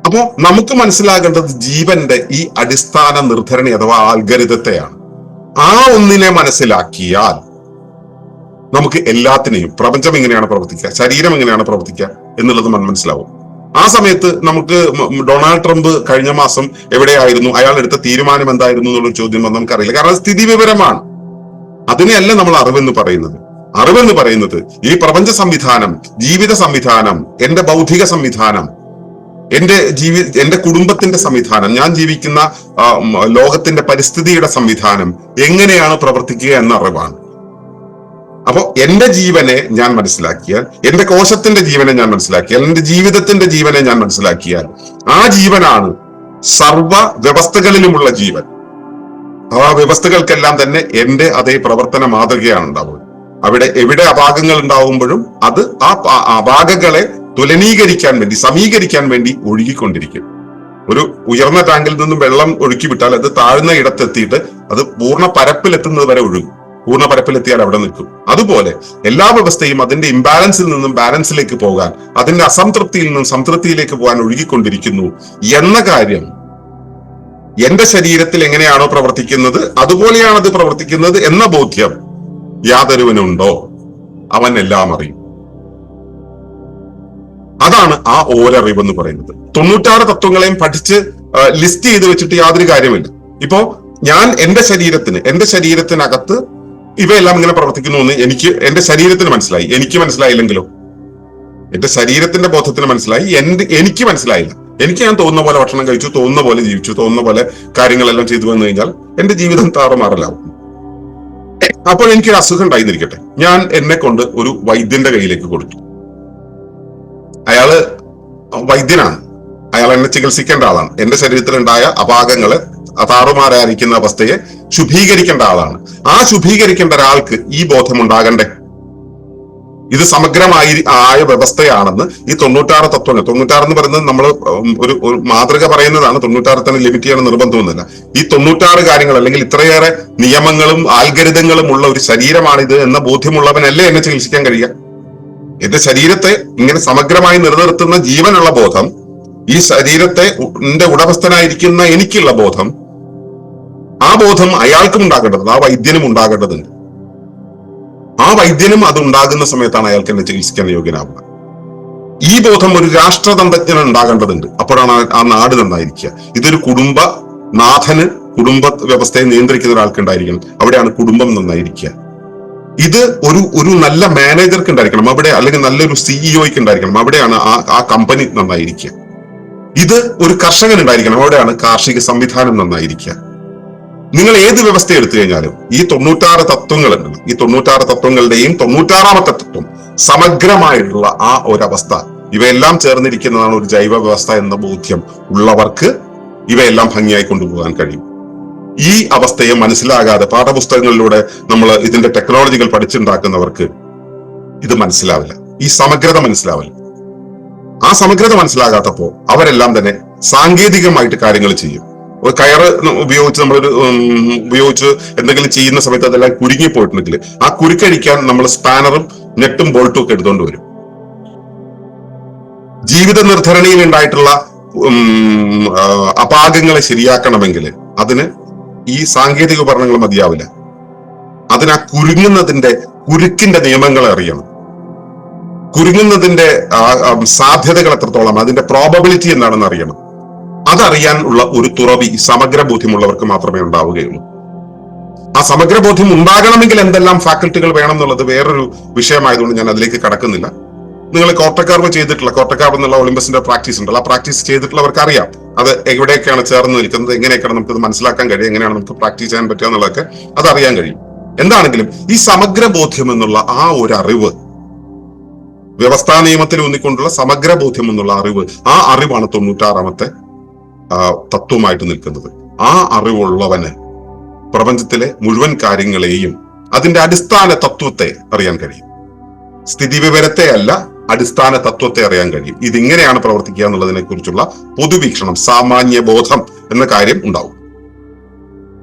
അപ്പോ നമുക്ക് മനസ്സിലാകേണ്ടത് ജീവന്റെ ഈ അടിസ്ഥാന നിർദ്ധരണി അഥവാ ആൽഗരിതത്തെയാണ്. ആ ഒന്നിനെ മനസ്സിലാക്കിയാൽ നമുക്ക് എല്ലാത്തിനെയും, പ്രപഞ്ചം എങ്ങനെയാണ് പ്രവർത്തിക്കുക, ശരീരം എങ്ങനെയാണ് പ്രവർത്തിക്കുക എന്നുള്ളത് മനസ്സിലാവും. ആ സമയത്ത് നമുക്ക് ഡൊണാൾഡ് ട്രംപ് കഴിഞ്ഞ മാസം എവിടെയായിരുന്നു, അയാൾ എടുത്ത തീരുമാനം എന്തായിരുന്നു എന്നുള്ളൊരു ചോദ്യം നമുക്കറിയില്ല. കാരണം സ്ഥിതി വിവരമാണ്. അതിനെയല്ല നമ്മൾ അറിവെന്ന് പറയുന്നത്. അറിവെന്ന് പറയുന്നത് ഈ പ്രപഞ്ച സംവിധാനം, ജീവിത സംവിധാനം, എന്റെ ബൗദ്ധിക സംവിധാനം, എന്റെ കുടുംബത്തിന്റെ സംവിധാനം, ഞാൻ ജീവിക്കുന്ന ലോകത്തിന്റെ പരിസ്ഥിതിയുടെ സംവിധാനം എങ്ങനെയാണ് പ്രവർത്തിക്കുക എന്ന അറിവാണ്. അപ്പോ എന്റെ ജീവനെ ഞാൻ മനസ്സിലാക്കിയാൽ, എന്റെ കോശത്തിന്റെ ജീവനെ ഞാൻ മനസ്സിലാക്കിയാൽ, എന്റെ ജീവിതത്തിന്റെ ജീവനെ ഞാൻ മനസ്സിലാക്കിയാൽ, ആ ജീവനാണ് സർവ വ്യവസ്ഥകളിലുമുള്ള ജീവൻ. ആ വ്യവസ്ഥകൾക്കെല്ലാം തന്നെ എന്റെ അതേ പ്രവർത്തന മാതൃകയാണ് ഉണ്ടാവുക. എവിടെ അപാകങ്ങൾ ഉണ്ടാവുമ്പോഴും അത് ആ അപാകങ്ങളെ തുലനീകരിക്കാൻ വേണ്ടി, സമീകരിക്കാൻ വേണ്ടി ഒഴുകിക്കൊണ്ടിരിക്കും. ഒരു ഉയർന്ന ടാങ്കിൽ നിന്നും വെള്ളം ഒഴുക്കി വിട്ടാൽ അത് താഴ്ന്ന ഇടത്തെത്തിയിട്ട് അത് പൂർണ്ണ പരപ്പിലെത്തുന്നത് വരെ ഒഴുകും. പൂർണ്ണ പരപ്പിലെത്തിയാൽ അവിടെ നിൽക്കും. അതുപോലെ എല്ലാ വ്യവസ്ഥയും അതിന്റെ ഇംബാലൻസിൽ നിന്നും ബാലൻസിലേക്ക് പോകാൻ, അതിന്റെ അസംതൃപ്തിയിൽ നിന്നും സംതൃപ്തിയിലേക്ക് പോകാൻ ഒഴുകിക്കൊണ്ടിരിക്കുന്നു എന്ന കാര്യം എന്റെ ശരീരത്തിൽ എങ്ങനെയാണോ പ്രവർത്തിക്കുന്നത് അതുപോലെയാണ് അത് പ്രവർത്തിക്കുന്നത് എന്ന ബോധ്യം യാതൊരുവനുണ്ടോ അവൻ എല്ലാം അറിയും. അതാണ് ആ ഓരറിവ് എന്ന് പറയുന്നത്. 96 തത്വങ്ങളെയും പഠിച്ച് ലിസ്റ്റ് ചെയ്ത് വെച്ചിട്ട് യാതൊരു കാര്യമില്ല. ഇപ്പോ ഞാൻ എന്റെ ശരീരത്തിനകത്ത് ഇവയെല്ലാം ഇങ്ങനെ പ്രവർത്തിക്കുന്നു എന്ന് എന്റെ ശരീരത്തിന് മനസ്സിലായി. എനിക്ക് മനസ്സിലായില്ലെങ്കിലോ? എന്റെ ശരീരത്തിന്റെ ബോധത്തിന് മനസ്സിലായി, എനിക്ക് മനസ്സിലായില്ല. ഞാൻ തോന്നുന്ന പോലെ ഭക്ഷണം കഴിച്ചു, തോന്നുന്ന പോലെ ജീവിച്ചു, തോന്നുന്ന പോലെ കാര്യങ്ങളെല്ലാം ചെയ്തു വന്നു കഴിഞ്ഞാൽ എന്റെ ജീവിതം താറുമാറലാവും. അപ്പോൾ എനിക്കൊരു അസുഖം ഉണ്ടായിരിക്കട്ടെ, ഞാൻ എന്നെ കൊണ്ട് ഒരു വൈദ്യന്റെ കയ്യിലേക്ക് കൊടുത്തു. അയാള് വൈദ്യനാണ്, അയാൾ എന്നെ ചികിത്സിക്കേണ്ട ആളാണ്. എന്റെ ശരീരത്തിലുണ്ടായ അപാകങ്ങളെ, താറുമാറായിരിക്കുന്ന അവസ്ഥയെ ശുഭീകരിക്കേണ്ട ആളാണ്. ആ ശുഭീകരിക്കേണ്ട ഒരാൾക്ക് ഈ ബോധം ഉണ്ടാകണ്ടേ? ഇത് സമഗ്രമായ വ്യവസ്ഥയാണെന്ന് ഈ 96 തത്വങ്ങൾ, 96 എന്ന് പറയുന്നത് നമ്മൾ ഒരു മാതൃക പറയുന്നതാണ്. 96 തന്നെ ലിമിറ്റ് ചെയ്യാൻ നിർബന്ധമൊന്നുമില്ല. ഈ 96 കാര്യങ്ങൾ അല്ലെങ്കിൽ ഇത്രയേറെ നിയമങ്ങളും ആൽഗരിതങ്ങളും ഉള്ള ഒരു ശരീരമാണിത് എന്ന ബോധ്യമുള്ളവനല്ലേ എന്നെ ചികിത്സിക്കാൻ കഴിയുക? എന്റെ ശരീരത്തെ ഇങ്ങനെ സമഗ്രമായി നിലനിർത്തുന്ന ജീവനുള്ള ബോധം, ഈ ശരീരത്തെ ഉടമസ്ഥനായിരിക്കുന്ന എനിക്കുള്ള ബോധം, ആ ബോധം അയാൾക്കും ഉണ്ടാകേണ്ടതുണ്ട്, ആ വൈദ്യനും ഉണ്ടാകേണ്ടതുണ്ട്. ആ വൈദ്യനും അത് ഉണ്ടാകുന്ന സമയത്താണ് അയാൾക്ക് എന്നെ ചികിത്സിക്കാൻ യോഗ്യനാവുക. ഈ ബോധം ഒരു രാഷ്ട്രതന്ത്രജ്ഞന് ഉണ്ടാകേണ്ടതുണ്ട്. അപ്പോഴാണ് ആ നാട് നന്നായിരിക്കുക. ഇതൊരു നാഥന് കുടുംബ വ്യവസ്ഥയെ നിയന്ത്രിക്കുന്ന ഒരാൾക്ക് ഉണ്ടായിരിക്കണം. അവിടെയാണ് കുടുംബം നന്നായിരിക്കുക. ഇത് ഒരു നല്ല മാനേജർക്ക് ഉണ്ടായിരിക്കണം അവിടെ, അല്ലെങ്കിൽ നല്ലൊരു സിഇഒയ്ക്ക് ഉണ്ടായിരിക്കണം. അവിടെയാണ് ആ കമ്പനി നന്നായിരിക്കുക. ഇത് ഒരു കർഷകൻ ഉണ്ടായിരിക്കണം. അവിടെയാണ് കാർഷിക സംവിധാനം നന്നായിരിക്കുക. നിങ്ങൾ ഏത് വ്യവസ്ഥ എടുത്തു കഴിഞ്ഞാലും ഈ 96 തത്വങ്ങളുണ്ട്. ഈ 96 തത്വങ്ങളുടെയും 96ാമത്തെ തത്വം സമഗ്രമായിട്ടുള്ള ആ ഒരവസ്ഥ, ഇവയെല്ലാം ചേർന്നിരിക്കുന്നതാണ് ഒരു ജൈവ വ്യവസ്ഥ എന്ന ബോധ്യം ഉള്ളവർക്ക് ഇവയെല്ലാം ഭംഗിയായി കൊണ്ടുപോകാൻ കഴിയും. ഈ അവസ്ഥയെ മനസ്സിലാകാതെ പാഠപുസ്തകങ്ങളിലൂടെ നമ്മൾ ഇതിന്റെ ടെക്നോളജികൾ പഠിച്ചുണ്ടാക്കുന്നവർക്ക് ഇത് മനസ്സിലാവില്ല, ഈ സമഗ്രത മനസ്സിലാവില്ല. ആ സമഗ്രത മനസ്സിലാകാത്തപ്പോ അവരെല്ലാം തന്നെ സാങ്കേതികമായിട്ട് കാര്യങ്ങൾ ചെയ്യും. ഒരു കയറ് ഉപയോഗിച്ച് ഉപയോഗിച്ച് എന്തെങ്കിലും ചെയ്യുന്ന സമയത്ത് അതെല്ലാം കുരുങ്ങിപ്പോയിട്ടുണ്ടെങ്കിൽ ആ കുരുക്കഴിക്കാൻ നമ്മൾ സ്പാനറും നെട്ടും ബോൾട്ടും ഒക്കെ എടുത്തുകൊണ്ട് വരും. ജീവിത നിർദ്ധരണിയിൽ ഉണ്ടായിട്ടുള്ള അപാകങ്ങളെ ശരിയാക്കണമെങ്കിൽ അതിന് ഈ സാങ്കേതിക ഉപകരണങ്ങൾ മതിയാവില്ല. അതിന് ആ കുരുക്കിന്റെ നിയമങ്ങൾ അറിയണം. കുരുങ്ങുന്നതിന്റെ സാധ്യതകൾ എത്രത്തോളം, അതിന്റെ പ്രോബബിലിറ്റി എന്താണെന്ന് അറിയണം. അതറിയാൻ ഉള്ള ഒരു തുറവി സമഗ്ര ബോധ്യമുള്ളവർക്ക് മാത്രമേ ഉണ്ടാവുകയുള്ളൂ. ആ സമഗ്ര ബോധ്യം ഉണ്ടാകണമെങ്കിൽ എന്തെല്ലാം ഫാക്കൽറ്റികൾ വേണം എന്നുള്ളത് വേറൊരു വിഷയമായതുകൊണ്ട് ഞാൻ അതിലേക്ക് കടക്കുന്നില്ല. നിങ്ങൾ കോർട്ടക്കാർവ് ചെയ്തിട്ടുള്ള, കോർട്ടക്കാർവ് എന്നുള്ള ഒളിമ്പസിന്റെ പ്രാക്ടീസ് ഉണ്ടല്ലോ, ആ പ്രാക്ടീസ് ചെയ്തിട്ടുള്ളവർക്ക് അറിയാം അത് എവിടെയൊക്കെയാണ് ചേർന്ന് നിൽക്കുന്നത്, എങ്ങനെയൊക്കെയാണ് നമുക്കത് മനസ്സിലാക്കാൻ കഴിയും, എങ്ങനെയാണ് നമുക്ക് പ്രാക്ടീസ് ചെയ്യാൻ പറ്റുക എന്നുള്ളതൊക്കെ അത് അറിയാൻ കഴിയും. എന്താണെങ്കിലും ഈ സമഗ്ര ബോധ്യം എന്നുള്ള ആ ഒരു അറിവ്, വ്യവസ്ഥാ നിയമത്തിൽ ഊന്നിക്കൊണ്ടുള്ള സമഗ്ര ബോധ്യം എന്നുള്ള അറിവ്, ആ അറിവാണ് 96ാമത്തെ തത്വമായിട്ട് നിൽക്കുന്നത്. ആ അറിവുള്ളവന് പ്രപഞ്ചത്തിലെ മുഴുവൻ കാര്യങ്ങളെയും അതിന്റെ അടിസ്ഥാന തത്വത്തെ അറിയാൻ കഴിയും. സ്ഥിതിവിവരത്തെ അല്ല, അടിസ്ഥാന തത്വത്തെ അറിയാൻ കഴിയും. ഇതിങ്ങനെയാണ് പ്രവർത്തിക്കുക എന്നുള്ളതിനെ കുറിച്ചുള്ള പൊതുവീക്ഷണം, സാമാന്യ ബോധം എന്ന കാര്യം ഉണ്ടാവും.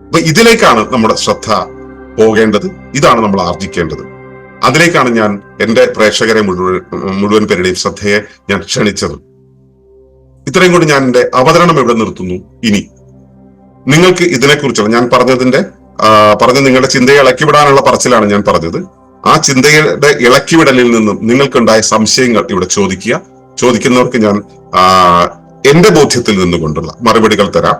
അപ്പൊ ഇതിലേക്കാണ് നമ്മുടെ ശ്രദ്ധ പോകേണ്ടത്, ഇതാണ് നമ്മൾ ആർജിക്കേണ്ടത്. അതിലേക്കാണ് ഞാൻ എന്റെ പ്രേക്ഷകരെ മുഴുവൻ പേരുടെയും ശ്രദ്ധയെ ഞാൻ ക്ഷണിച്ചത്. ഇത്രയും കൊണ്ട് ഞാൻ എന്റെ അവതരണം ഇവിടെ നിർത്തുന്നു. ഇനി നിങ്ങൾക്ക് ഇതിനെക്കുറിച്ചുള്ള ഞാൻ പറഞ്ഞ നിങ്ങളുടെ ചിന്തയെ ഇളക്കിവിടാനുള്ള പറച്ചിലാണ് ഞാൻ പറഞ്ഞത്. ആ ചിന്തയുടെ ഇളക്കിവിടലിൽ നിന്നും നിങ്ങൾക്കുണ്ടായ സംശയങ്ങൾ ഇവിടെ ചോദിക്കുക. ചോദിക്കുന്നവർക്ക് ഞാൻ എന്റെ ബോധ്യത്തിൽ നിന്നുകൊണ്ടുള്ള മറുപടികൾ തരാം.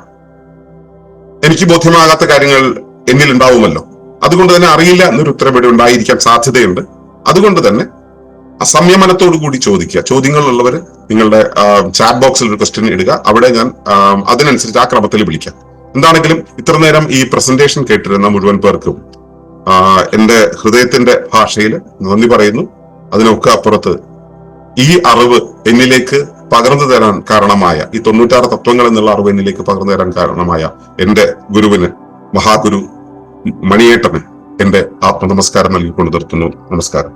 എനിക്ക് ബോധ്യമാകാത്ത കാര്യങ്ങൾ എന്നിൽ ഉണ്ടാവുമല്ലോ, അതുകൊണ്ട് തന്നെ അറിയില്ല എന്നൊരു ഉത്തരം ഇവിടെ ഉണ്ടായിരിക്കാൻ സാധ്യതയുണ്ട്. അതുകൊണ്ട് തന്നെ സംയമനത്തോടു കൂടി ചോദിക്കുക. ചോദ്യങ്ങളുള്ളവർ നിങ്ങളുടെ ചാറ്റ് ബോക്സിൽ ഒരു ക്വസ്റ്റ്യൻ ഇടുക. അവിടെ ഞാൻ അതിനനുസരിച്ച് ആ ക്രമത്തിൽ വിളിക്കാം. എന്താണെങ്കിലും ഇത്ര നേരം ഈ പ്രസന്റേഷൻ കേട്ടിരുന്ന മുഴുവൻ പേർക്കും എന്റെ ഹൃദയത്തിന്റെ ഭാഷയിൽ നന്ദി പറയുന്നു. അതിനൊക്കെ അപ്പുറത്ത് ഈ അറിവ് എന്നിലേക്ക് പകർന്നു തരാൻ കാരണമായ, ഈ 96 തത്വങ്ങൾ എന്നുള്ള അറിവ് എന്നിലേക്ക് പകർന്നു തരാൻ കാരണമായ എന്റെ ഗുരുവിന്, മഹാഗുരു മണിയേട്ടന് എന്റെ ആത്മനമസ്കാരം നൽകിക്കൊണ്ട് നിർത്തുന്നു. നമസ്കാരം.